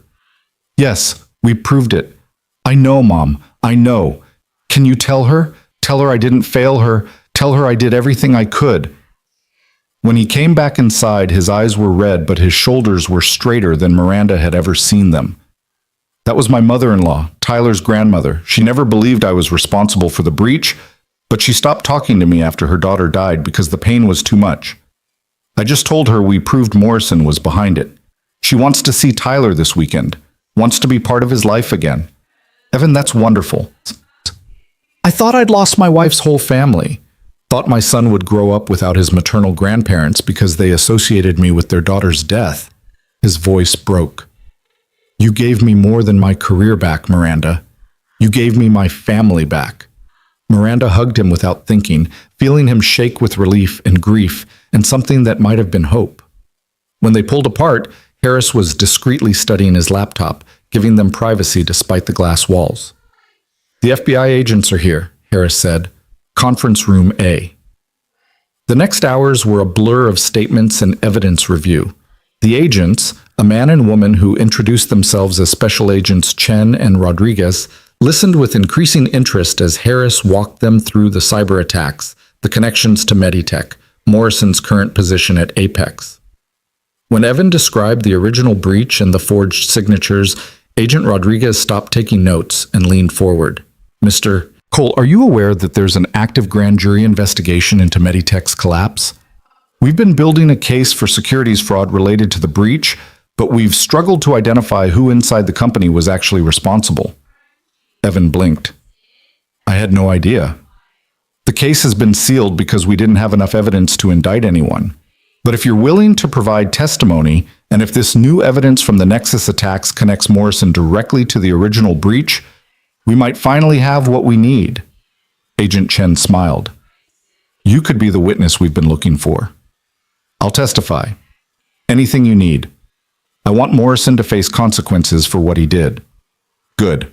Yes, we proved it. I know, Mom. I know. Can you tell her? Tell her I didn't fail her. Tell her I did everything I could. When he came back inside, his eyes were red, but his shoulders were straighter than Miranda had ever seen them. That was my mother-in-law, Tyler's grandmother. She never believed I was responsible for the breach, but she stopped talking to me after her daughter died because the pain was too much. I just told her we proved Morrison was behind it. She wants to see Tyler this weekend, wants to be part of his life again. Evan, that's wonderful. I thought I'd lost my wife's whole family. Thought my son would grow up without his maternal grandparents because they associated me with their daughter's death. His voice broke. You gave me more than my career back, Miranda. You gave me my family back. Miranda hugged him without thinking, feeling him shake with relief and grief and something that might have been hope. When they pulled apart, Harris was discreetly studying his laptop, giving them privacy despite the glass walls. The FBI agents are here, Harris said. Conference room A. The next hours were a blur of statements and evidence review. The agents, a man and woman who introduced themselves as Special Agents Chen and Rodriguez, listened with increasing interest as Harris walked them through the cyber attacks, the connections to Meditech, Morrison's current position at Apex. When Evan described the original breach and the forged signatures, Agent Rodriguez stopped taking notes and leaned forward. Mr. Cole, are you aware that there's an active grand jury investigation into Meditech's collapse? We've been building a case for securities fraud related to the breach, but we've struggled to identify who inside the company was actually responsible. Evan blinked. I had no idea. The case has been sealed because we didn't have enough evidence to indict anyone. But if you're willing to provide testimony, and if this new evidence from the Nexus attacks connects Morrison directly to the original breach, we might finally have what we need." Agent Chen smiled. "You could be the witness we've been looking for. I'll testify. Anything you need. I want Morrison to face consequences for what he did." "Good.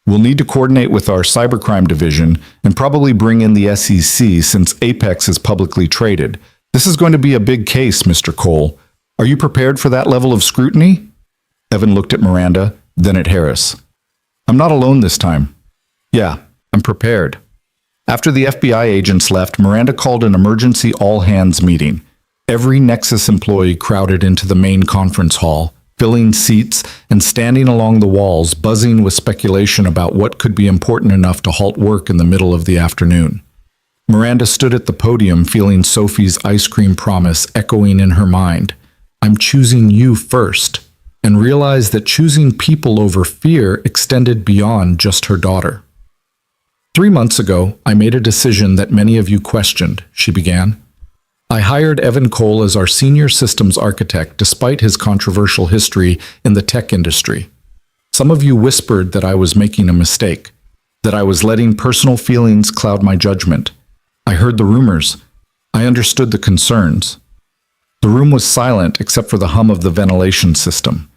We'll need to coordinate with our cybercrime division and probably bring in the SEC since Apex is publicly traded. This is going to be a big case, Mr. Cole. Are you prepared for that level of scrutiny?" Evan looked at Miranda, then at Harris. "I'm not alone this time." "Yeah, I'm prepared." After the FBI agents left, Miranda called an emergency all-hands meeting. Every Nexus employee crowded into the main conference hall, filling seats and standing along the walls, buzzing with speculation about what could be important enough to halt work in the middle of the afternoon. Miranda stood at the podium, feeling Sophie's ice cream promise echoing in her mind. "I'm choosing you first," and realized that choosing people over fear extended beyond just her daughter. "3 months ago, I made a decision that many of you questioned," she began. "I hired Evan Cole as our senior systems architect despite his controversial history in the tech industry. Some of you whispered that I was making a mistake, that I was letting personal feelings cloud my judgment. I heard the rumors. I understood the concerns." The room was silent except for the hum of the ventilation system.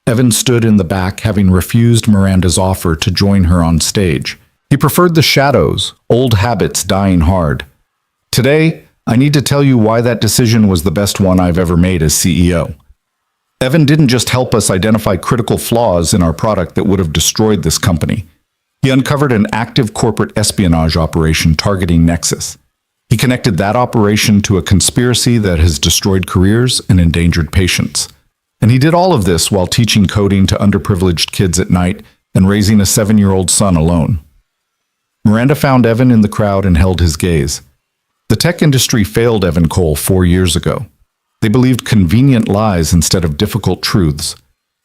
Evan stood in the back, having refused Miranda's offer to join her on stage. He preferred the shadows, old habits dying hard. "Today, I need to tell you why that decision was the best one I've ever made as CEO. Evan didn't just help us identify critical flaws in our product that would have destroyed this company. He uncovered an active corporate espionage operation targeting Nexus. He connected that operation to a conspiracy that has destroyed careers and endangered patients. And he did all of this while teaching coding to underprivileged kids at night and raising a 7-year-old son alone." Miranda found Evan in the crowd and held his gaze. The tech industry failed Evan Cole 4 years ago. They believed convenient lies instead of difficult truths.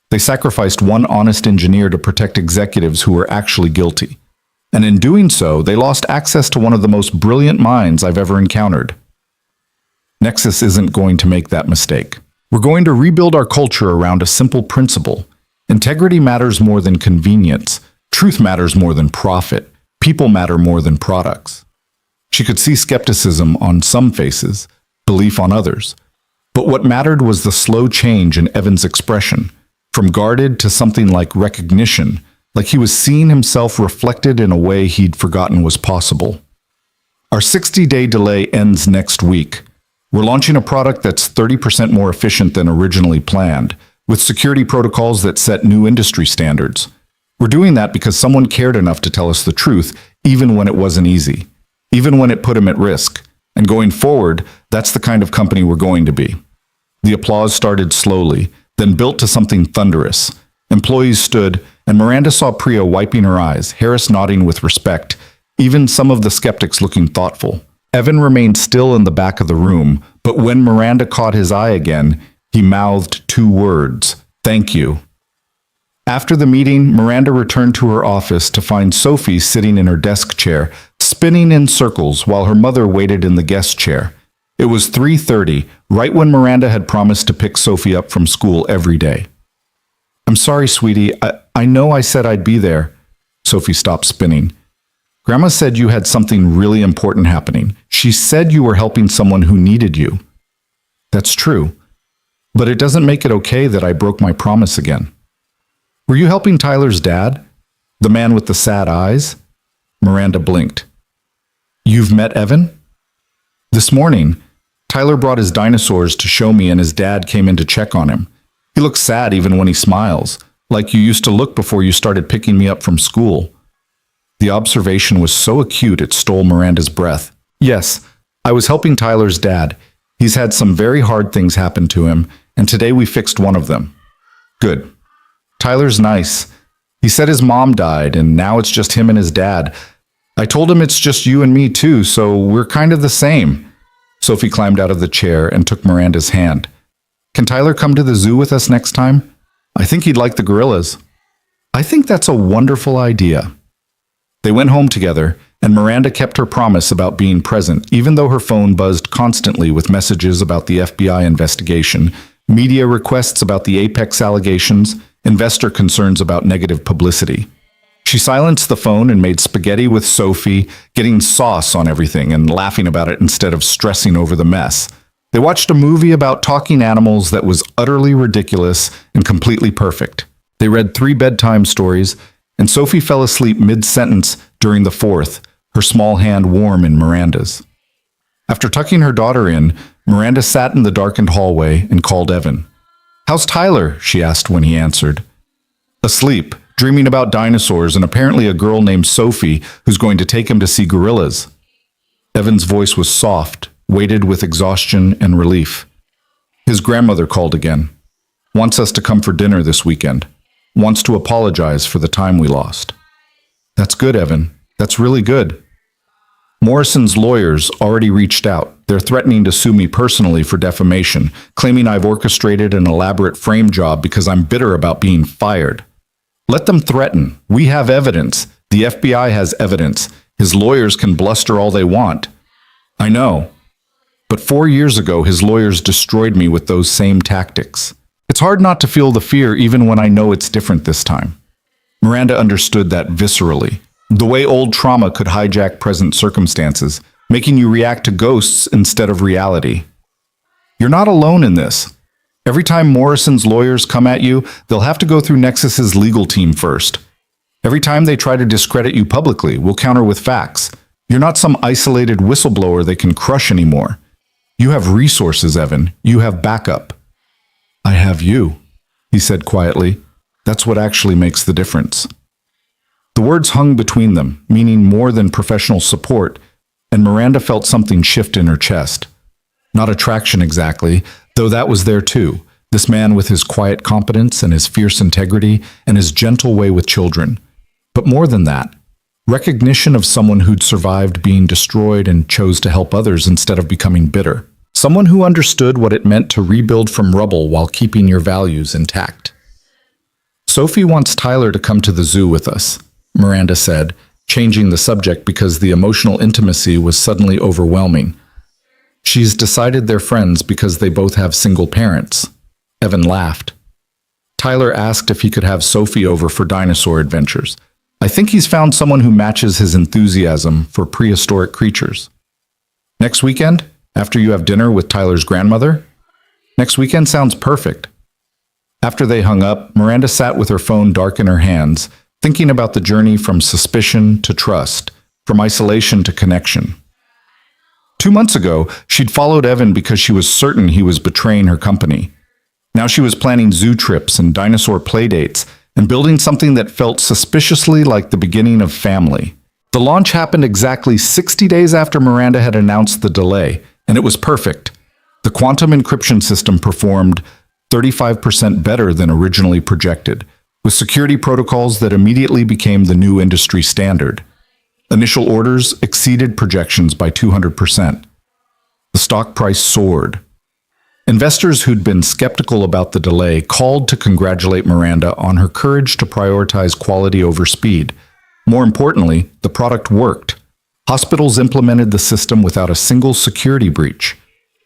They sacrificed one honest engineer to protect executives who were actually guilty. And in doing so, they lost access to one of the most brilliant minds I've ever encountered. Nexus isn't going to make that mistake. We're going to rebuild our culture around a simple principle. Integrity matters more than convenience. Truth matters more than profit. People matter more than products. She could see skepticism on some faces, belief on others. But what mattered was the slow change in Evan's expression, from guarded to something like recognition, like he was seeing himself reflected in a way he'd forgotten was possible. "Our 60-day delay ends next week. We're launching a product that's 30% more efficient than originally planned, with security protocols that set new industry standards. We're doing that because someone cared enough to tell us the truth, even when it wasn't easy, even when it put him at risk. And going forward, that's the kind of company we're going to be." The applause started slowly, then built to something thunderous. Employees stood, and Miranda saw Priya wiping her eyes, Harris nodding with respect, even some of the skeptics looking thoughtful. Evan remained still in the back of the room, but when Miranda caught his eye again, he mouthed 2 words, "Thank you." After the meeting, Miranda returned to her office to find Sophie sitting in her desk chair, spinning in circles while her mother waited in the guest chair. It was 3:30, right when Miranda had promised to pick Sophie up from school every day. "I'm sorry, sweetie. I know I said I'd be there." Sophie stopped spinning. "Grandma said you had something really important happening. She said you were helping someone who needed you." "That's true. But it doesn't make it okay that I broke my promise again." "Were you helping Tyler's dad? The man with the sad eyes?" Miranda blinked. "You've met Evan?" "This morning. Tyler brought his dinosaurs to show me and his dad came in to check on him. He looks sad even when he smiles, like you used to look before you started picking me up from school." The observation was so acute it stole Miranda's breath. "Yes, I was helping Tyler's dad. He's had some very hard things happen to him, and today we fixed one of them." "Good. Tyler's nice. He said his mom died, and now it's just him and his dad. I told him it's just you and me too, so we're kind of the same." Sophie climbed out of the chair and took Miranda's hand. "Can Tyler come to the zoo with us next time? I think he'd like the gorillas." "I think that's a wonderful idea." They went home together, and Miranda kept her promise about being present, even though her phone buzzed constantly with messages about the FBI investigation, media requests about the Apex allegations, investor concerns about negative publicity. She silenced the phone and made spaghetti with Sophie, getting sauce on everything and laughing about it instead of stressing over the mess. They watched a movie about talking animals that was utterly ridiculous and completely perfect. They read 3 bedtime stories, and Sophie fell asleep mid-sentence during the 4th, her small hand warm in Miranda's. After tucking her daughter in, Miranda sat in the darkened hallway and called Evan. "How's Tyler?" she asked when he answered. "Asleep, dreaming about dinosaurs and apparently a girl named Sophie who's going to take him to see gorillas." Evan's voice was soft, weighted with exhaustion and relief. His grandmother called again. "Wants us to come for dinner this weekend. Wants to apologize for the time we lost." "That's good, Evan. That's really good." Morrison's lawyers already reached out. They're threatening to sue me personally for defamation, claiming I've orchestrated an elaborate frame job because I'm bitter about being fired. Let them threaten. We have evidence. The FBI has evidence. His lawyers can bluster all they want. I know. But 4 years ago, his lawyers destroyed me with those same tactics. It's hard not to feel the fear even when I know it's different this time. Miranda understood that viscerally. The way old trauma could hijack present circumstances, making you react to ghosts instead of reality. You're not alone in this. Every time Morrison's lawyers come at you, they'll have to go through Nexus's legal team first. Every time they try to discredit you publicly, we'll counter with facts. You're not some isolated whistleblower they can crush anymore. You have resources, Evan. You have backup. I have you, he said quietly. That's what actually makes the difference. The words hung between them, meaning more than professional support, and Miranda felt something shift in her chest. Not attraction exactly, though that was there too. This man with his quiet competence and his fierce integrity and his gentle way with children. But more than that, recognition of someone who'd survived being destroyed and chose to help others instead of becoming bitter. Someone who understood what it meant to rebuild from rubble while keeping your values intact. Sophie wants Tyler to come to the zoo with us, Miranda said, changing the subject because the emotional intimacy was suddenly overwhelming. She's decided they're friends because they both have single parents. Evan laughed. Tyler asked if he could have Sophie over for dinosaur adventures. I think he's found someone who matches his enthusiasm for prehistoric creatures. Next weekend, after you have dinner with Tyler's grandmother? Next weekend sounds perfect. After they hung up, Miranda sat with her phone dark in her hands, thinking about the journey from suspicion to trust, from isolation to connection. 2 months ago, she'd followed Evan because she was certain he was betraying her company. Now she was planning zoo trips and dinosaur playdates and building something that felt suspiciously like the beginning of family. The launch happened exactly 60 days after Miranda had announced the delay, and it was perfect. The quantum encryption system performed 35% better than originally projected, with security protocols that immediately became the new industry standard. Initial orders exceeded projections by 200%. The stock price soared. Investors who'd been skeptical about the delay called to congratulate Miranda on her courage to prioritize quality over speed. More importantly, the product worked. Hospitals implemented the system without a single security breach.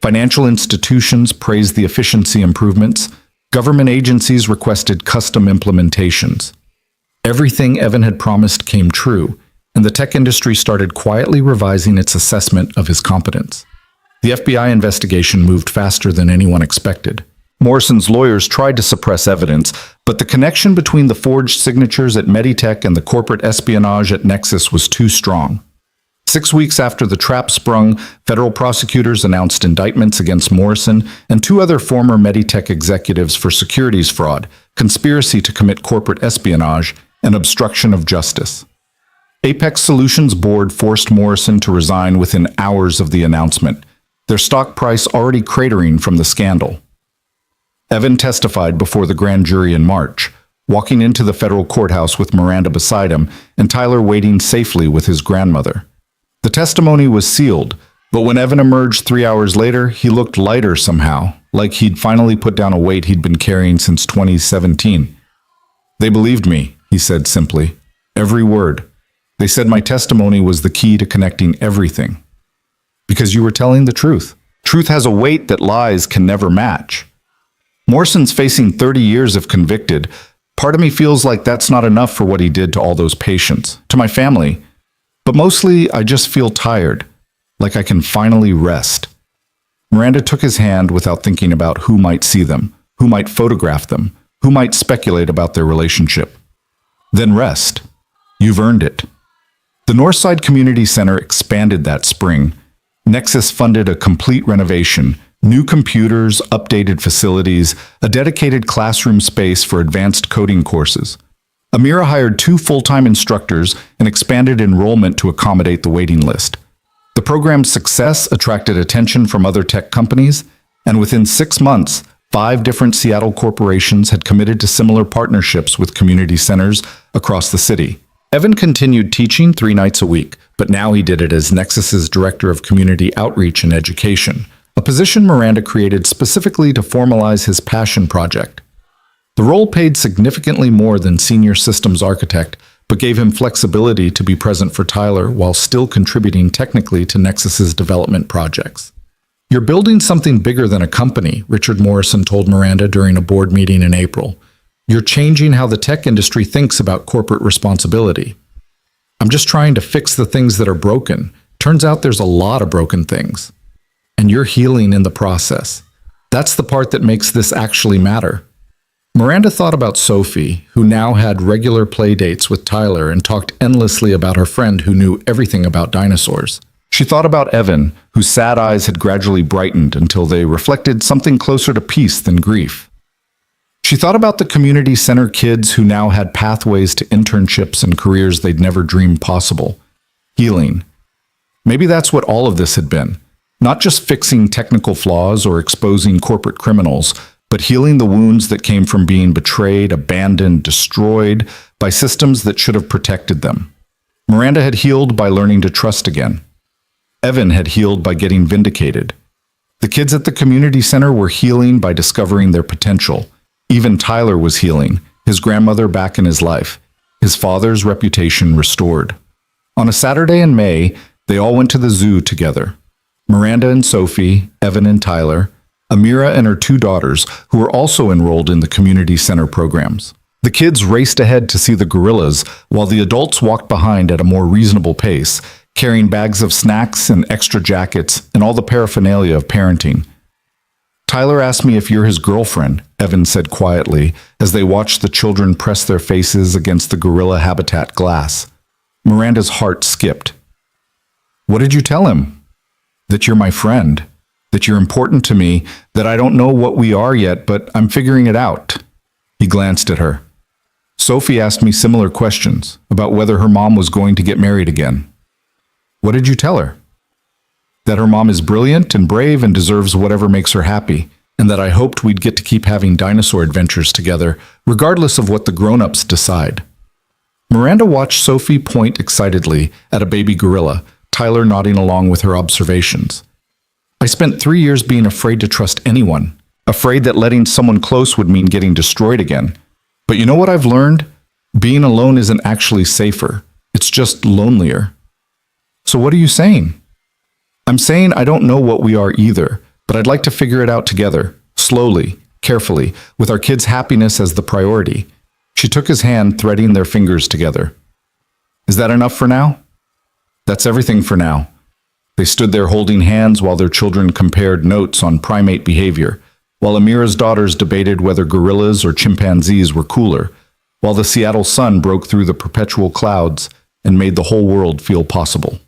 Financial institutions praised the efficiency improvements. Government agencies requested custom implementations. Everything Evan had promised came true, and the tech industry started quietly revising its assessment of his competence. The FBI investigation moved faster than anyone expected. Morrison's lawyers tried to suppress evidence, but the connection between the forged signatures at Meditech and the corporate espionage at Nexus was too strong. 6 weeks after the trap sprung, federal prosecutors announced indictments against Morrison and 2 other former Meditech executives for securities fraud, conspiracy to commit corporate espionage, and obstruction of justice. Apex Solutions Board forced Morrison to resign within hours of the announcement, their stock price already cratering from the scandal. Evan testified before the grand jury in March, walking into the federal courthouse with Miranda beside him and Tyler waiting safely with his grandmother. The testimony was sealed, but when Evan emerged 3 hours later, he looked lighter somehow, like he'd finally put down a weight he'd been carrying since 2017. They believed me, he said simply. Every word. They said my testimony was the key to connecting everything. Because you were telling the truth. Truth has a weight that lies can never match. Morrison's facing 30 years if convicted. Part of me feels like that's not enough for what he did to all those patients, to my family. But mostly, I just feel tired, like I can finally rest. Miranda took his hand without thinking about who might see them, who might photograph them, who might speculate about their relationship. Then rest. You've earned it. The Northside Community Center expanded that spring. Nexus funded a complete renovation, new computers, updated facilities, a dedicated classroom space for advanced coding courses. Amira hired 2 full-time instructors and expanded enrollment to accommodate the waiting list. The program's success attracted attention from other tech companies, and within 6 months, 5 different Seattle corporations had committed to similar partnerships with community centers across the city. Evan continued teaching 3 nights a week, but now he did it as Nexus's Director of Community Outreach and Education, a position Miranda created specifically to formalize his passion project. The role paid significantly more than Senior Systems Architect, but gave him flexibility to be present for Tyler while still contributing technically to Nexus's development projects. "You're building something bigger than a company," Richard Morrison told Miranda during a board meeting in April. "You're changing how the tech industry thinks about corporate responsibility." "I'm just trying to fix the things that are broken. Turns out there's a lot of broken things. And you're healing in the process. That's the part that makes this actually matter." Miranda thought about Sophie, who now had regular play dates with Tyler and talked endlessly about her friend who knew everything about dinosaurs. She thought about Evan, whose sad eyes had gradually brightened until they reflected something closer to peace than grief. She thought about the community center kids who now had pathways to internships and careers they'd never dreamed possible. Healing. Maybe that's what all of this had been. Not just fixing technical flaws or exposing corporate criminals, but healing the wounds that came from being betrayed, abandoned, destroyed by systems that should have protected them. Miranda had healed by learning to trust again. Evan had healed by getting vindicated. The kids at the community center were healing by discovering their potential. Even Tyler was healing, his grandmother back in his life, his father's reputation restored. On a Saturday in May, they all went to the zoo together. Miranda and Sophie, Evan and Tyler, Amira and her 2 daughters, who were also enrolled in the community center programs. The kids raced ahead to see the gorillas, while the adults walked behind at a more reasonable pace, carrying bags of snacks and extra jackets and all the paraphernalia of parenting. "Tyler asked me if you're his girlfriend," Evan said quietly, as they watched the children press their faces against the gorilla habitat glass. Miranda's heart skipped. "What did you tell him?" "That you're my friend, that you're important to me, that I don't know what we are yet, but I'm figuring it out." He glanced at her. "Sophie asked me similar questions about whether her mom was going to get married again." "What did you tell her?" "That her mom is brilliant and brave and deserves whatever makes her happy, and that I hoped we'd get to keep having dinosaur adventures together, regardless of what the grown-ups decide." Miranda watched Sophie point excitedly at a baby gorilla, Tyler nodding along with her observations. "I spent 3 years being afraid to trust anyone, afraid that letting someone close would mean getting destroyed again. But you know what I've learned? Being alone isn't actually safer. It's just lonelier." "So what are you saying?" "I'm saying I don't know what we are either, but I'd like to figure it out together, slowly, carefully, with our kids' happiness as the priority." She took his hand, threading their fingers together. "Is that enough for now?" "That's everything for now." They stood there holding hands while their children compared notes on primate behavior, while Amira's daughters debated whether gorillas or chimpanzees were cooler, while the Seattle sun broke through the perpetual clouds and made the whole world feel possible.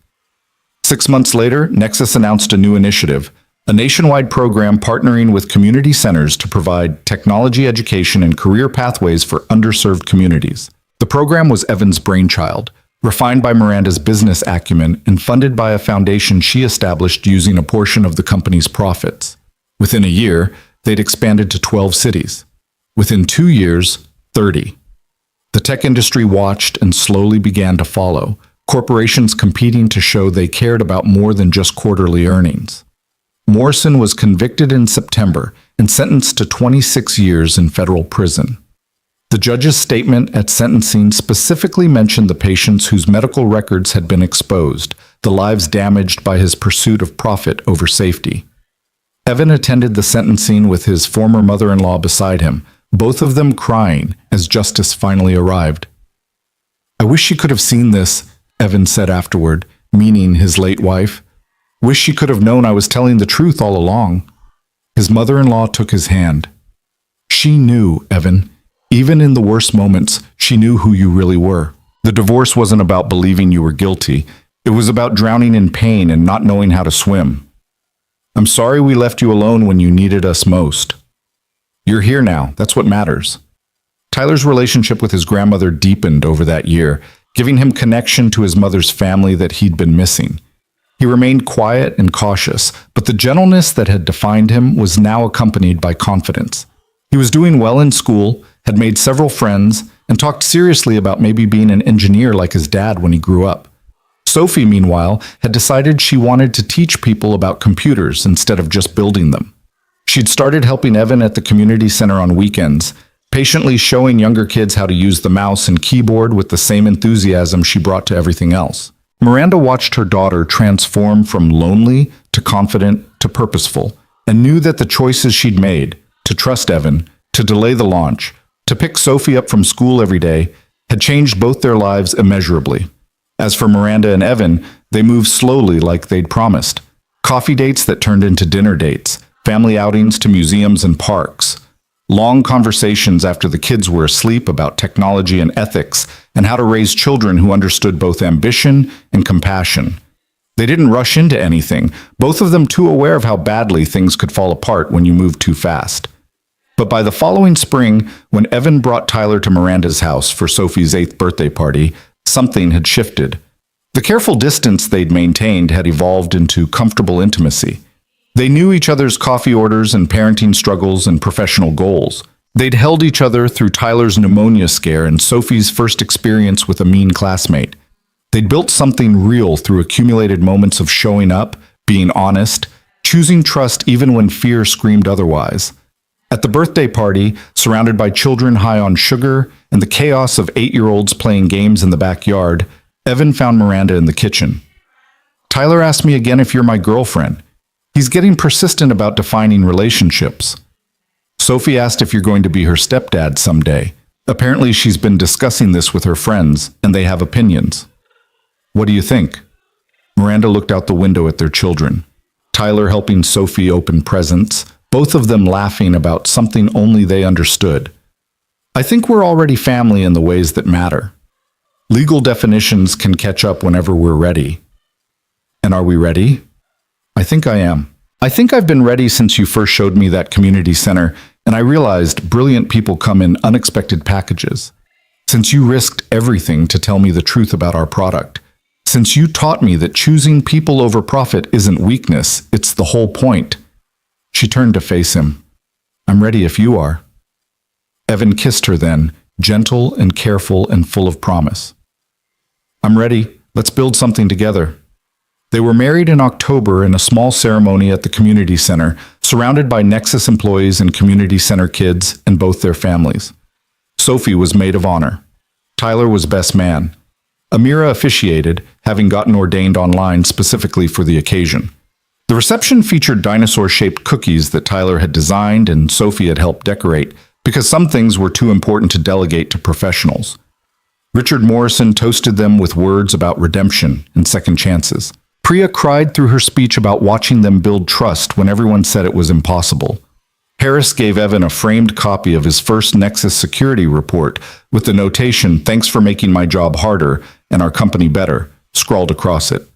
6 months later, Nexus announced a new initiative, a nationwide program partnering with community centers to provide technology education and career pathways for underserved communities. The program was Evan's brainchild, refined by Miranda's business acumen and funded by a foundation she established using a portion of the company's profits. Within a year, they'd expanded to 12 cities. Within 2 years, 30. The tech industry watched and slowly began to follow, corporations competing to show they cared about more than just quarterly earnings. Morrison was convicted in September and sentenced to 26 years in federal prison. The judge's statement at sentencing specifically mentioned the patients whose medical records had been exposed, the lives damaged by his pursuit of profit over safety. Evan attended the sentencing with his former mother-in-law beside him, both of them crying as justice finally arrived. "I wish she could have seen this," Evan said afterward, meaning his late wife. "Wish she could have known I was telling the truth all along." His mother-in-law took his hand. "She knew, Evan. Even in the worst moments, she knew who you really were. The divorce wasn't about believing you were guilty. It was about drowning in pain and not knowing how to swim. I'm sorry we left you alone when you needed us most. You're here now. That's what matters." Tyler's relationship with his grandmother deepened over that year, giving him connection to his mother's family that he'd been missing. He remained quiet and cautious, but the gentleness that had defined him was now accompanied by confidence. He was doing well in school, had made several friends, and talked seriously about maybe being an engineer like his dad when he grew up. Sophie, meanwhile, had decided she wanted to teach people about computers instead of just building them. She'd started helping Evan at the community center on weekends, patiently showing younger kids how to use the mouse and keyboard with the same enthusiasm she brought to everything else. Miranda watched her daughter transform from lonely to confident to purposeful, and knew that the choices she'd made, to trust Evan, to delay the launch, to pick Sophie up from school every day, had changed both their lives immeasurably. As for Miranda and Evan, they moved slowly like they'd promised. Coffee dates that turned into dinner dates, family outings to museums and parks, long conversations after the kids were asleep about technology and ethics and how to raise children who understood both ambition and compassion. They didn't rush into anything, both of them too aware of how badly things could fall apart when you move too fast. But by the following spring, when Evan brought Tyler to Miranda's house for Sophie's 8th birthday party, something had shifted. The careful distance they'd maintained had evolved into comfortable intimacy. They knew each other's coffee orders and parenting struggles and professional goals. They'd held each other through Tyler's pneumonia scare and Sophie's first experience with a mean classmate. They'd built something real through accumulated moments of showing up, being honest, choosing trust even when fear screamed otherwise. At the birthday party, surrounded by children high on sugar and the chaos of 8-year-olds playing games in the backyard, Evan found Miranda in the kitchen. "Tyler asked me again if you're my girlfriend. He's getting persistent about defining relationships." Sophie asked if you're going to be her stepdad someday. Apparently she's been discussing this with her friends, and they have opinions. "What do you think?" Miranda looked out the window at their children. Tyler helping Sophie open presents, both of them laughing about something only they understood. "I think we're already family in the ways that matter. Legal definitions can catch up whenever we're ready." "And are we ready?" "I think I am. I think I've been ready since you first showed me that community center, and I realized brilliant people come in unexpected packages. Since you risked everything to tell me the truth about our product. Since you taught me that choosing people over profit isn't weakness, it's the whole point." She turned to face him. "I'm ready if you are." Evan kissed her then, gentle and careful and full of promise. "I'm ready. Let's build something together." They were married in October in a small ceremony at the community center, surrounded by Nexus employees and community center kids and both their families. Sophie was maid of honor. Tyler was best man. Amira officiated, having gotten ordained online specifically for the occasion. The reception featured dinosaur-shaped cookies that Tyler had designed and Sophie had helped decorate, because some things were too important to delegate to professionals. Richard Morrison toasted them with words about redemption and second chances. Priya cried through her speech about watching them build trust when everyone said it was impossible. Harris gave Evan a framed copy of his first Nexus security report with the notation, "Thanks for making my job harder and our company better," scrawled across it.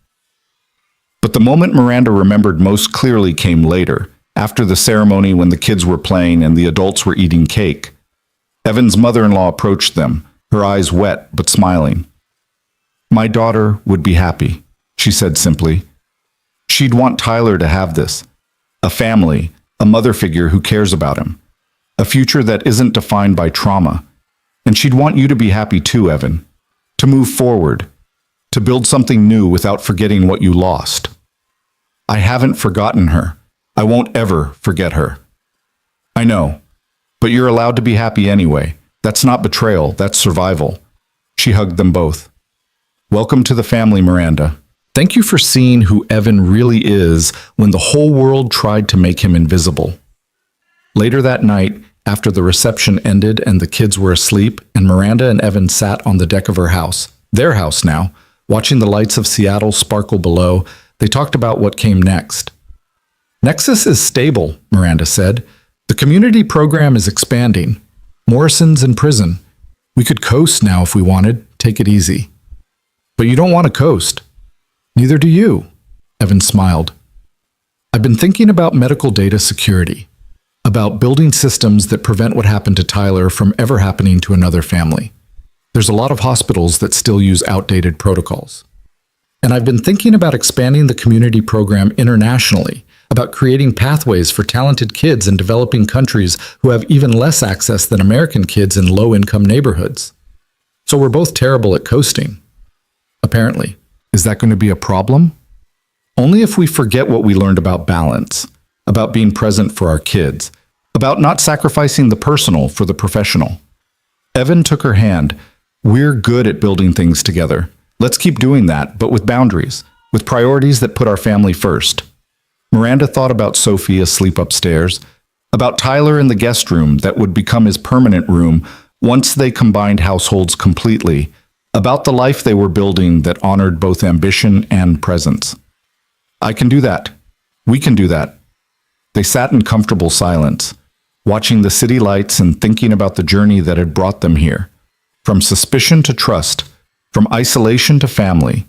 But the moment Miranda remembered most clearly came later, after the ceremony when the kids were playing and the adults were eating cake. Evan's mother-in-law approached them, her eyes wet but smiling. "My daughter would be happy," she said simply. "She'd want Tyler to have this. A family, a mother figure who cares about him. A future that isn't defined by trauma. And she'd want you to be happy too, Evan. To move forward. To build something new without forgetting what you lost." "I haven't forgotten her. I won't ever forget her." "I know. But you're allowed to be happy anyway. That's not betrayal, that's survival. She hugged them both. Welcome to the family, Miranda. Thank you for seeing who Evan really is when the whole world tried to make him invisible. Later that night, after the reception ended and the kids were asleep, and Miranda and Evan sat on the deck of her house, their house now, watching the lights of Seattle sparkle below, they talked about what came next. Nexus is stable, Miranda said. The community program is expanding. Morrison's in prison. We could coast now if we wanted, take it easy. But you don't want to coast. Neither do you, Evan smiled. I've been thinking about medical data security, about building systems that prevent what happened to Tyler from ever happening to another family. There's a lot of hospitals that still use outdated protocols. And I've been thinking about expanding the community program internationally, about creating pathways for talented kids in developing countries who have even less access than American kids in low-income neighborhoods. So we're both terrible at coasting. Apparently. Is that going to be a problem? Only if we forget what we learned about balance, about being present for our kids, about not sacrificing the personal for the professional. Evan took her hand. We're good at building things together. Let's keep doing that, but with boundaries, with priorities that put our family first. Miranda thought about Sophie asleep upstairs, about Tyler in the guest room that would become his permanent room once they combined households completely, about the life they were building that honored both ambition and presence. I can do that. We can do that. They sat in comfortable silence, watching the city lights and thinking about the journey that had brought them here. From suspicion to trust, from isolation to family,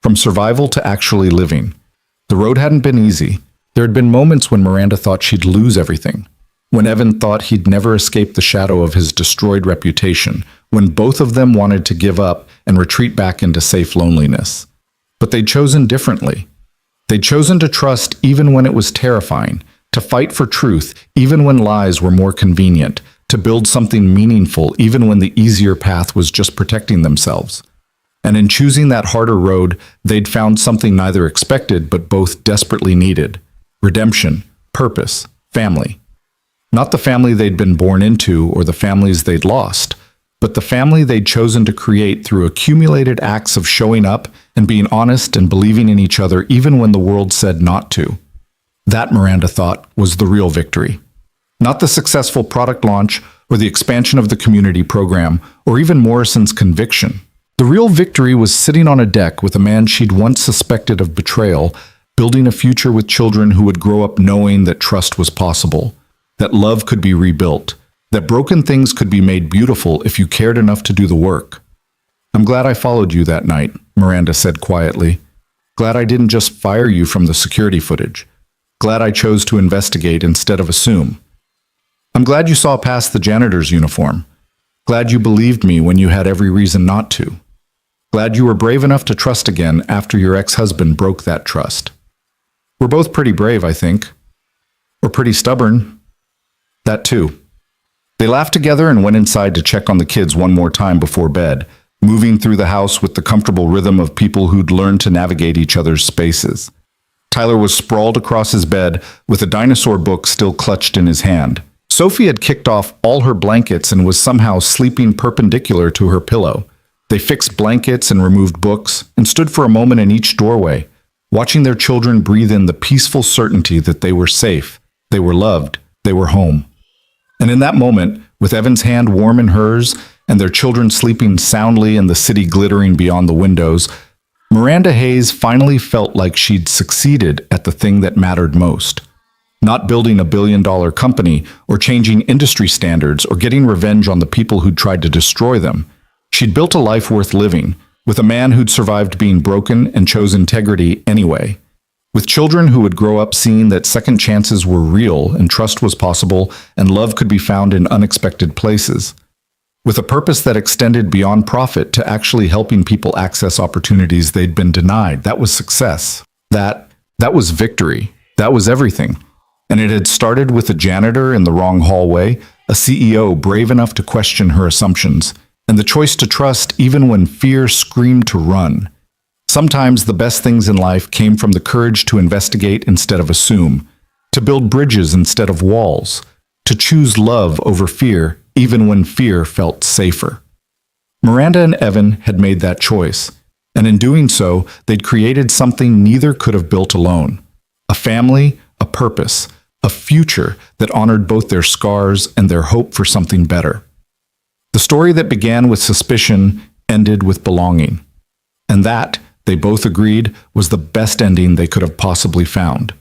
from survival to actually living. The road hadn't been easy. There had been moments when Miranda thought she'd lose everything, when Evan thought he'd never escape the shadow of his destroyed reputation, when both of them wanted to give up and retreat back into safe loneliness. But they'd chosen differently. They'd chosen to trust even when it was terrifying, to fight for truth even when lies were more convenient, to build something meaningful even when the easier path was just protecting themselves. And in choosing that harder road, they'd found something neither expected but both desperately needed: redemption, purpose, family. Not the family they'd been born into or the families they'd lost, but the family they'd chosen to create through accumulated acts of showing up and being honest and believing in each other even when the world said not to. That, Miranda thought, was the real victory. Not the successful product launch or the expansion of the community program or even Morrison's conviction. The real victory was sitting on a deck with a man she'd once suspected of betrayal, building a future with children who would grow up knowing that trust was possible, that love could be rebuilt, that broken things could be made beautiful if you cared enough to do the work. I'm glad I followed you that night, Miranda said quietly. Glad I didn't just fire you from the security footage. Glad I chose to investigate instead of assume. I'm glad you saw past the janitor's uniform. Glad you believed me when you had every reason not to. Glad you were brave enough to trust again after your ex-husband broke that trust. We're both pretty brave, I think. Or pretty stubborn. That too. They laughed together and went inside to check on the kids one more time before bed, moving through the house with the comfortable rhythm of people who'd learned to navigate each other's spaces. Tyler was sprawled across his bed with a dinosaur book still clutched in his hand. Sophie had kicked off all her blankets and was somehow sleeping perpendicular to her pillow. They fixed blankets and removed books and stood for a moment in each doorway, watching their children breathe in the peaceful certainty that they were safe, they were loved, they were home. And in that moment, with Evan's hand warm in hers and their children sleeping soundly and the city glittering beyond the windows, Miranda Hayes finally felt like she'd succeeded at the thing that mattered most. Not building a billion-dollar company or changing industry standards or getting revenge on the people who'd tried to destroy them. She'd built a life worth living, with a man who'd survived being broken and chose integrity anyway. With children who would grow up seeing that second chances were real and trust was possible and love could be found in unexpected places. With a purpose that extended beyond profit to actually helping people access opportunities they'd been denied. That was success. That was victory. That was everything. And it had started with a janitor in the wrong hallway, a CEO brave enough to question her assumptions, and the choice to trust even when fear screamed to run. Sometimes the best things in life came from the courage to investigate instead of assume, to build bridges instead of walls, to choose love over fear, even when fear felt safer. Miranda and Evan had made that choice, and in doing so, they'd created something neither could have built alone: a family, a purpose, a future that honored both their scars and their hope for something better. The story that began with suspicion ended with belonging, and that, they both agreed, was the best ending they could have possibly found.